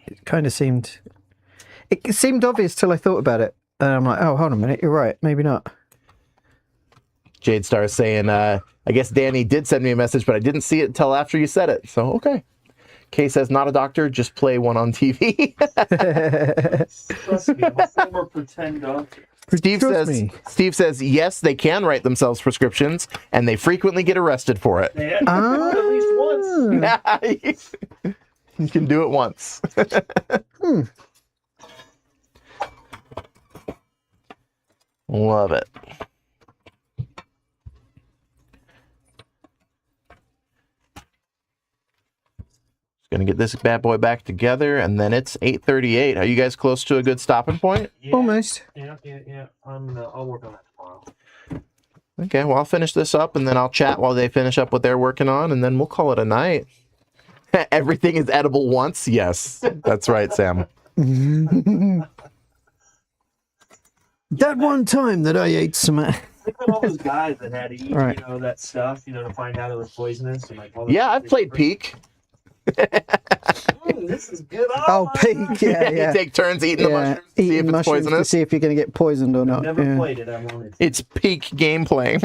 it kind of seemed... It seemed obvious till I thought about it. And I'm like, oh, hold on a minute, you're right, maybe not. Jade Star is saying, I guess Danny did send me a message, but I didn't see it until after you said it. So, okay. Kay says, not a doctor, just play one on TV. Trust me, I'm a former pretend doctor. Steve says, yes, they can write themselves prescriptions, and they frequently get arrested for it. They had to do it at least once. You can do it once. Love it. Gonna get this bad boy back together, and then it's 8:38. Are you guys close to a good stopping point? Yeah, Almost. Yeah. I'll work on that tomorrow. Okay, well, I'll finish this up, and then I'll chat while they finish up what they're working on, and then we'll call it a night. Everything is edible once? Yes, that's right, Sam. That one time that I ate some... Think of all those guys that had to eat, Right. that stuff, to find out it was poisonous. And like all those Yeah, I've played Peak. This is good. Oh, Peak, yeah. You take turns eating the mushrooms to see if eating it's mushrooms to poisonous. see if you're going to get poisoned or I've not. never yeah. played it. I wanted to. It's peak gameplay.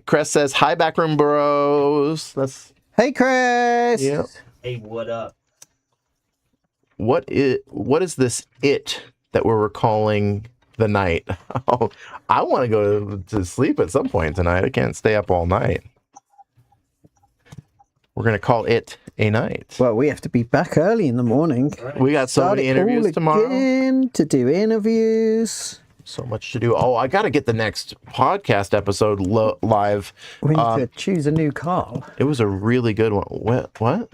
Crest says, hi, Backroom Bros. That's... Hey, Chris! Yeah. Hey, what up? What is this it that we're recalling the night? Oh, I want to go to sleep at some point tonight. I can't stay up all night. We're going to call it a night. Well, we have to be back early in the morning. Right. We got so Start many it all interviews tomorrow. again to do interviews. So much to do. Oh, I got to get the next podcast episode live. We need to choose a new Carl. It was a really good one. What?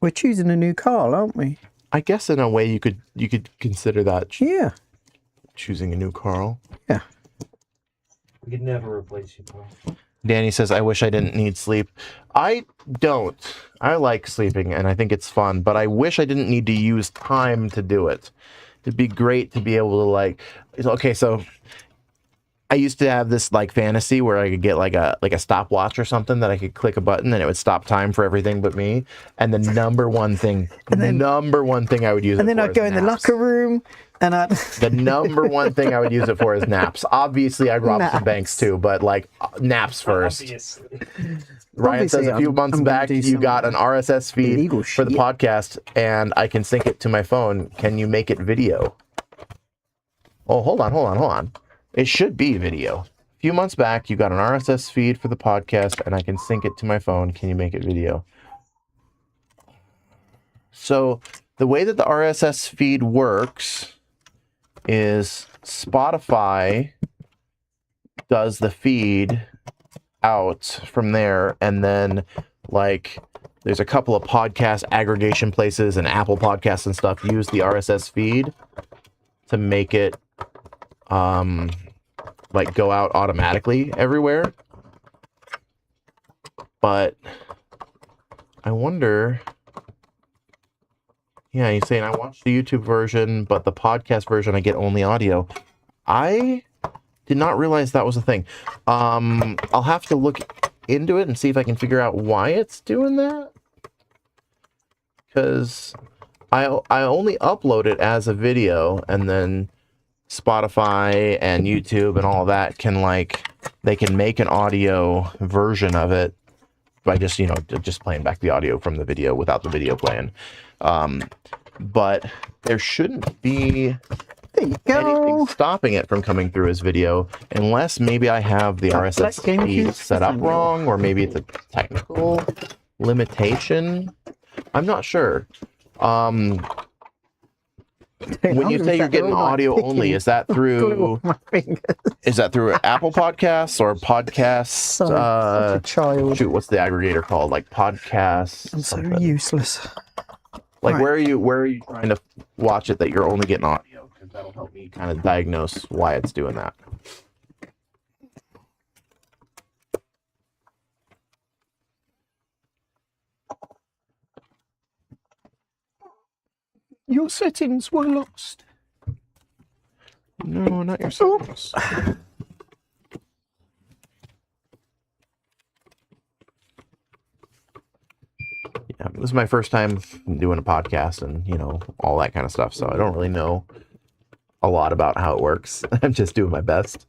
We're choosing a new Carl, aren't we? I guess in a way you could consider that Yeah. choosing a new Carl. Yeah. We could never replace you, Paul. Danny says, I wish I didn't need sleep. I don't. I like sleeping, and I think it's fun, but I wish I didn't need to use time to do it. It'd be great to be able to, like... Okay, so I used to have this, like, fantasy where I could get, like a stopwatch or something that I could click a button, and it would stop time for everything but me. And the number one thing I would use it for And then I'd go in the locker room, and I'd... The number one thing I would use it for is naps. Obviously, I'd rob some banks too, but like naps first. Obviously. Ryan says a few months back you got an RSS feed for the podcast, and I can sync it to my phone. Can you make it video? Oh, hold on. It should be video. A few months back, you got an RSS feed for the podcast, and I can sync it to my phone. Can you make it video? So the way that the RSS feed works is Spotify does the feed out from there, and then like there's a couple of podcast aggregation places and Apple Podcasts and stuff use the RSS feed to make it like go out automatically everywhere. But I wonder, yeah, he's saying I watched the YouTube version, but the podcast version I get only audio. I did not realize that was a thing. I'll have to look into it and see if I can figure out why it's doing that. Because I only upload it as a video, and then Spotify and YouTube and all that can, like, they can make an audio version of it by just, you know, just playing back the audio from the video without the video playing. But there shouldn't be anything stopping it from coming through as video, unless maybe I have the RSS feed set up wrong, or maybe it's a technical limitation. I'm not sure. When you say you're getting audio only, is that through Apple Podcasts or Podcasts? Shoot, what's the aggregator called? Like Podcasts. I'm so useless. Like, right. Where are you trying to watch it that you're only getting audio? Because that'll help me kind of diagnose why it's doing that. Your settings were lost. No, not your settings. Yeah, this is my first time doing a podcast and, you know, all that kind of stuff. So I don't really know a lot about how it works. I'm just doing my best.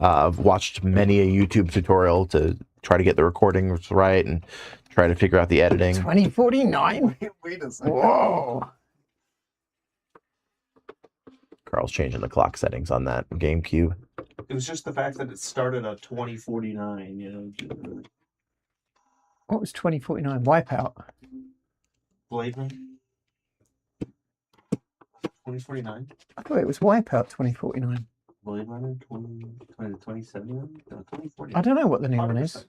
I've watched many a YouTube tutorial to try to get the recordings right and try to figure out the editing. 2049? Wait a second. Whoa. Carl's changing the clock settings on that GameCube. It was just the fact that it started at 2049, you know. What was 2049? Wipeout. Blade Runner? 2049? I thought it was Wipeout 2049. Blade Runner 2079? No, 2049. I don't know what the new one is.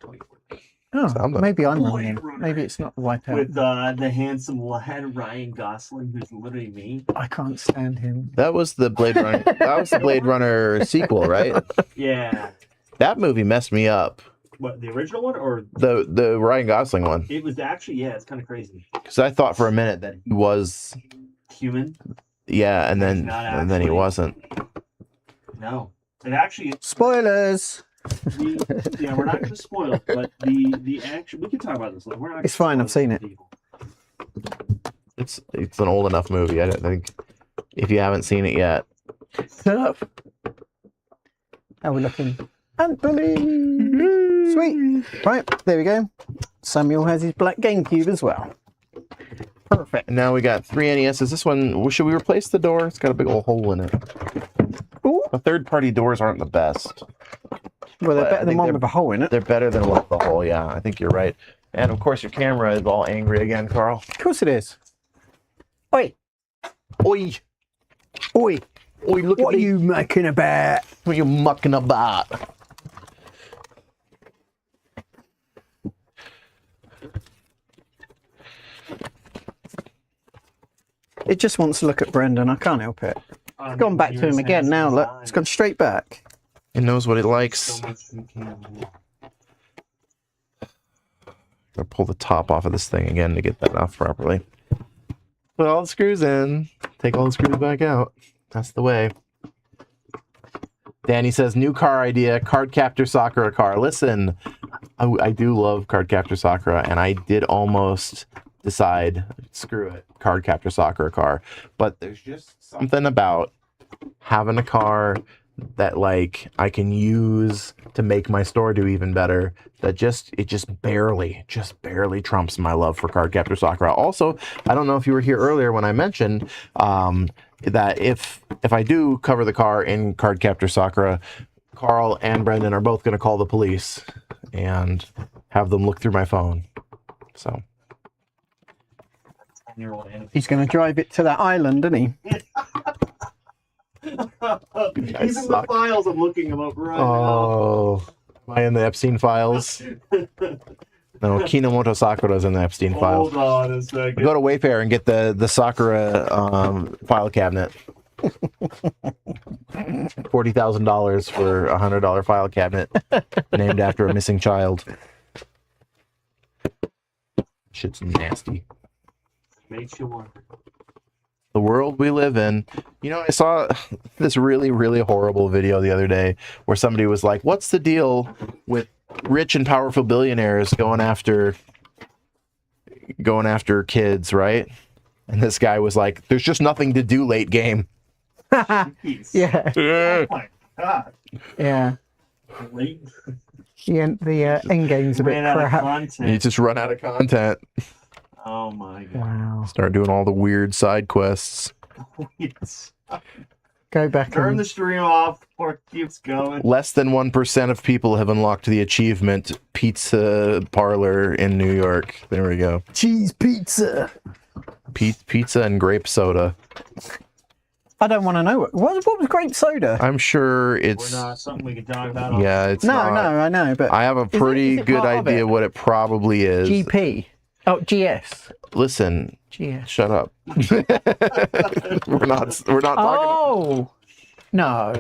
Oh, maybe I'm wrong. Maybe it's not Wipeout. With the handsome lad Ryan Gosling, who's literally me. I can't stand him. That was the Blade Runner. That was the Blade Runner sequel, right? Yeah. That movie messed me up. What, the original one or the Ryan Gosling one? It was actually, yeah, it's kind of crazy. Because I thought for a minute that he was human. Yeah, and then he wasn't. No, it actually. Spoilers. Yeah, we're not going to spoil it, but the action. We can talk about this later. We're not. It's fine. I've seen it. It's an old enough movie. I don't think if you haven't seen it yet. Tough. How are we looking? Anthony! Sweet. Right, there we go. Samuel has his black GameCube as well. Perfect. Now we got 3 NESs. This one, should we replace the door? It's got a big old hole in it. Ooh. The third-party doors aren't the best. Well, they're better than one with a hole in it. They're better than one with a hole, yeah. I think you're right. And, of course, your camera is all angry again, Carl. Of course it is. Oi. Oi. Oi. Oi, look What at are you making about? What are you mucking about? It just wants to look at Brendan. I can't help it. It's gone back to him again now. Look, it's gone straight back. It knows what it likes. So much you can do. Gotta pull the top off of this thing again to get that off properly. Put all the screws in. Take all the screws back out. That's the way. Danny says, new car idea, Card Captor Sakura car. Listen, I do love Card Captor Sakura, and I did almost decide, screw it, Card Captor Sakura car. But there's just something about having a car that like I can use to make my store do even better, that it just barely trumps my love for Card Captor Sakura. Also, I don't know if you were here earlier when I mentioned that if I do cover the car in Card Captor Sakura, Carl and Brendan are both going to call the police and have them look through my phone. So 10-year-old Anna. He's going to drive it to that island, isn't he? He's in the files. I'm looking him up right now. oh, am I in the Epstein files? No, Kinomoto Sakura's in the Epstein files. Hold on a second. Go to Wayfair and get the Sakura file cabinet. $40,000 for a $100 file cabinet named after a missing child. Shit's nasty. Makes you wonder. The world we live in. You know, I saw this really, really horrible video the other day where somebody was like, what's the deal with rich and powerful billionaires going after kids, right? And this guy was like, there's just nothing to do late game. Yeah. Oh my god. Yeah. Late. The end game's a bit Ran out of crap. You content. just run out of content. Oh my god. Wow. Start doing all the weird side quests. Yes. Go back Turn and the stream off or it keeps going. Less than 1% of people have unlocked the achievement pizza parlor in New York. There we go. cheese pizza. Pizza and grape soda. I don't want to know what was grape soda. I'm sure We're it's not something we can talk about. yeah, it's No, not. I know, but I have a pretty is it good part of idea it? what it probably is. GP. Oh, GS. Listen, GS. shut up. we're not talking. Oh no.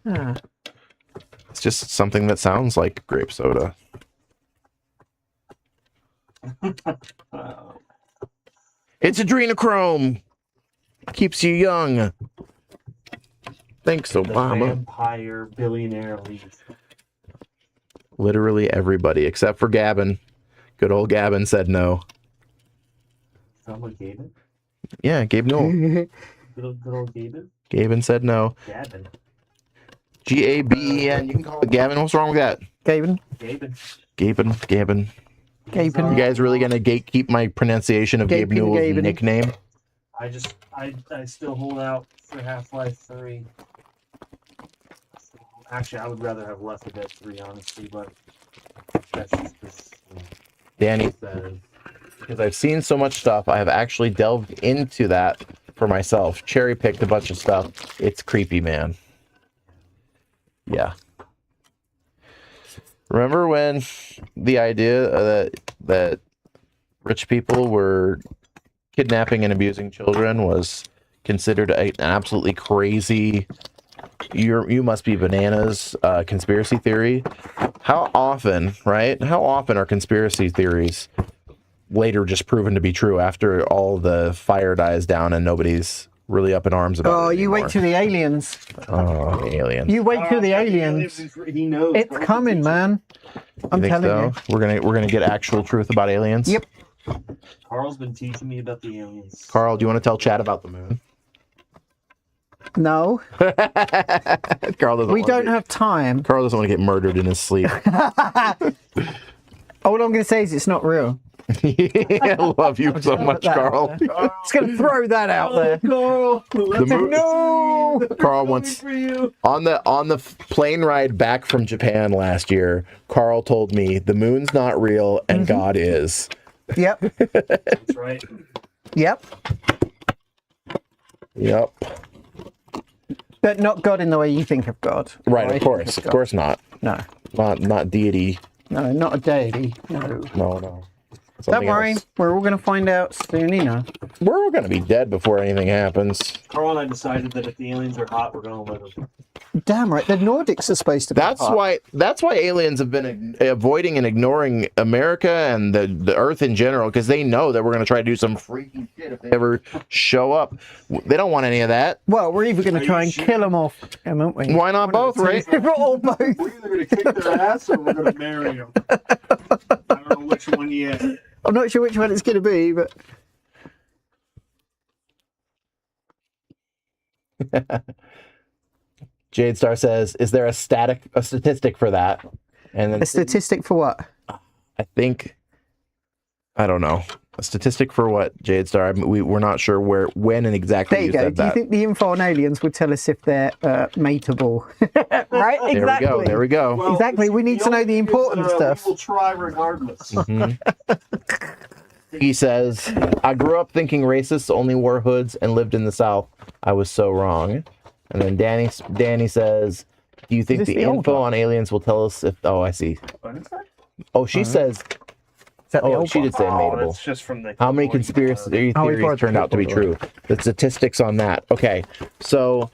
Ah. It's just something that sounds like grape soda. It's adrenochrome. Keeps you young. Thanks, The Obama. vampire billionaire elite. Literally everybody except for Gavin. Good old Gavin said no. Someone gave it. Yeah, Gabe Newell. Good old Gavin. Gavin said no. Gavin. Gaben. You can call it Gavin. What's wrong with that? Gavin. Gavin. Gavin. Gavin. You guys really gonna gatekeep my pronunciation of Gabe Gaping Newell's Gavin. nickname? I still hold out for Half-Life 3. Actually, I would rather have Left 4 Dead 3, honestly, but that's just this. Danny says, because I've seen so much stuff, I have actually delved into that for myself. Cherry picked a bunch of stuff. It's creepy, man. Yeah. Remember when the idea that rich people were kidnapping and abusing children was considered an absolutely crazy, you must be bananas conspiracy theory? How often, right? How often are conspiracy theories later just proven to be true after all the fire dies down and nobody's really up in arms about it Oh, you anymore? wait till the aliens. Oh, aliens. You wait till the aliens. He knows. It's coming, man. I'm You think telling so? you. We're gonna get actual truth about aliens? Yep. Carl's been teaching me about the aliens. Carl, do you want to tell Chad about the moon? No, Carl doesn't. we wanna don't get- have time. Carl doesn't want to get murdered in his sleep. All I'm going to say is it's not real. I love you so much, that out Carl. Just going to throw that out there. Carl, The moon, No. Carl once for you. on the plane ride back from Japan last year. Carl told me the moon's not real and God is. Yep. That's right. Yep. Yep. But not God in the way you think of God. Right, I of think course. of Of God. course not. No, Not deity. no, not a deity. No. No. Don't Something worry, else. we're all going to find out soon enough. We're all going to be dead before anything happens. Carl and I decided that if the aliens are hot, we're gonna live them. Damn right, the Nordics are supposed to be That's hot. why aliens have been avoiding and ignoring America and the Earth in general, because they know that we're going to try to do some freaky shit if they ever show up. They don't want any of that. Well, we're either going Are to you try and sure? kill them off, aren't we? Why not both, right? Or both. We're either gonna kick their ass or we're gonna marry them. I don't know which one yet. I'm not sure which one it's going to be, but Jade Star says, "Is there a statistic for that?" And then a statistic for what? I think, I don't know, a statistic for what, Jade Star? I mean, we're not sure when and exactly There you go. said Do you that. think the info on aliens would tell us if they're mateable? Right? There we go. There we go. Well, Exactly, we need to know only the thing is, important stuff. We will try regardless. Mhm. He says, "I grew up thinking racists only wore hoods and lived in the South. I was so wrong." And then Danny says, "Do you think Is this the the old info one? on aliens will tell us if?" Oh, I see. What is that? Oh, she says. Is that the Oh, old she one? did say mateable. That's just from the. How many conspiracy Oh, we theories brought turned out to be people true? The statistics on that. Okay, so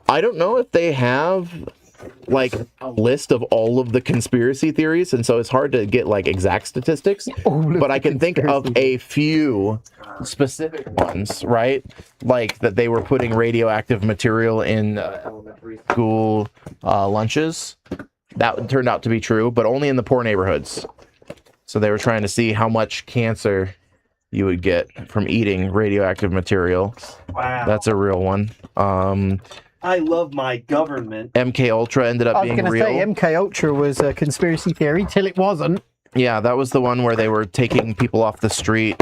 I don't know if they have like a list of all of the conspiracy theories, and so it's hard to get like exact statistics. All of But the I can think of conspiracy a few specific ones, right? Like that they were putting radioactive material in elementary school lunches. That turned out to be true, but only in the poor neighborhoods. So they were trying to see how much cancer you would get from eating radioactive material. Wow. That's a real one. I love my government. MK Ultra ended up I was being going to real. say MK Ultra was a conspiracy theory till it wasn't. Yeah, that was the one where they were taking people off the street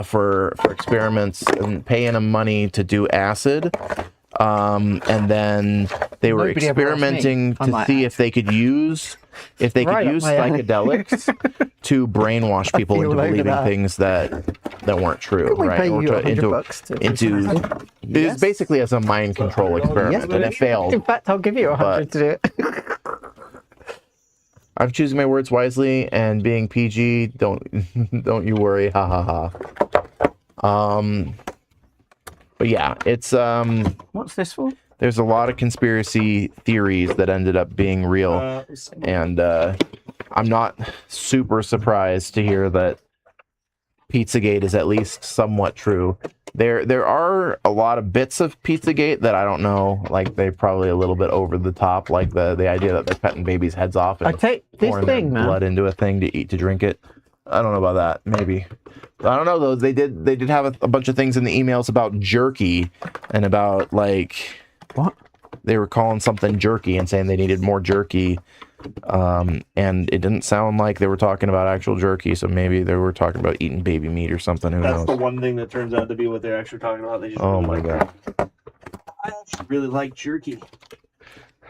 for experiments and paying them money to do acid. And then they were Nobody ever asked me experimenting on to my see if they could use Right up my alley. psychedelics to brainwash people feel into over believing that. things that weren't true, Could we right? pay Or you to- $100 to into it Yes. was basically as a mind control experiment, Yes, and please. it failed. In fact, I'll give you 100 to do it. I'm choosing my words wisely and being PG. Don't you worry. Ha ha ha. But yeah, it's What's this for? there's a lot of conspiracy theories that ended up being real, and I'm not super surprised to hear that Pizzagate is at least somewhat true. There are a lot of bits of Pizzagate that I don't know, like they're probably a little bit over the top, like the idea that they're cutting babies' heads off I and take this pouring their thing, man. blood into a thing to drink it. I don't know about that. Maybe. I don't know though. They did have a bunch of things in the emails about jerky and about like What? they were calling something jerky and saying they needed more jerky. And it didn't sound like they were talking about actual jerky, so maybe they were talking about eating baby meat or something. Who That's knows? the one thing that turns out to be what they're actually talking about. They just Oh really my like god. I actually really like jerky.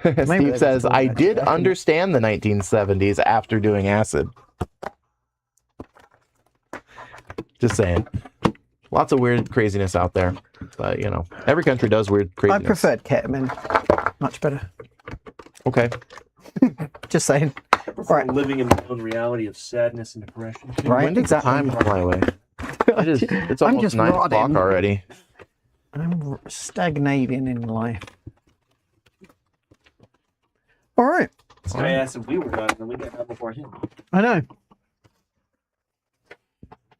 Maybe Steve they says, just I told did that. understand the 1970s after doing acid. Just saying. Lots of weird craziness out there. But, you know, every country does weird I craziness. preferred ketamine. Much better. Okay. Just saying. Right. Living in my own reality of sadness and depression. Right, When did exactly. time fly away? It's I'm almost just 9 o'clock rotting. already. I'm stagnating in life. All right. This guy asked if we were done, and we got done before him. I know.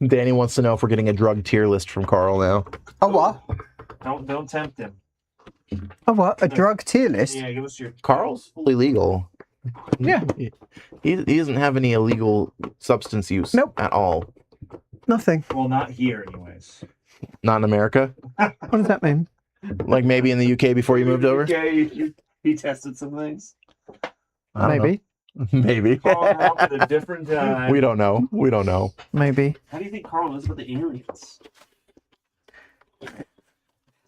Danny wants to know if we're getting a drug tier list from Carl now. A what? Don't tempt him. A what? A drug tier list? Yeah, give us your. Carl's fully legal. Yeah. He doesn't have any illegal substance use Nope. at all. Nothing. Well, not here, anyways. Not in America. What does that mean? Like maybe in the UK before you moved over. Yeah, he tested some things. I don't Maybe. know. Maybe. Carl grew up at a different time. We don't know. We don't know. Maybe. How do you think Carl knows about the aliens?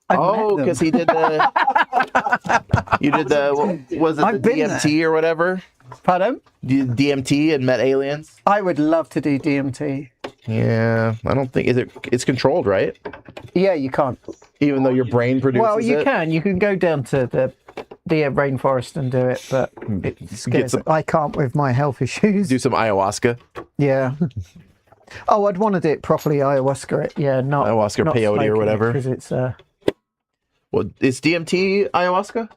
I've Oh, met them. because he did the. You did the. What was it I've the been DMT or whatever? Pardon? You did DMT and met aliens. I would love to do DMT. Yeah, I don't think it's controlled, right? Yeah, you can't. Even though your brain produces Well, you it. can. You can go down to the rainforest and do it, but it scares I can't with my health issues. Do some ayahuasca. Yeah. Oh, I'd want to do it properly, ayahuasca. Yeah, not Ayahuasca or peyote or whatever. because it's Well, is DMT ayahuasca?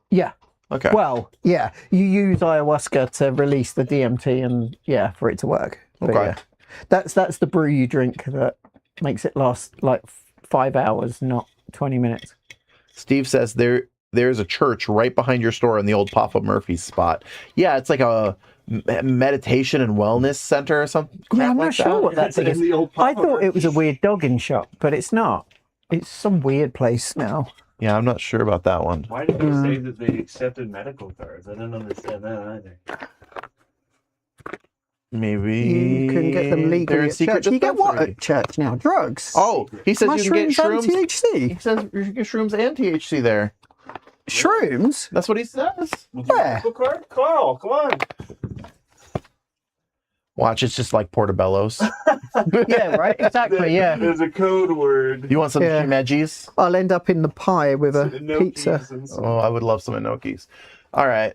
yeah. Okay. Well, yeah, you use ayahuasca to release the DMT and for it to work. But Okay. yeah, that's the brew you drink that makes it last like 5 hours, not 20 minutes. Steve says there's a church right behind your store in the old Papa Murphy's spot. Yeah, it's like a meditation and wellness center or something. Yeah, I'm not like sure that. what that thing is. I thought it was a weird dogging shop, but it's not. It's some weird place now. Yeah, I'm not sure about that one. Why did they say that they accepted medical cards? I didn't understand that either. Maybe You can get them legally they're a at secret church. You get what dispensary. at church now? Drugs? Oh, he says you can get Mushrooms and shrooms. He THC? says you can get shrooms and THC there. Shrooms? That's what he says. With your Yeah. medical card? Carl, come on. Watch, it's just like portobellos. Yeah, right? Exactly, yeah. There's a code word. You want some Yeah. shimeji's? I'll end up in the pie with a Gnocchis pizza. and some- Oh, I would love some gnocchis. All right.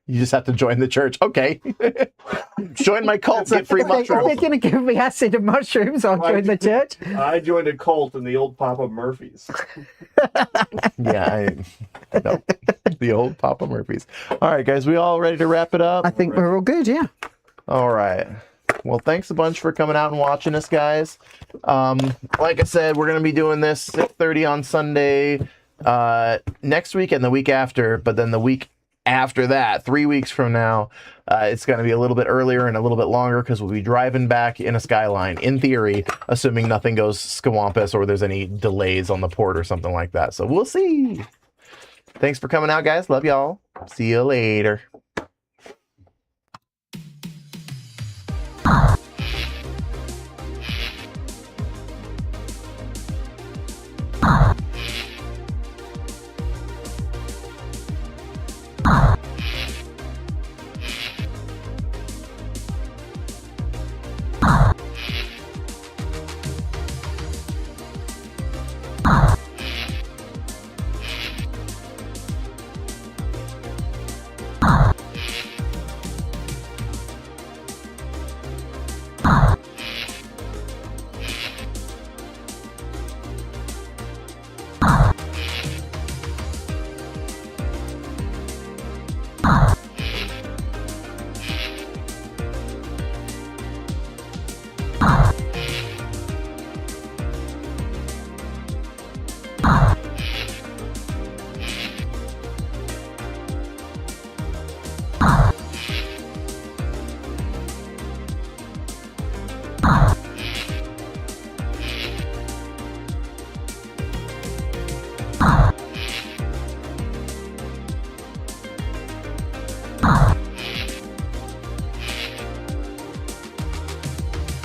You just have to join the church. Okay. Join my cult, get free If they're mushrooms. going to give me acid and mushrooms, I'll join the church. I joined a cult in the old Papa Murphy's. Yeah, no. The old Papa Murphy's. All right, guys, we all ready to wrap it up? I think we're all good, yeah. All right. Well, thanks a bunch for coming out and watching us, guys. Like I said, we're going to be doing this 6:30 on Sunday next week and the week after, but then the week after that, 3 weeks from now, it's going to be a little bit earlier and a little bit longer because we'll be driving back in a Skyline, in theory, assuming nothing goes scawampus or there's any delays on the port or something like that. So we'll see. Thanks for coming out, guys. Love y'all. See you later.